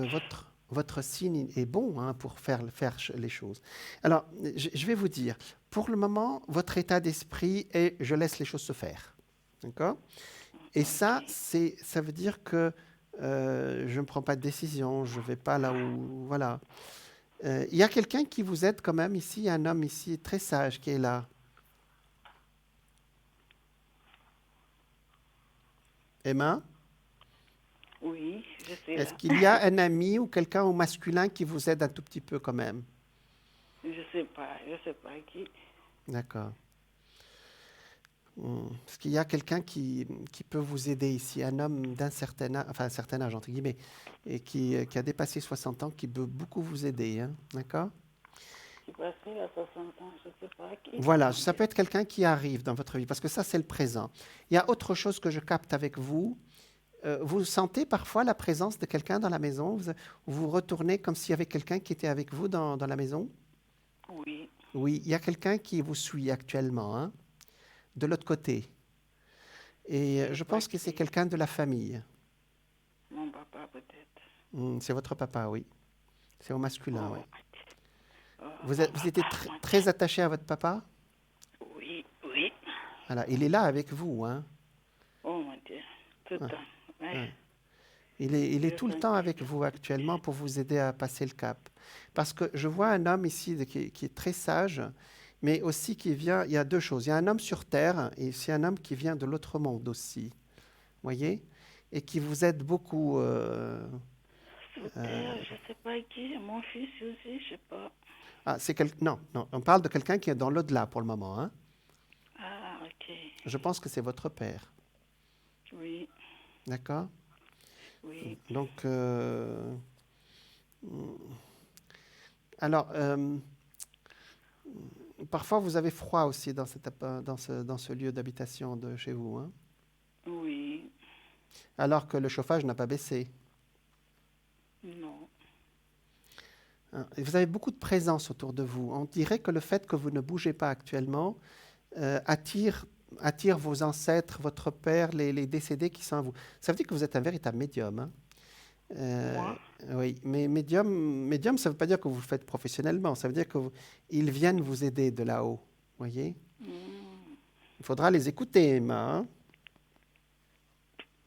[SPEAKER 1] votre signe est bon, hein, pour faire les choses. Alors, je vais vous dire, pour le moment, votre état d'esprit est je laisse les choses se faire. D'accord? Et ça, ça veut dire que je ne prends pas de décision, je ne vais pas là où... Voilà. Il y a quelqu'un qui vous aide quand même ici, il y a un homme ici très sage qui est là. Emma?
[SPEAKER 3] Oui, je sais.
[SPEAKER 1] Est-ce qu'il y a un ami ou quelqu'un au masculin qui vous aide un tout petit peu quand même?
[SPEAKER 3] Je sais pas qui.
[SPEAKER 1] D'accord. Est-ce qu'il y a quelqu'un qui peut vous aider ici, un homme d'un certain âge, enfin un certain âge entre guillemets, et qui a dépassé 60 ans, qui peut beaucoup vous aider, hein? D'accord?
[SPEAKER 3] Qui passé à 60 ans, je sais pas qui.
[SPEAKER 1] Voilà, ça peut être quelqu'un qui arrive dans votre vie, parce que ça, c'est le présent. Il y a autre chose que je capte avec vous. Vous sentez parfois la présence de quelqu'un dans la maison? Vous retournez comme s'il y avait quelqu'un qui était avec vous dans la maison?
[SPEAKER 3] Oui.
[SPEAKER 1] Oui, il y a quelqu'un qui vous suit actuellement, hein, de l'autre côté. Et
[SPEAKER 3] Je
[SPEAKER 1] je
[SPEAKER 3] crois
[SPEAKER 1] pense que c'est
[SPEAKER 3] que
[SPEAKER 1] quelqu'un de la famille.
[SPEAKER 3] mon papa peut-être.
[SPEAKER 1] C'est votre papa, oui. C'est au masculin, oui.
[SPEAKER 3] Oh, oh,
[SPEAKER 1] Vous,
[SPEAKER 3] mon
[SPEAKER 1] vous étiez
[SPEAKER 3] papa, mon Dieu.
[SPEAKER 1] très attaché à votre papa?
[SPEAKER 3] Oui, oui.
[SPEAKER 1] Voilà, il est là avec vous, hein?
[SPEAKER 3] Oh mon Dieu. Tout le
[SPEAKER 1] Ouais,
[SPEAKER 3] temps. Ouais.
[SPEAKER 1] ouais. Il est
[SPEAKER 3] Je
[SPEAKER 1] tout le
[SPEAKER 3] sens
[SPEAKER 1] temps
[SPEAKER 3] que
[SPEAKER 1] avec vous actuellement pour vous aider à passer le cap. Parce que je vois un homme ici qui est très sage, mais aussi qui vient. Il y a deux choses. Il y a un homme sur terre et c'est un homme qui vient de l'autre monde aussi. Voyez? Et qui vous aide beaucoup.
[SPEAKER 3] sous
[SPEAKER 1] Euh,
[SPEAKER 3] terre, je sais pas qui. Mon fils aussi, je sais pas.
[SPEAKER 1] ah, non, non, on parle de quelqu'un qui est dans l'au-delà pour le moment, hein.
[SPEAKER 3] Ah, ok.
[SPEAKER 1] Je pense que c'est votre père.
[SPEAKER 3] Oui,
[SPEAKER 1] D'accord?
[SPEAKER 3] oui.
[SPEAKER 1] Donc, alors, parfois vous avez froid aussi dans, dans ce lieu d'habitation de chez vous, hein?
[SPEAKER 3] Oui.
[SPEAKER 1] Alors que le chauffage n'a pas baissé,
[SPEAKER 3] Non.
[SPEAKER 1] hein. Et vous avez beaucoup de présence autour de vous. On dirait que le fait que vous ne bougez pas actuellement attire vos ancêtres, votre père, les décédés qui sont à vous. Ça veut dire que vous êtes un véritable médium, hein. Euh,
[SPEAKER 3] Moi?
[SPEAKER 1] oui, mais médium, ça ne veut pas dire que vous le faites professionnellement. Ça veut dire qu'ils viennent vous aider de là-haut. Voyez?
[SPEAKER 3] Hmm.
[SPEAKER 1] Il faudra les écouter, Emma, hein.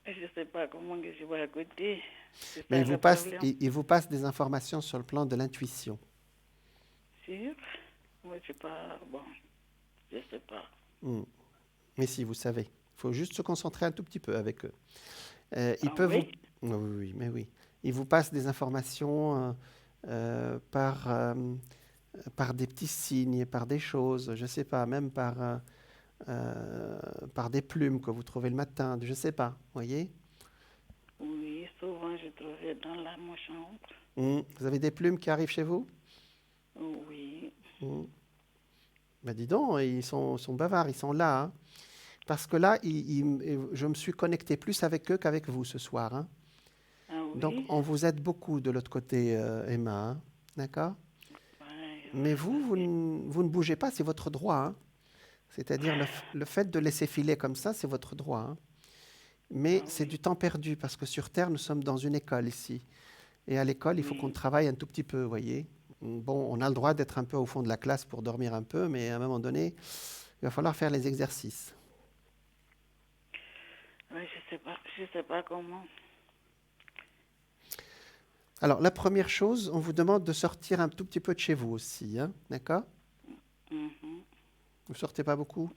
[SPEAKER 3] Je sais pas comment que je vais écouter. C'est
[SPEAKER 1] Mais
[SPEAKER 3] ça le problème.
[SPEAKER 1] ils vous passent des informations sur le plan de l'intuition.
[SPEAKER 3] Sûr? Moi, je sais pas. Bon, je sais pas.
[SPEAKER 1] Hmm. Mais si, vous savez. Il faut juste se concentrer un tout petit peu avec eux. Ils
[SPEAKER 3] Ah
[SPEAKER 1] peuvent vous...
[SPEAKER 3] oui?
[SPEAKER 1] Oui, oui, oui, mais oui. Ils vous passent des informations par des petits signes, par des choses, je ne sais pas, même par des plumes que vous trouvez le matin, je ne sais pas, voyez?
[SPEAKER 3] Oui, souvent je trouvais dans ma chambre.
[SPEAKER 1] Vous avez des plumes qui arrivent chez vous?
[SPEAKER 3] Oui.
[SPEAKER 1] Hmm. Ben dis donc, sont bavards, ils sont là, hein. Parce que là, je me suis connecté plus avec eux qu'avec vous ce soir, hein.
[SPEAKER 3] Ah
[SPEAKER 1] Donc,
[SPEAKER 3] oui?
[SPEAKER 1] on vous aide beaucoup de l'autre côté, Emma, hein. D'accord?
[SPEAKER 3] Ouais,
[SPEAKER 1] Mais
[SPEAKER 3] ça c'est.
[SPEAKER 1] vous ne bougez pas, c'est votre droit, hein. C'est-à-dire le fait de laisser filer comme ça, c'est votre droit, hein. Mais
[SPEAKER 3] Ah
[SPEAKER 1] c'est
[SPEAKER 3] oui.
[SPEAKER 1] du temps perdu parce que sur Terre, nous sommes dans une école ici. Et à l'école, il faut qu'on
[SPEAKER 3] Oui.
[SPEAKER 1] travaille un tout petit peu, vous voyez. Bon, on a le droit d'être un peu au fond de la classe pour dormir un peu, mais à un moment donné, il va falloir faire les exercices.
[SPEAKER 3] Oui, je sais pas. Je sais pas comment.
[SPEAKER 1] Alors, la première chose, on vous demande de sortir un tout petit peu de chez vous aussi, hein, d'accord?
[SPEAKER 3] Mhm.
[SPEAKER 1] Vous sortez pas beaucoup?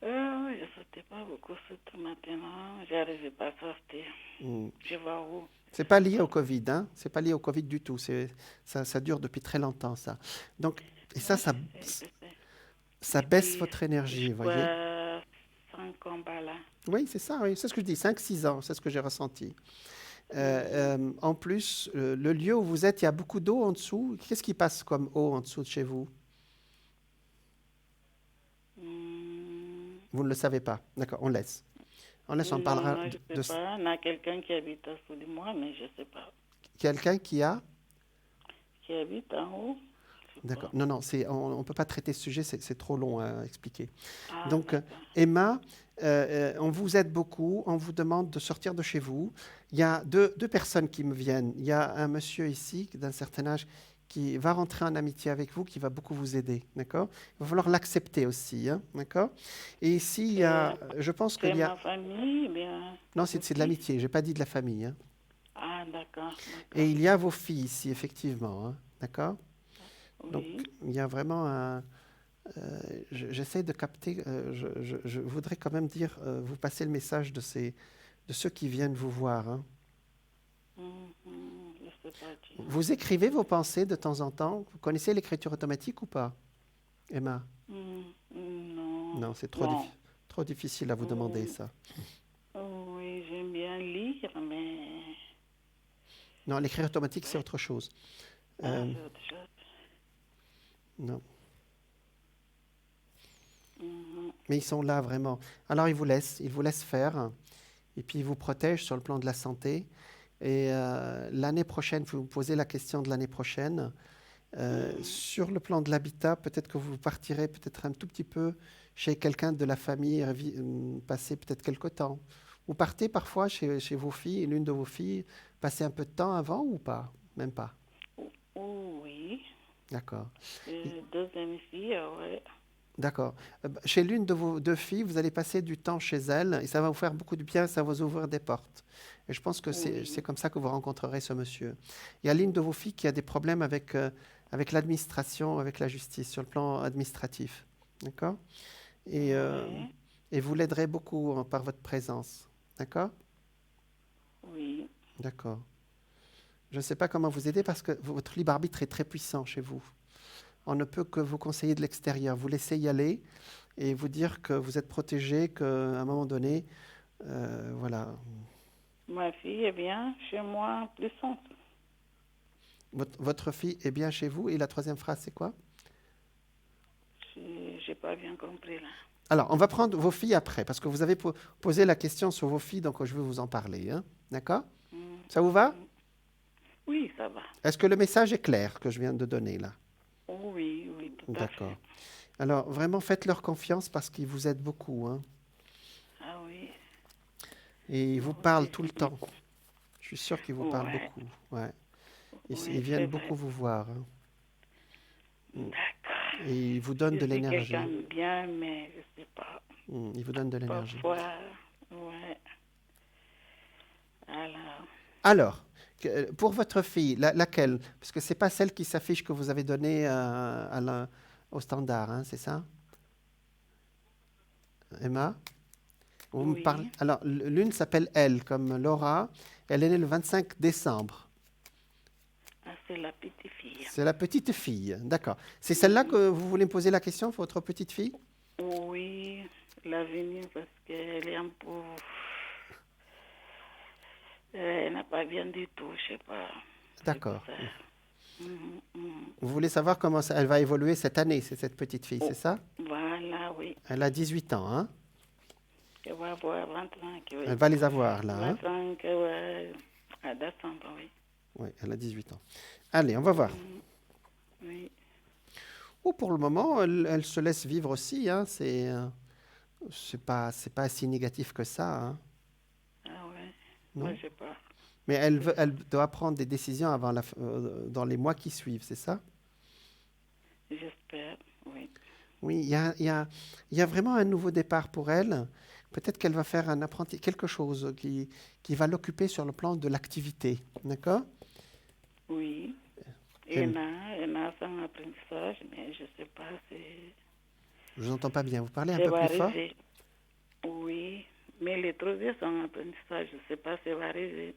[SPEAKER 3] Je sortais pas beaucoup, surtout maintenant. J'arrivais pas à sortir.
[SPEAKER 1] Hmm.
[SPEAKER 3] Je vais où?
[SPEAKER 1] C'est pas lié au Covid, hein? C'est pas lié au Covid du tout. Ça dure depuis très longtemps, ça. Donc, et
[SPEAKER 3] Moi, je sais, je sais.
[SPEAKER 1] ça baisse
[SPEAKER 3] Depuis,
[SPEAKER 1] votre énergie,
[SPEAKER 3] je
[SPEAKER 1] vous voyez?
[SPEAKER 3] crois, 5 combats là.
[SPEAKER 1] Oui, c'est ça, oui. C'est ce que je dis, 5, 6 ans, c'est ce que j'ai ressenti. En plus, le lieu où vous êtes, il y a beaucoup d'eau en dessous. Qu'est-ce qui passe comme eau en dessous de chez vous?
[SPEAKER 3] Hmm.
[SPEAKER 1] Vous ne le savez pas. D'accord, on laisse. On laisse, on
[SPEAKER 3] Non,
[SPEAKER 1] parlera
[SPEAKER 3] non, je sais pas. Il y a quelqu'un qui habite en dessous de moi, mais je sais pas.
[SPEAKER 1] quelqu'un qui a...
[SPEAKER 3] Qui habite en haut? Je sais
[SPEAKER 1] D'accord.
[SPEAKER 3] pas.
[SPEAKER 1] Non, non, on ne peut pas traiter ce sujet, c'est trop long à expliquer.
[SPEAKER 3] Ah,
[SPEAKER 1] Donc,
[SPEAKER 3] d'accord.
[SPEAKER 1] Emma, on vous aide beaucoup, on vous demande de sortir de chez vous. Il y a deux personnes qui me viennent. Il y a un monsieur ici, d'un certain âge, qui va rentrer en amitié avec vous, qui va beaucoup vous aider, d'accord? Il va falloir l'accepter aussi, hein, d'accord? Et ici, il y a, je pense
[SPEAKER 3] C'est
[SPEAKER 1] qu'il y a...
[SPEAKER 3] ma famille, bien.
[SPEAKER 1] Non, c'est de l'amitié, je n'ai pas dit de la famille, hein.
[SPEAKER 3] Ah, d'accord,
[SPEAKER 1] Et
[SPEAKER 3] d'accord.
[SPEAKER 1] il y a vos filles ici, effectivement, hein, d'accord? Donc,
[SPEAKER 3] Oui.
[SPEAKER 1] il y a vraiment un... j'essaie de capter, je voudrais quand même dire, vous passer le message de ceux qui viennent vous voir, hein.
[SPEAKER 3] Je sais pas dire.
[SPEAKER 1] Vous écrivez vos pensées de temps en temps? Vous connaissez l'écriture automatique ou pas, Emma?
[SPEAKER 3] Non.
[SPEAKER 1] Non, c'est
[SPEAKER 3] Bon.
[SPEAKER 1] trop difficile à vous demander ça.
[SPEAKER 3] Oui, j'aime bien lire, mais.
[SPEAKER 1] Non, l'écriture automatique, c'est autre chose.
[SPEAKER 3] Ah,
[SPEAKER 1] Euh,
[SPEAKER 3] c'est autre chose.
[SPEAKER 1] non,
[SPEAKER 3] Mhm.
[SPEAKER 1] mais ils sont là vraiment. Alors ils vous laissent faire, et puis ils vous protègent sur le plan de la santé. Et l'année prochaine, vous vous posez la question de l'année prochaine. Sur le plan de l'habitat, peut-être que vous partirez peut-être un tout petit peu chez quelqu'un de la famille, passer peut-être quelque temps. Vous partez parfois chez vos filles, l'une de vos filles, passer un peu de temps avant ou pas? Même pas.
[SPEAKER 5] Oui.
[SPEAKER 1] D'accord.
[SPEAKER 5] Deuxième fille, ouais.
[SPEAKER 1] D'accord. Chez l'une de vos deux filles, vous allez passer du temps chez elle et ça va vous faire beaucoup de bien, ça va vous ouvrir des portes. Et je pense que c'est
[SPEAKER 5] Oui.
[SPEAKER 1] comme ça que vous rencontrerez ce monsieur. Il y a l'une de vos filles qui a des problèmes avec l'administration, avec la justice, sur le plan administratif. D'accord? Et, euh,
[SPEAKER 5] Ouais.
[SPEAKER 1] et vous l'aiderez beaucoup par votre présence. D'accord?
[SPEAKER 5] Oui.
[SPEAKER 1] D'accord. Je ne sais pas comment vous aider parce que votre libre arbitre est très puissant chez vous. On ne peut que vous conseiller de l'extérieur, vous laisser y aller et vous dire que vous êtes protégé, qu'à un moment donné, voilà,
[SPEAKER 5] Ma fille est bien chez moi, plus simple.
[SPEAKER 1] votre fille est bien chez vous. Et la troisième phrase, c'est quoi?
[SPEAKER 5] J'ai pas bien compris là.
[SPEAKER 1] Alors, on va prendre vos filles après, parce que vous avez posé la question sur vos filles, donc je vais vous en parler. Hein. D'accord?
[SPEAKER 5] Mm,
[SPEAKER 1] Ça vous va?
[SPEAKER 5] mm. Oui, ça va.
[SPEAKER 1] Est-ce que le message est clair que je viens de donner là?
[SPEAKER 5] Oui, oui, tout à fait.
[SPEAKER 1] D'accord. Alors, vraiment, faites-leur confiance parce qu'ils vous aident beaucoup. Hein.
[SPEAKER 5] Ah oui.
[SPEAKER 1] Et ils vous parlent tout le temps. Je suis sûr qu'ils vous parlent
[SPEAKER 5] Ouais,
[SPEAKER 1] beaucoup. Ouais. Ils
[SPEAKER 5] oui,
[SPEAKER 1] viennent
[SPEAKER 5] c'est
[SPEAKER 1] beaucoup
[SPEAKER 5] vrai.
[SPEAKER 1] vous voir. Hein.
[SPEAKER 5] D'accord.
[SPEAKER 1] Et ils vous donnent
[SPEAKER 5] Je
[SPEAKER 1] de
[SPEAKER 5] suis quelqu'un
[SPEAKER 1] l'énergie.
[SPEAKER 5] de bien, mais je sais pas.
[SPEAKER 1] Ils vous donnent de l'énergie.
[SPEAKER 5] Parfois, ouais. Alors,
[SPEAKER 1] Alors, pour votre fille, laquelle? Parce que c'est pas celle qui s'affiche que vous avez donnée au standard, hein, c'est ça? Emma? Vous me parlez.
[SPEAKER 5] oui.
[SPEAKER 1] Alors, l'une s'appelle elle, comme Laura. Elle est née le 25 décembre.
[SPEAKER 5] Ah, c'est la petite fille.
[SPEAKER 1] C'est la petite fille, d'accord. C'est celle-là que vous voulez me poser la question, votre petite fille?
[SPEAKER 5] Oui, l'avenir, parce qu'elle est un peu. Elle n'a pas bien du tout, je sais pas. C'est pour
[SPEAKER 1] D'accord.
[SPEAKER 5] ça. Mhm, mhm.
[SPEAKER 1] Vous voulez savoir comment elle va évoluer cette année, c'est cette petite fille, c'est
[SPEAKER 5] Oh,
[SPEAKER 1] ça?
[SPEAKER 5] voilà, oui.
[SPEAKER 1] Elle a 18 ans, hein?
[SPEAKER 5] Elle va avoir 25, oui.
[SPEAKER 1] Elle va les avoir là, hein?
[SPEAKER 5] 25, ouais. À décembre, oui.
[SPEAKER 1] Oui, elle a 18 ans. Allez, on va voir.
[SPEAKER 5] Mhm, oui.
[SPEAKER 1] Oh, pour le moment, elle se laisse vivre aussi, hein? C'est pas si négatif que ça, hein?
[SPEAKER 5] Ah ouais. Moi,
[SPEAKER 1] Non?
[SPEAKER 5] je sais pas.
[SPEAKER 1] Mais elle doit prendre des décisions dans les mois qui suivent, c'est ça?
[SPEAKER 5] J'espère, oui.
[SPEAKER 1] Oui, il y a vraiment un nouveau départ pour elle. Peut-être qu'elle va faire quelque chose qui va l'occuper sur le plan de l'activité, d'accord?
[SPEAKER 5] Oui.
[SPEAKER 1] Et-
[SPEAKER 5] Elle a son apprentissage, mais je sais pas si
[SPEAKER 1] Je vous entends pas bien. Vous parlez un
[SPEAKER 5] ça
[SPEAKER 1] peu
[SPEAKER 5] va
[SPEAKER 1] plus fort?
[SPEAKER 5] arriver. Oui. Mais les trouver son apprentissage, je sais pas si ça va arriver.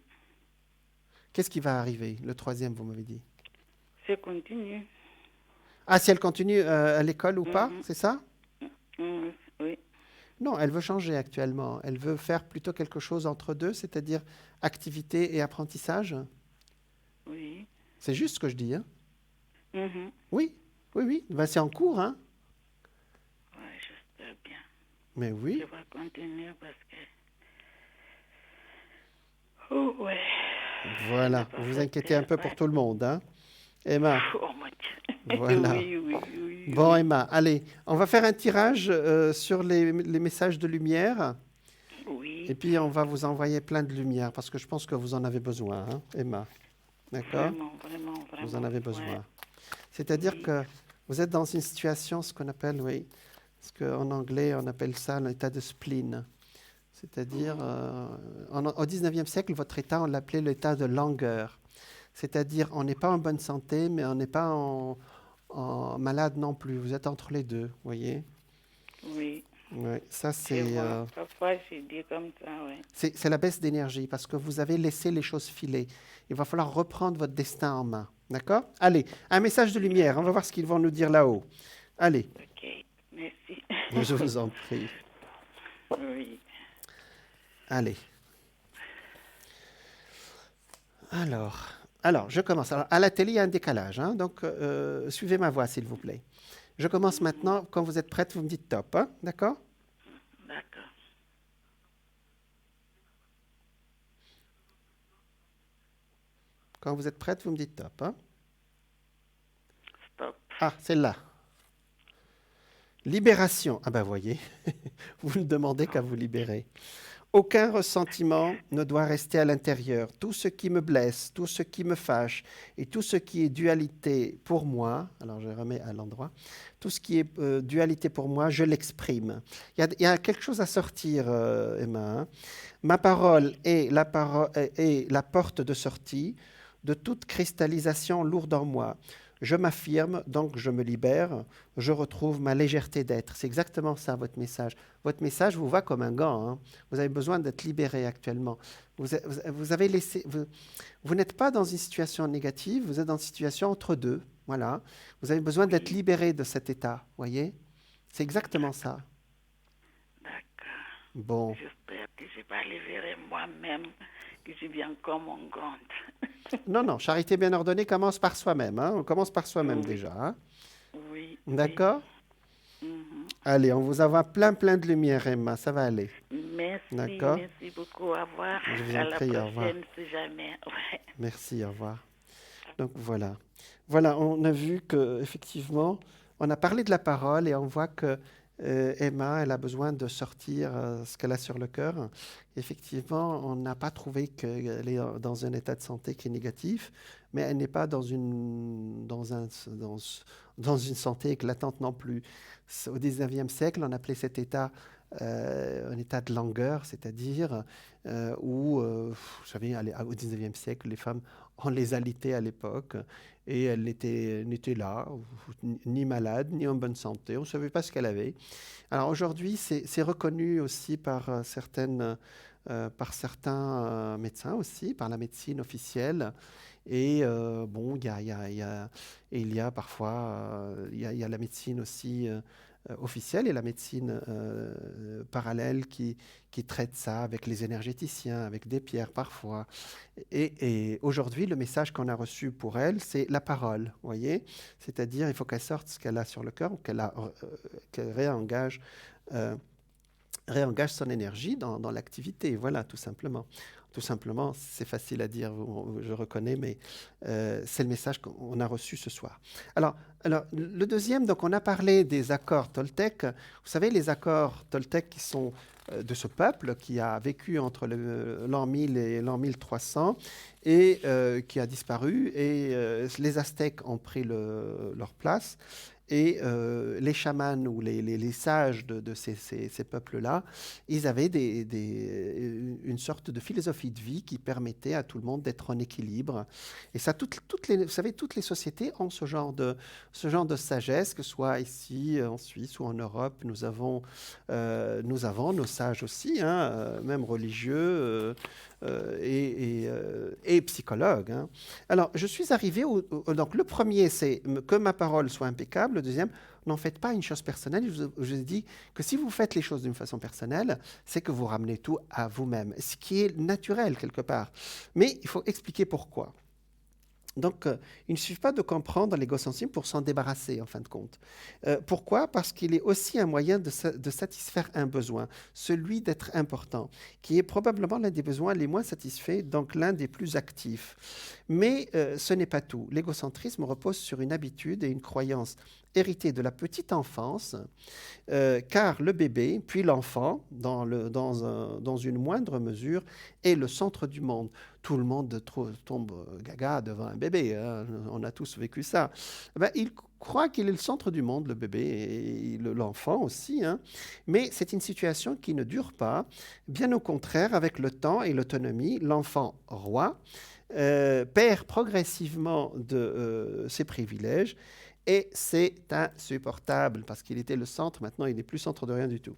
[SPEAKER 1] Qu'est-ce qui va arriver? Le troisième, vous m'avez dit.
[SPEAKER 5] C'est continue.
[SPEAKER 1] Ah, si elle continue à l'école ou pas,
[SPEAKER 5] Mhm.
[SPEAKER 1] c'est ça?
[SPEAKER 5] Mhm, oui.
[SPEAKER 1] Non, elle veut changer actuellement. Elle veut faire plutôt quelque chose entre deux, c'est-à-dire activité et apprentissage.
[SPEAKER 5] Oui.
[SPEAKER 1] C'est juste ce que je dis, hein?
[SPEAKER 5] Mhm.
[SPEAKER 1] Oui, oui, oui. Ben, c'est en cours, hein?
[SPEAKER 5] Ouais, j'espère bien.
[SPEAKER 1] Mais
[SPEAKER 5] Je
[SPEAKER 1] oui.
[SPEAKER 5] vais continuer parce que. Oh, ouais. Elle n'est
[SPEAKER 1] Voilà.
[SPEAKER 5] pas
[SPEAKER 1] Vous vous inquiétez un
[SPEAKER 5] facile.
[SPEAKER 1] peu pour
[SPEAKER 5] Ouais.
[SPEAKER 1] tout le monde, hein? Emma,
[SPEAKER 5] Oh, mon Dieu.
[SPEAKER 1] voilà.
[SPEAKER 5] Oui, oui, oui,
[SPEAKER 1] Bon,
[SPEAKER 5] oui.
[SPEAKER 1] Emma, allez, on va faire un tirage sur les messages de lumière et
[SPEAKER 5] Oui,
[SPEAKER 1] puis on va vous envoyer plein de lumière parce que je pense que vous en avez besoin, hein, Emma. D'accord?
[SPEAKER 5] vraiment, vraiment,
[SPEAKER 1] Vous en
[SPEAKER 5] vraiment.
[SPEAKER 1] avez
[SPEAKER 5] Ouais.
[SPEAKER 1] besoin. C'est-à-dire
[SPEAKER 5] Oui,
[SPEAKER 1] que vous êtes dans une situation, ce qu'on appelle, oui, ce qu'en anglais on appelle ça l'état de spleen. C'est-à-dire, au 19e siècle, votre état, on l'appelait l'état de langueur. C'est-à-dire, on n'est pas en bonne santé, mais on n'est pas malade non plus. Vous êtes entre les deux, vous voyez?
[SPEAKER 5] oui.
[SPEAKER 1] Ouais, ça,
[SPEAKER 5] Je vois. Parfois, je dis comme ça, oui.
[SPEAKER 1] c'est la baisse d'énergie parce que vous avez laissé les choses filer. Il va falloir reprendre votre destin en main. D'accord? Allez, un message de lumière. On va voir ce qu'ils vont nous dire là-haut. Allez,
[SPEAKER 5] Ok, merci.
[SPEAKER 1] je vous en prie.
[SPEAKER 5] Oui.
[SPEAKER 1] Allez. Alors, je commence. Alors, à la télé, il y a un décalage, hein, donc suivez ma voix, s'il vous plaît. Je commence maintenant. Quand vous êtes prête, vous me dites top, hein, d'accord?
[SPEAKER 5] D'accord.
[SPEAKER 1] Quand vous êtes prête, vous me dites top, hein? Ah, celle-là. Libération. Ah ben voyez, vous ne demandez qu'à vous libérer. Aucun ressentiment ne doit rester à l'intérieur. Tout ce qui me blesse, tout ce qui me fâche et tout ce qui est dualité pour moi, alors je remets à l'endroit, tout ce qui est dualité pour moi, je l'exprime. Il y a quelque chose à sortir, Emma. Hein. Ma parole est la porte de sortie de toute cristallisation lourde en moi. Je m'affirme, donc je me libère, je retrouve ma légèreté d'être. C'est exactement ça, votre message. Votre message vous va comme un gant. Hein. Vous avez besoin d'être libéré actuellement. Vous avez laissé, vous n'êtes pas dans une situation négative, vous êtes dans une situation entre deux. Voilà. Vous avez besoin d'être libéré de cet état. Voyez? C'est exactement ça.
[SPEAKER 5] D'accord.
[SPEAKER 1] Bon.
[SPEAKER 5] J'espère que je vais libérer moi-même, que je viens comme mon compte.
[SPEAKER 1] Non, charité bien ordonnée commence par soi-même. Hein. On commence par soi-même
[SPEAKER 5] Oui.
[SPEAKER 1] déjà. Hein.
[SPEAKER 5] Oui.
[SPEAKER 1] D'accord?
[SPEAKER 5] Mhm.
[SPEAKER 1] Allez, on vous envoie plein de lumière, Emma. Ça va aller.
[SPEAKER 5] Merci,
[SPEAKER 1] D'accord.
[SPEAKER 5] merci beaucoup. Au revoir.
[SPEAKER 1] Je vous en
[SPEAKER 5] À la
[SPEAKER 1] prie, au revoir.
[SPEAKER 5] prochaine, si jamais. Ouais.
[SPEAKER 1] Merci, au revoir. Donc voilà. Voilà, on a vu que effectivement, on a parlé de la parole et on voit que Emma, elle a besoin de sortir ce qu'elle a sur le cœur. Effectivement, on n'a pas trouvé qu'elle est dans un état de santé qui est négatif, mais elle n'est pas dans dans une santé éclatante non plus. Au 19e siècle, on appelait cet état un état de langueur, c'est-à-dire où, vous savez, au 19e siècle, les femmes, on les alitait à l'époque et elles n'étaient là, ni malades, ni en bonne santé. On ne savait pas ce qu'elle avait. Alors aujourd'hui, c'est reconnu aussi par certains médecins aussi, par la médecine officielle. Et bon, il y a parfois, il y a la médecine aussi officielle et la médecine parallèle qui traite ça avec les énergéticiens, avec des pierres parfois. Et aujourd'hui, le message qu'on a reçu pour elle, c'est la parole, voyez? C'est-à-dire, il faut qu'elle sorte ce qu'elle a sur le cœur, qu'elle réengage son énergie dans l'activité. Voilà, tout simplement. Tout simplement, c'est facile à dire, je reconnais, mais c'est le message qu'on a reçu ce soir. Alors, le deuxième, donc on a parlé des accords Toltec. Vous savez, les accords Toltec qui sont de ce peuple qui a vécu entre l'an 1000 et l'an 1300 et qui a disparu. Et les Aztèques ont pris leur place. Et les chamans ou les sages de ces peuples-là, ils avaient une sorte de philosophie de vie qui permettait à tout le monde d'être en équilibre. Et ça, vous savez, toutes les sociétés ont ce genre de sagesse, que ce soit ici, en Suisse ou en Europe. Nous avons nos sages aussi, hein, même religieux et psychologues. Hein. Alors, je suis arrivé donc le premier, c'est que ma parole soit impeccable. Le deuxième, n'en faites pas une chose personnelle. Je vous ai dit que si vous faites les choses d'une façon personnelle, c'est que vous ramenez tout à vous-même, ce qui est naturel quelque part. Mais il faut expliquer pourquoi. Donc, il ne suffit pas de comprendre l'égocentrisme pour s'en débarrasser, en fin de compte. Pourquoi? Parce qu'il est aussi un moyen de satisfaire un besoin, celui d'être important, qui est probablement l'un des besoins les moins satisfaits, donc l'un des plus actifs. Mais ce n'est pas tout. L'égocentrisme repose sur une habitude et une croyance héritée de la petite enfance, car le bébé, puis l'enfant, dans une moindre mesure, est le centre du monde. Tout le monde tombe gaga devant un bébé, hein. On a tous vécu ça. Il croit qu'il est le centre du monde, le bébé, et l'enfant aussi. Hein. Mais c'est une situation qui ne dure pas. Bien au contraire, avec le temps et l'autonomie, l'enfant roi perd progressivement de ses privilèges. Et c'est insupportable parce qu'il était le centre, maintenant il n'est plus centre de rien du tout.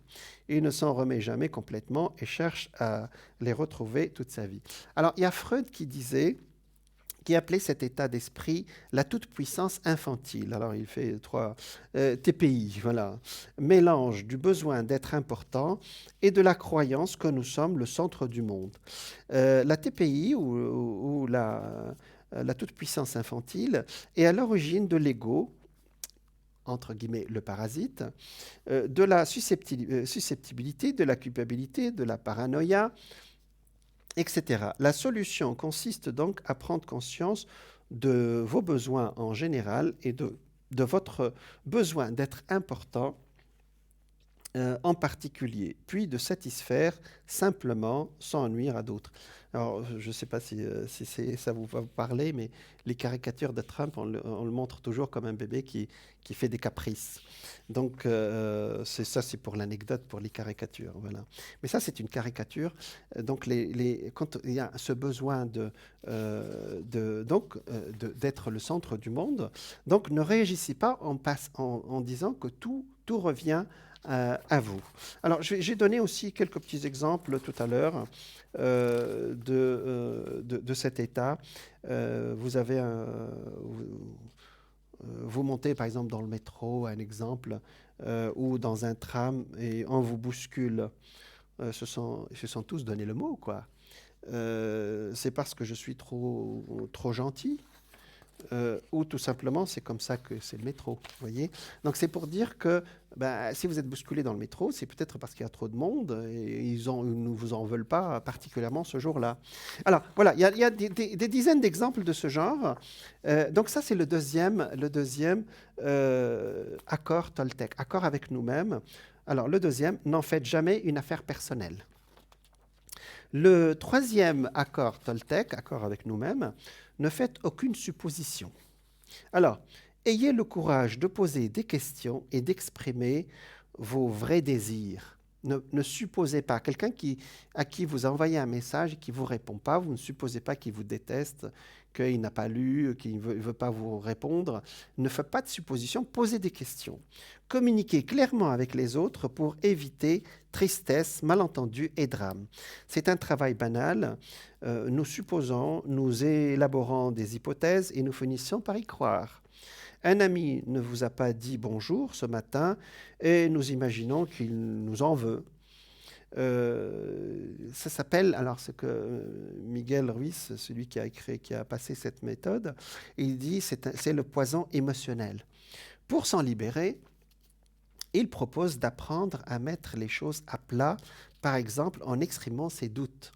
[SPEAKER 1] Il ne s'en remet jamais complètement et cherche à les retrouver toute sa vie. Alors il y a Freud qui appelait cet état d'esprit la toute-puissance infantile. Alors il fait 3 TPI, voilà. Mélange du besoin d'être important et de la croyance que nous sommes le centre du monde. La TPI ou la toute-puissance infantile est à l'origine de l'ego, entre guillemets le parasite, de la susceptibilité, de la culpabilité, de la paranoïa, etc. La solution consiste donc à prendre conscience de vos besoins en général et de de votre besoin d'être important en particulier, puis de satisfaire simplement sans nuire à d'autres. Alors, je ne sais pas si ça vous va vous parler, mais les caricatures de Trump, on le montre toujours comme un bébé qui fait des caprices. Donc, c'est pour l'anecdote, pour les caricatures. Voilà. Mais ça, c'est une caricature. Donc, quand il y a ce besoin d'être le centre du monde, donc ne réagissez pas en disant que tout revient à vous. Alors, j'ai donné aussi quelques petits exemples tout à l'heure de cet état. Vous montez par exemple dans le métro, un exemple, ou dans un tram et on vous bouscule. Ils se sont tous donné le mot, quoi. C'est parce que je suis trop gentil. Ou tout simplement, c'est comme ça que c'est le métro, vous voyez. Donc c'est pour dire que si vous êtes bousculé dans le métro, c'est peut-être parce qu'il y a trop de monde et ils ne vous en veulent pas particulièrement ce jour-là. Alors voilà, il y a des dizaines d'exemples de ce genre. Donc ça, c'est le deuxième accord Toltec, accord avec nous-mêmes. Alors le deuxième, n'en faites jamais une affaire personnelle. Le troisième accord Toltec, accord avec nous-mêmes, ne faites aucune supposition. Alors, ayez le courage de poser des questions et d'exprimer vos vrais désirs. Ne supposez pas. Quelqu'un à qui vous envoyez un message et qui ne vous répond pas, vous ne supposez pas qu'il vous déteste, qu'il n'a pas lu, qu'il ne veut pas vous répondre. Ne faites pas de suppositions, posez des questions. Communiquez clairement avec les autres pour éviter tristesse, malentendus et drame. C'est un travail banal. Nous supposons, nous élaborons des hypothèses et nous finissons par y croire. Un ami ne vous a pas dit bonjour ce matin et nous imaginons qu'il nous en veut. Ça s'appelle, alors ce que Miguel Ruiz, celui qui a passé cette méthode, il dit c'est le poison émotionnel. Pour s'en libérer, il propose d'apprendre à mettre les choses à plat, par exemple en exprimant ses doutes,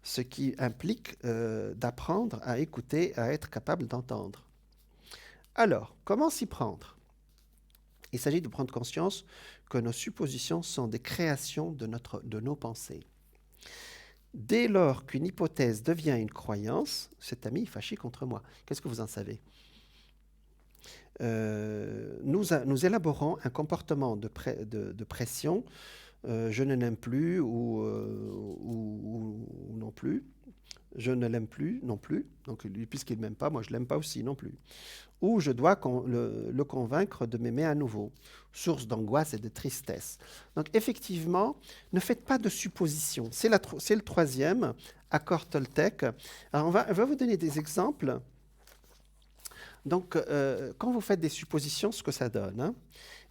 [SPEAKER 1] ce qui implique d'apprendre à écouter, à être capable d'entendre. Alors, comment s'y prendre ? Il s'agit de prendre conscience que nos suppositions sont des créations de nos pensées. Dès lors qu'une hypothèse devient une croyance, cet ami est fâché contre moi. Qu'est-ce que vous en savez ? Nous élaborons un comportement de pression. Je ne l'aime plus ou non plus. Je ne l'aime plus non plus. Donc, lui, puisqu'il ne m'aime pas, moi, je ne l'aime pas aussi non plus. Ou je dois le convaincre de m'aimer à nouveau. Source d'angoisse et de tristesse. Donc, effectivement, ne faites pas de suppositions. C'est le troisième accord Toltec. Alors, on va vous donner des exemples. Donc, quand vous faites des suppositions, ce que ça donne. Hein.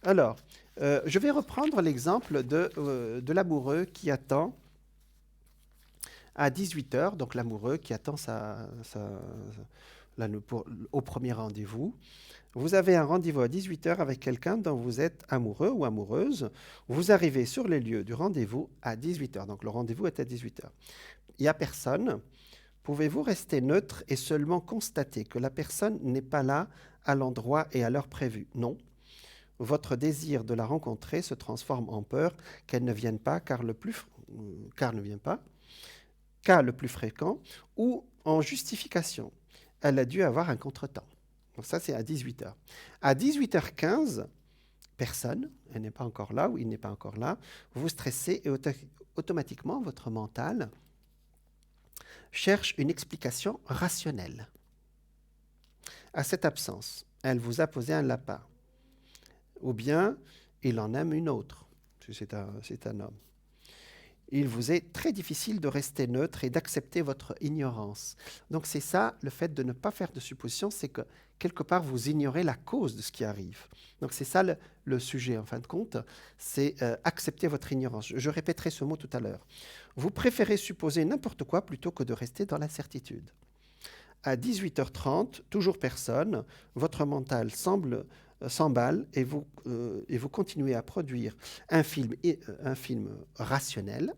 [SPEAKER 1] Alors, je vais reprendre l'exemple de l'amoureux qui attend à 18h, donc l'amoureux qui attend au premier rendez-vous. Vous avez un rendez-vous à 18h avec quelqu'un dont vous êtes amoureux ou amoureuse. Vous arrivez sur les lieux du rendez-vous à 18h. Donc, le rendez-vous est à 18h. Il n'y a personne. Pouvez-vous rester neutre et seulement constater que la personne n'est pas là à l'endroit et à l'heure prévue ? Non. Votre désir de la rencontrer se transforme en peur qu'elle ne vienne pas cas le plus fréquent, ou en justification. Elle a dû avoir un contretemps. Donc ça, c'est à 18h. À 18h15, personne, elle n'est pas encore là ou il n'est pas encore là, vous stressez et automatiquement, votre mental cherche une explication rationnelle à cette absence. Elle vous a posé un lapin. Ou bien, il en aime une autre. C'est un homme. Il vous est très difficile de rester neutre et d'accepter votre ignorance. Donc c'est ça, le fait de ne pas faire de suppositions, c'est que quelque part vous ignorez la cause de ce qui arrive. Donc c'est ça le sujet en fin de compte, c'est accepter votre ignorance. Je répéterai ce mot tout à l'heure. Vous préférez supposer n'importe quoi plutôt que de rester dans l'incertitude. À 18h30, toujours personne, votre mental s'emballe et vous continuez à produire un film rationnel,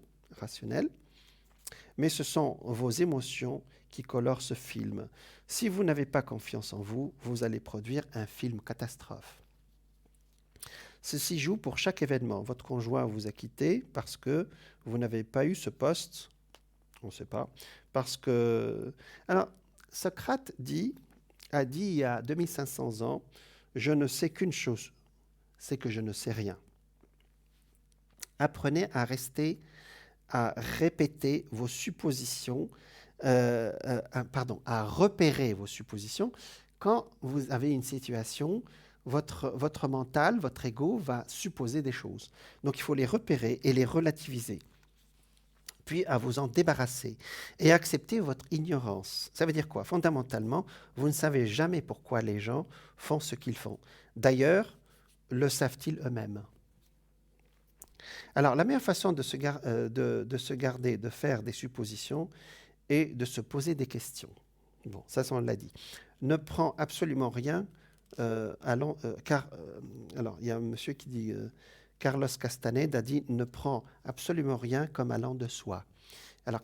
[SPEAKER 1] mais ce sont vos émotions qui colorent ce film. Si vous n'avez pas confiance en vous, vous allez produire un film catastrophe. Ceci joue pour chaque événement. Votre conjoint vous a quitté parce que vous n'avez pas eu ce poste, on ne sait pas, parce que... Alors, Socrate a dit il y a 2500 ans, je ne sais qu'une chose, c'est que je ne sais rien. Apprenez à répéter vos suppositions, à repérer vos suppositions. Quand vous avez une situation, votre mental, votre ego va supposer des choses. Donc il faut les repérer et les relativiser, puis à vous en débarrasser et accepter votre ignorance. Ça veut dire quoi? Fondamentalement, vous ne savez jamais pourquoi les gens font ce qu'ils font. D'ailleurs, le savent-ils eux-mêmes? Alors, la meilleure façon de se garder, de faire des suppositions est de se poser des questions. Bon, ça, on l'a dit. Ne prends absolument rien, alors, il y a un monsieur qui dit, Carlos Castaneda dit, ne prends absolument rien comme allant de soi. Alors,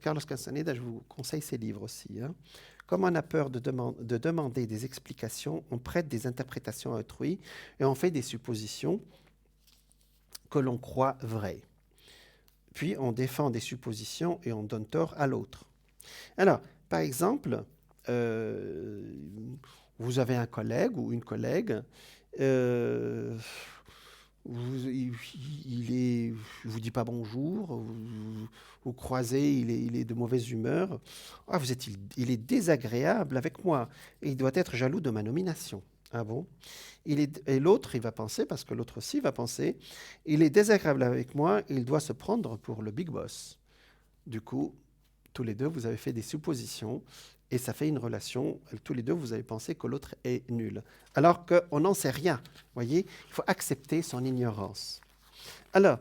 [SPEAKER 1] Carlos Castaneda, je vous conseille ses livres aussi. Hein. Comme on a peur de demander des explications, on prête des interprétations à autrui et on fait des suppositions que l'on croit vraies. Puis, on défend des suppositions et on donne tort à l'autre. Alors, par exemple, vous avez un collègue ou une collègue, il vous dit pas bonjour, vous croisez, il est de mauvaise humeur. Ah, il est désagréable avec moi et il doit être jaloux de ma nomination. Ah bon? Et l'autre, il va penser, parce que l'autre aussi va penser, il est désagréable avec moi, il doit se prendre pour le big boss. Du coup, tous les deux, vous avez fait des suppositions et ça fait une relation. Tous les deux, vous avez pensé que l'autre est nul. Alors qu'on n'en sait rien. Voyez, il faut accepter son ignorance. Alors,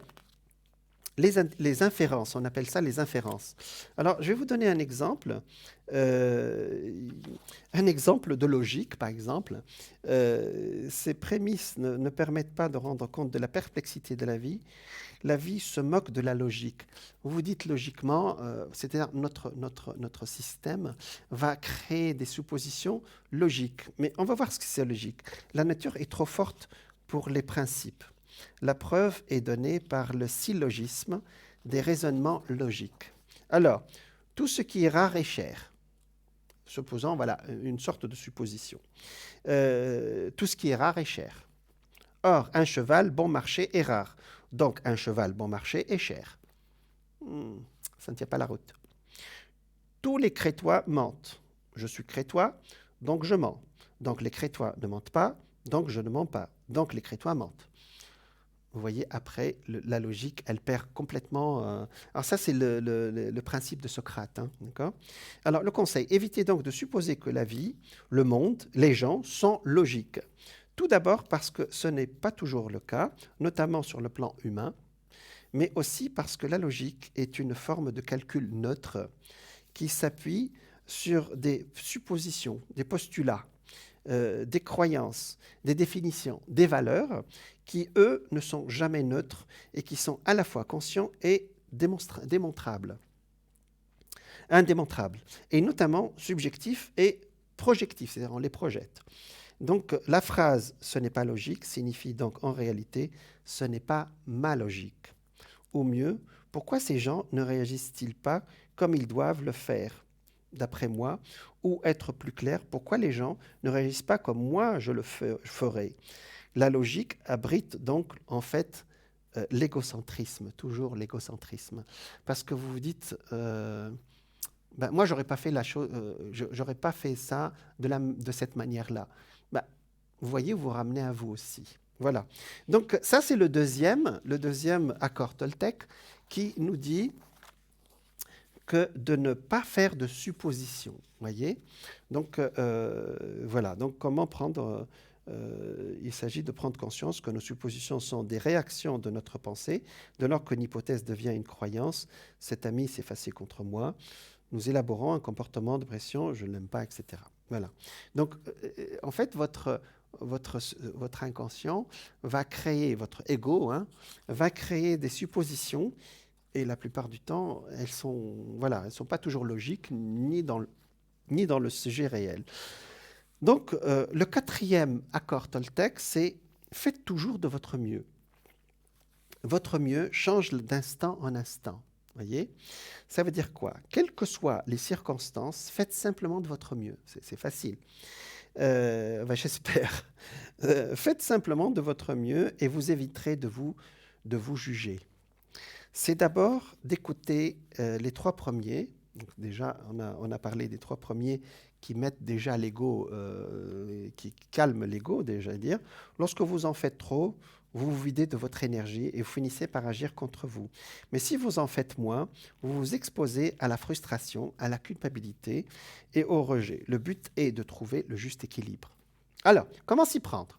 [SPEAKER 1] les inférences, on appelle ça les inférences. Alors, je vais vous donner un exemple de logique, par exemple. Ces prémices ne permettent pas de rendre compte de la perplexité de la vie. La vie se moque de la logique. Vous vous dites logiquement, c'est-à-dire notre système va créer des suppositions logiques. Mais on va voir ce que c'est logique. La nature est trop forte pour les principes. La preuve est donnée par le syllogisme des raisonnements logiques. Alors, tout ce qui est rare est cher. Supposons, voilà, une sorte de supposition. Tout ce qui est rare est cher. Or, un cheval bon marché est rare. Donc, un cheval bon marché est cher. Ça ne tient pas la route. Tous les Crétois mentent. Je suis Crétois, donc je mens. Donc, les Crétois ne mentent pas, donc je ne mens pas. Donc, les Crétois mentent. Vous voyez, après, la logique, elle perd complètement... Alors ça, c'est le principe de Socrate. Hein, d'accord ? Alors, le conseil, évitez donc de supposer que la vie, le monde, les gens sont logiques. Tout d'abord parce que ce n'est pas toujours le cas, notamment sur le plan humain, mais aussi parce que la logique est une forme de calcul neutre qui s'appuie sur des suppositions, des postulats, des croyances, des définitions, des valeurs qui, eux, ne sont jamais neutres et qui sont à la fois conscients et démontrables, indémontrables, et notamment subjectifs et projectifs, c'est-à-dire on les projette. Donc la phrase « ce n'est pas logique » signifie donc en réalité « ce n'est pas ma logique ». Ou mieux, pourquoi ces gens ne réagissent-ils pas comme ils doivent le faire, d'après moi? Ou être plus clair, pourquoi les gens ne réagissent pas comme moi je le ferais? La logique abrite donc en fait l'égocentrisme, toujours l'égocentrisme. Parce que vous vous dites, moi j'aurais pas fait la chose, j'aurais pas fait ça de cette manière-là. Vous voyez, vous ramenez à vous aussi. Voilà. Donc ça c'est le deuxième accord Toltec qui nous dit que de ne pas faire de suppositions. Voyez. Donc voilà. Donc comment prendre il s'agit de prendre conscience que nos suppositions sont des réactions de notre pensée, de lors qu'une hypothèse devient une croyance. Cet ami s'est fâché contre moi. Nous élaborons un comportement de pression, je ne l'aime pas, etc. Voilà. Donc, en fait, votre inconscient va créer, votre ego, va créer des suppositions Et la plupart du temps, elles sont pas toujours logiques, ni dans le sujet réel. Donc, le quatrième accord Toltec, c'est faites toujours de votre mieux. Votre mieux change d'instant en instant. Voyez? Ça veut dire quoi? Quelles que soient les circonstances, faites simplement de votre mieux. C'est facile. J'espère. Faites simplement de votre mieux et vous éviterez de vous juger. C'est d'abord d'écouter les trois premiers. Donc déjà, on a parlé des trois premiers qui mettent déjà l'ego, qui calment l'ego, déjà dire. Lorsque vous en faites trop, vous vous videz de votre énergie et vous finissez par agir contre vous. Mais si vous en faites moins, vous vous exposez à la frustration, à la culpabilité et au rejet. Le but est de trouver le juste équilibre. Alors, comment s'y prendre?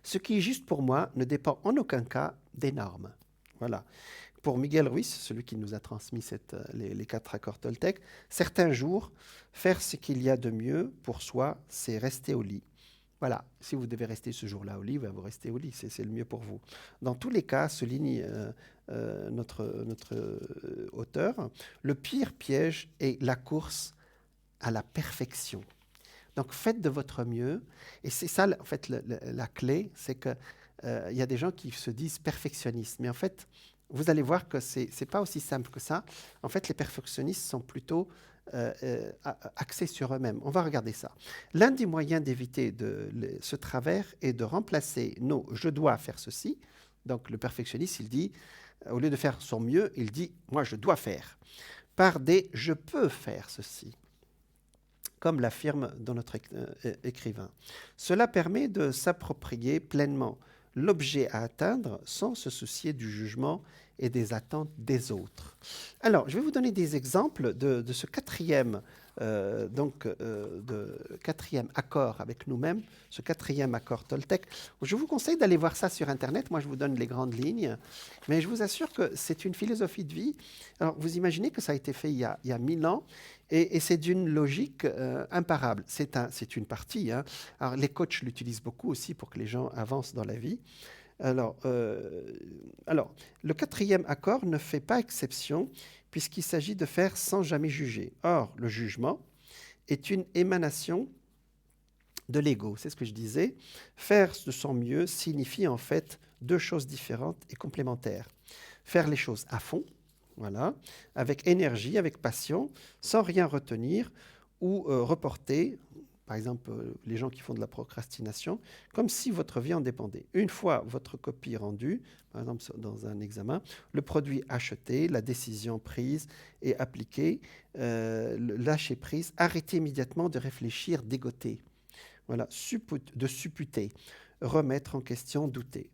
[SPEAKER 1] Ce qui est juste pour moi ne dépend en aucun cas des normes. Voilà. Pour Miguel Ruiz, celui qui nous a transmis les 4 accords Toltec, certains jours, faire ce qu'il y a de mieux pour soi, c'est rester au lit. Voilà, si vous devez rester ce jour-là au lit, vous restez au lit, c'est le mieux pour vous. Dans tous les cas, souligne notre auteur, le pire piège est la course à la perfection. Donc faites de votre mieux, et c'est ça en fait la clé, c'est que y a des gens qui se disent perfectionnistes, mais en fait, vous allez voir que c'est pas aussi simple que ça. En fait, les perfectionnistes sont plutôt axés sur eux-mêmes. On va regarder ça. L'un des moyens d'éviter ce travers est de remplacer nos « je dois faire ceci ». Donc le perfectionniste, il dit, au lieu de faire son mieux, il dit « moi, je dois faire », par des « je peux faire ceci », comme l'affirme dans notre écrivain. Cela permet de s'approprier pleinement l'objet à atteindre sans se soucier du jugement et des attentes des autres. Alors, je vais vous donner des exemples de ce quatrième accord avec nous-mêmes, ce quatrième accord Toltec. Je vous conseille d'aller voir ça sur Internet. Moi, je vous donne les grandes lignes, mais je vous assure que c'est une philosophie de vie. Alors, vous imaginez que ça a été fait il y a 1000 ans, et c'est d'une logique imparable. C'est une partie. Hein. Alors, les coachs l'utilisent beaucoup aussi pour que les gens avancent dans la vie. Alors, le quatrième accord ne fait pas exception puisqu'il s'agit de faire sans jamais juger. Or, le jugement est une émanation de l'ego. C'est ce que je disais. Faire de son mieux signifie en fait deux choses différentes et complémentaires. Faire les choses à fond, voilà, avec énergie, avec passion, sans rien retenir ou reporter. Par exemple, les gens qui font de la procrastination, comme si votre vie en dépendait. Une fois votre copie rendue, par exemple dans un examen, le produit acheté, la décision prise et appliquée, lâcher prise, arrêtez immédiatement de réfléchir, dégoter. Voilà, de supputer, remettre en question, douter.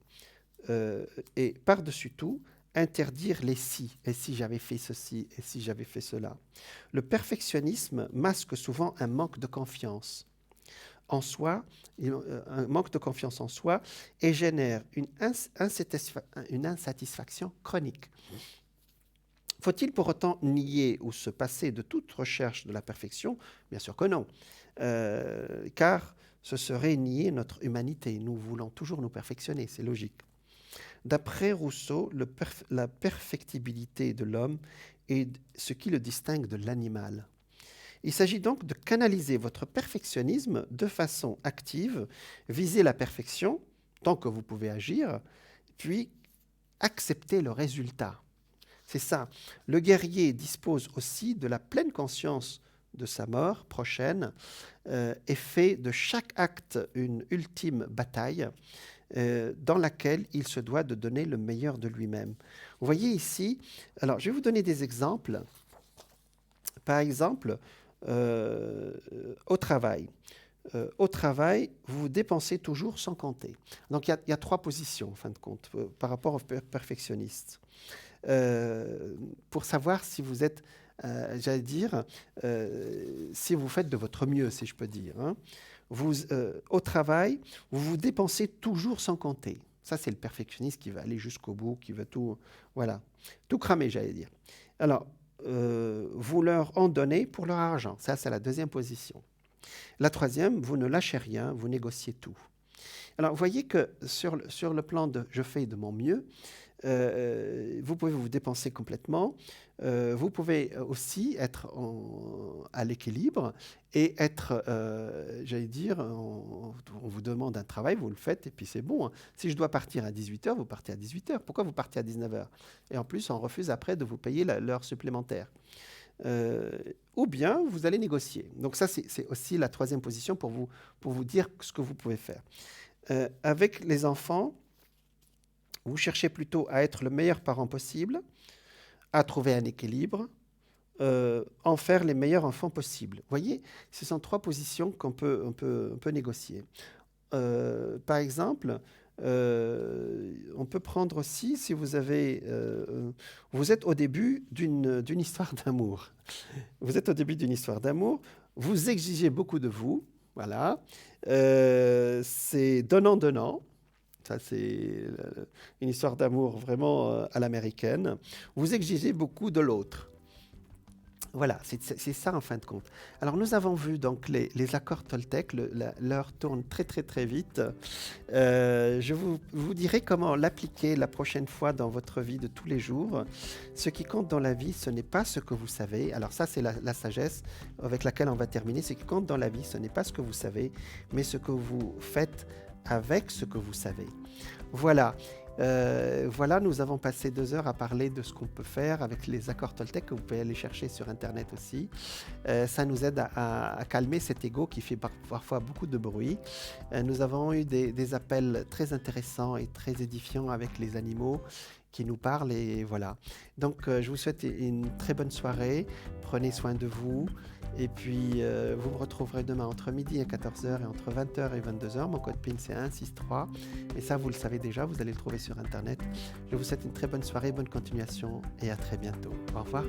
[SPEAKER 1] Et par-dessus tout, interdire les si. Et si j'avais fait ceci, et si j'avais fait cela. Le perfectionnisme masque souvent un manque de confiance en soi, un manque de confiance en soi, et génère une insatisfaction chronique. Faut-il pour autant nier ou se passer de toute recherche de la perfection? Bien sûr que non, car ce serait nier notre humanité. Nous voulons toujours nous perfectionner, c'est logique. D'après Rousseau, la perfectibilité de l'homme est ce qui le distingue de l'animal. Il s'agit donc de canaliser votre perfectionnisme de façon active, viser la perfection tant que vous pouvez agir, puis accepter le résultat. C'est ça. Le guerrier dispose aussi de la pleine conscience de sa mort prochaine et fait de chaque acte une ultime bataille dans laquelle il se doit de donner le meilleur de lui-même. Vous voyez ici, alors je vais vous donner des exemples. Par exemple, au travail. Au travail, vous vous dépensez toujours sans compter. Donc il y a 3 positions, en fin de compte, par rapport aux perfectionnistes. Pour savoir si vous êtes, j'allais dire, si vous faites de votre mieux, si je peux dire. Hein. Au travail, vous vous dépensez toujours sans compter. Ça, c'est le perfectionniste qui va aller jusqu'au bout, qui veut tout, voilà, tout cramer, j'allais dire. Alors, vous leur en donnez pour leur argent. Ça, c'est la deuxième position. La troisième, vous ne lâchez rien, vous négociez tout. Alors, vous voyez que sur le plan de « je fais de mon mieux », Vous pouvez vous dépenser complètement. Vous pouvez aussi être à l'équilibre et être, j'allais dire, on vous demande un travail, vous le faites et puis c'est bon, hein. Si je dois partir à 18h, vous partez à 18h. Pourquoi vous partez à 19h? Et en plus, on refuse après de vous payer l'heure supplémentaire. Ou bien vous allez négocier. Donc ça, c'est aussi la troisième position pour vous dire ce que vous pouvez faire. Avec les enfants, vous cherchez plutôt à être le meilleur parent possible, à trouver un équilibre, en faire les meilleurs enfants possibles. Vous voyez, ce sont trois positions qu'on peut négocier. Par exemple, on peut prendre aussi, si vous avez, vous êtes au début d'une histoire d'amour. Vous êtes au début d'une histoire d'amour, vous exigez beaucoup de vous, voilà. C'est donnant-donnant. Ça, c'est une histoire d'amour vraiment à l'américaine. Vous exigez beaucoup de l'autre. Voilà, c'est ça en fin de compte. Alors nous avons vu donc les accords Toltec, l'heure tourne très très très vite. Je vous dirai comment l'appliquer la prochaine fois dans votre vie de tous les jours. Ce qui compte dans la vie, ce n'est pas ce que vous savez. Alors ça, c'est la sagesse avec laquelle on va terminer. Ce qui compte dans la vie, ce n'est pas ce que vous savez, mais ce que vous faites avec ce que vous savez. Voilà. Voilà, nous avons passé 2 heures à parler de ce qu'on peut faire avec les accords Toltec que vous pouvez aller chercher sur Internet aussi. Ça nous aide à calmer cet ego qui fait parfois beaucoup de bruit. Nous avons eu des appels très intéressants et très édifiants avec les animaux qui nous parlent et voilà. Donc, je vous souhaite une très bonne soirée. Prenez soin de vous. Et puis, vous me retrouverez demain entre midi et 14h et entre 20h et 22h. Mon code PIN, c'est 163. Et ça, vous le savez déjà, vous allez le trouver sur Internet. Je vous souhaite une très bonne soirée, bonne continuation et à très bientôt. Au revoir.